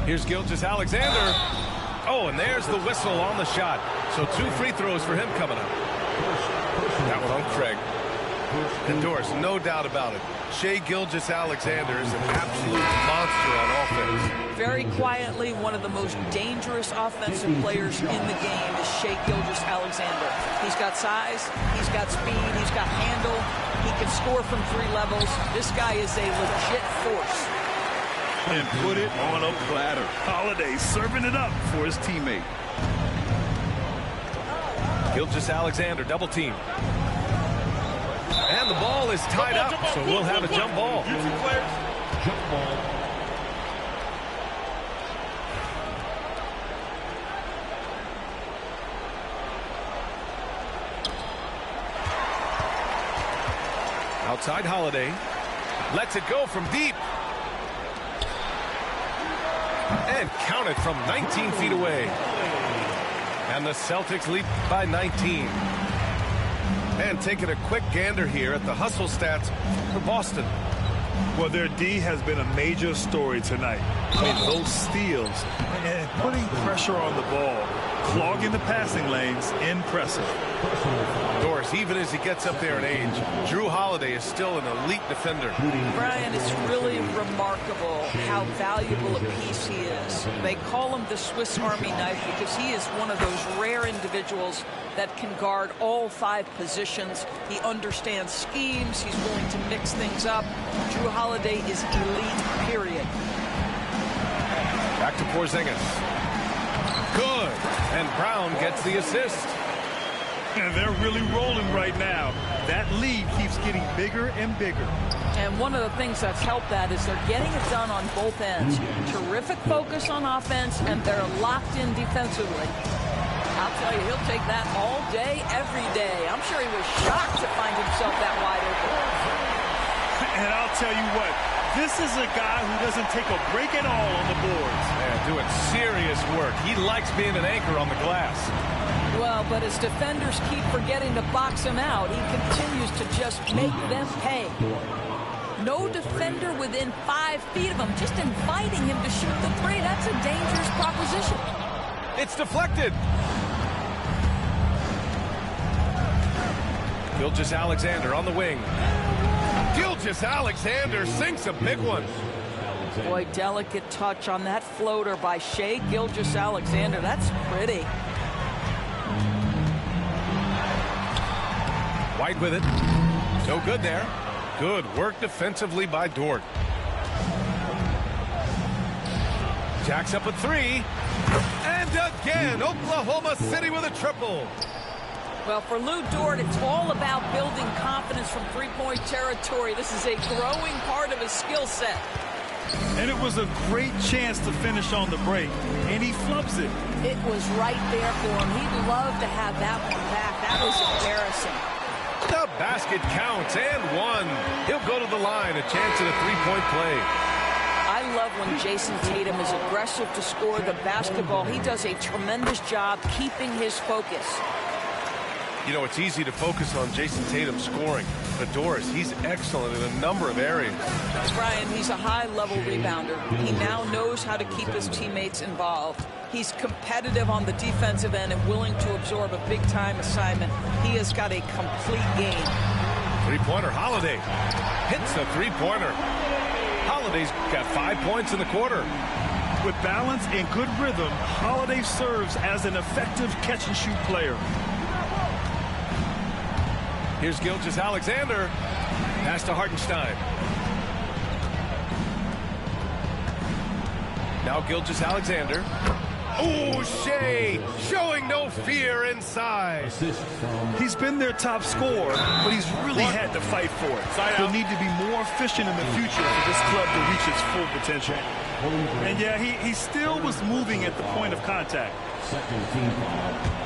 Here's Gilgeous-Alexander. Oh, and there's the whistle on the shot. So 2 free throws for him coming up. That one on Craig. And Doris, no doubt about it. Shai Gilgeous-Alexander is an absolute monster on offense. Very quietly, one of the most dangerous offensive players in the game is Shai Gilgeous-Alexander. He's got size, he's got speed, he's got handle, he can score from 3 levels. This guy is a legit force. And put it on a platter. Holiday serving it up for his teammate. Gilgeous-Alexander double team. And the ball is tied up, so we'll have a jump ball. Jump ball. Outside Holiday. Lets it go from deep. And count it from 19 feet away. And the Celtics lead by 19. And taking a quick gander here at the hustle stats for Boston. Well, their D has been a major story tonight. I mean, those steals and putting pressure on the ball, clogging the passing lanes, impressive. Doris, even as he gets up there in age, Jrue Holiday is still an elite defender. Brian, it's really remarkable how valuable a piece he is. They call him the Swiss Army knife because he is one of those rare individuals that can guard all 5 positions. He understands schemes. He's willing to mix things up. Jrue Holiday is elite, period. Back to Porzingis. Good. And Brown gets the assist. And they're really rolling right now. That lead keeps getting bigger and bigger. And one of the things that's helped that is they're getting it done on both ends. Terrific focus on offense, and they're locked in defensively. I'll tell you, he'll take that all day, every day. I'm sure he was shocked to find himself that wide open. And I'll tell you what, this is a guy who doesn't take a break at all on the boards. Yeah, doing serious work. He likes being an anchor on the glass. Well, but as defenders keep forgetting to box him out, he continues to just make them pay. No defender within 5 feet of him, just inviting him to shoot the 3. That's a dangerous proposition. It's deflected. Gilgeous-Alexander on the wing. Gilgeous-Alexander sinks a big one. Boy, delicate touch on that floater by Shai Gilgeous-Alexander. That's pretty. White with it. No good there. Good work defensively by Dort. Jacks up a 3. And again, Oklahoma City with a triple. Well, for Lou Dort, it's all about building confidence from three-point territory. This is a growing part of his skill set. And it was a great chance to finish on the break, and he flubs it. It was right there for him. He'd love to have that one back. That was embarrassing. The basket counts, and 1. He'll go to the line, a chance at a 3-point play. I love when Jason Tatum is aggressive to score the basketball. He does a tremendous job keeping his focus. You know, it's easy to focus on Jason Tatum scoring, but Doris, he's excellent in a number of areas. Brian, he's a high-level rebounder. He now knows how to keep his teammates involved. He's competitive on the defensive end and willing to absorb a big-time assignment. He has got a complete game. Three-pointer, Holiday hits the three-pointer. Holiday's got 5 points in the quarter. With balance and good rhythm, Holiday serves as an effective catch-and-shoot player. Here's Gilgeous-Alexander. Pass to Hartenstein. Now Gilgeous-Alexander. Oh, Shai showing no fear inside. He's been their top scorer, but he's really had to fight for it. He'll need to be more efficient in the future for this club to reach its full potential. And yeah, he still was moving at the point of contact. Second team foul.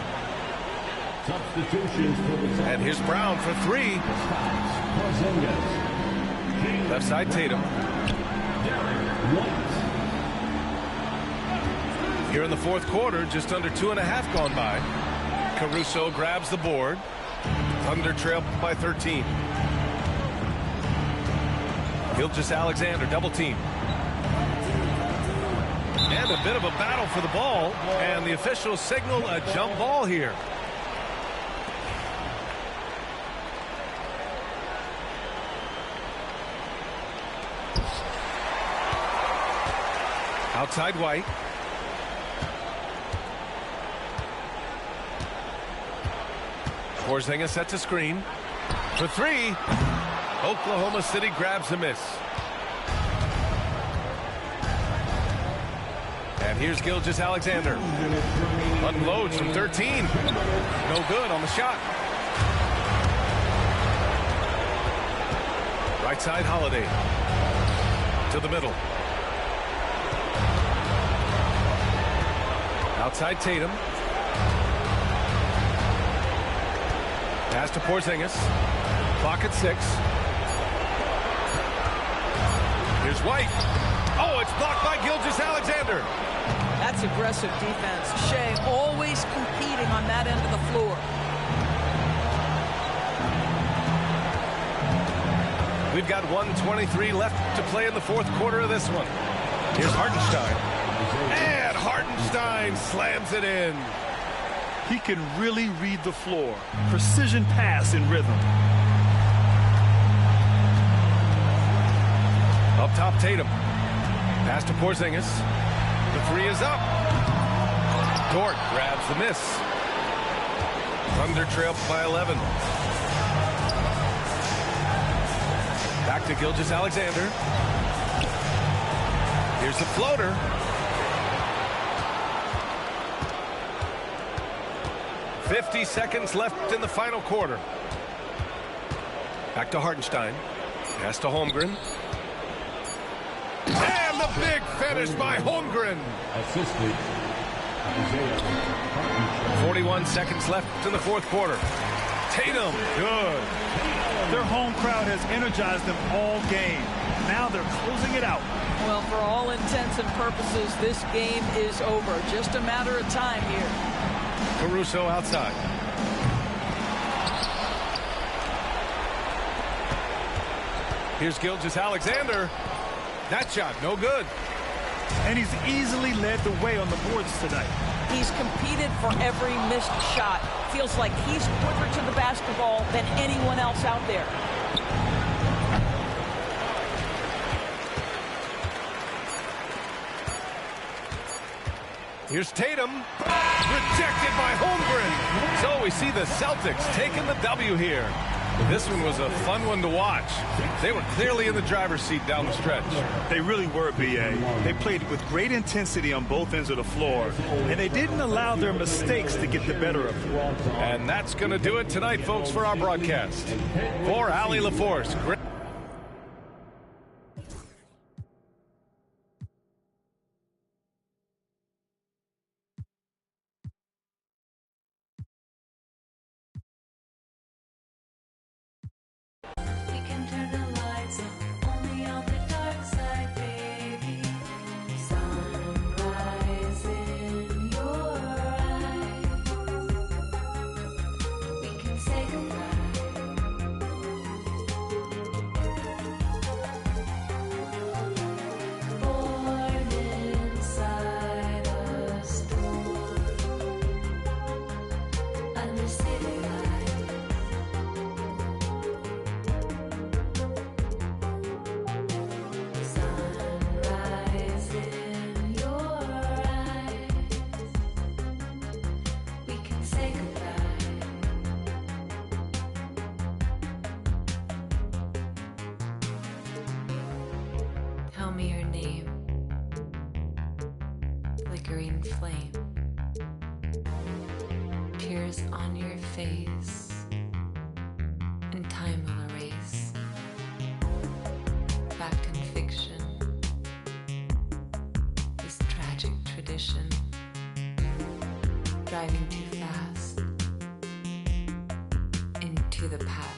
And here's Brown for three. Left side, Tatum. Here in the fourth quarter, just under 2.5 gone by. Caruso grabs the board. Thunder trail by 13. Gilgeous-Alexander double team. And a bit of a battle for the ball. And the officials signal a jump ball here. Outside White. Porzingis sets a screen. For three. Oklahoma City grabs a miss. And here's Gilgeous-Alexander. Unloads from 13. No good on the shot. Right side, Holiday. To the middle. Outside Tatum. Pass to Porzingis. Clock at 6. Here's White. Oh, it's blocked by Gilgeous-Alexander. That's aggressive defense. Shea always competing on that end of the floor. We've got 1:23 left to play in the fourth quarter of this one. Here's Hartenstein. And Hartenstein slams it in. He can really read the floor. Precision pass in rhythm. Up top, Tatum. Pass to Porzingis. The three is up. Dort grabs the miss. Thunder trail by 11. Back to Gilgeous-Alexander. Here's the floater. .50 seconds left in the final quarter. Back to Hartenstein. Pass to Holmgren. And the big finish by Holmgren. 41 seconds left in the fourth quarter. Tatum, good. Their home crowd has energized them all game. Now they're closing it out. Well, for all intents and purposes, this game is over. Just a matter of time here. Caruso outside. Here's Gilgeous-Alexander. That shot, no good. And he's easily led the way on the boards tonight. He's competed for every missed shot. Feels like he's quicker to the basketball than anyone else out there. Here's Tatum. Rejected by Holmgren. So we see the Celtics taking the W here. This one was a fun one to watch. They were clearly in the driver's seat down the stretch. They really were, B.A. They played with great intensity on both ends of the floor, and they didn't allow their mistakes to get the better of them. And that's going to do it tonight, folks, for our broadcast. For Allie LaForce. Tell me your name. Flickering flame. Tears on your face. And time will erase. Fact and fiction. This tragic tradition. Driving too fast. into the past.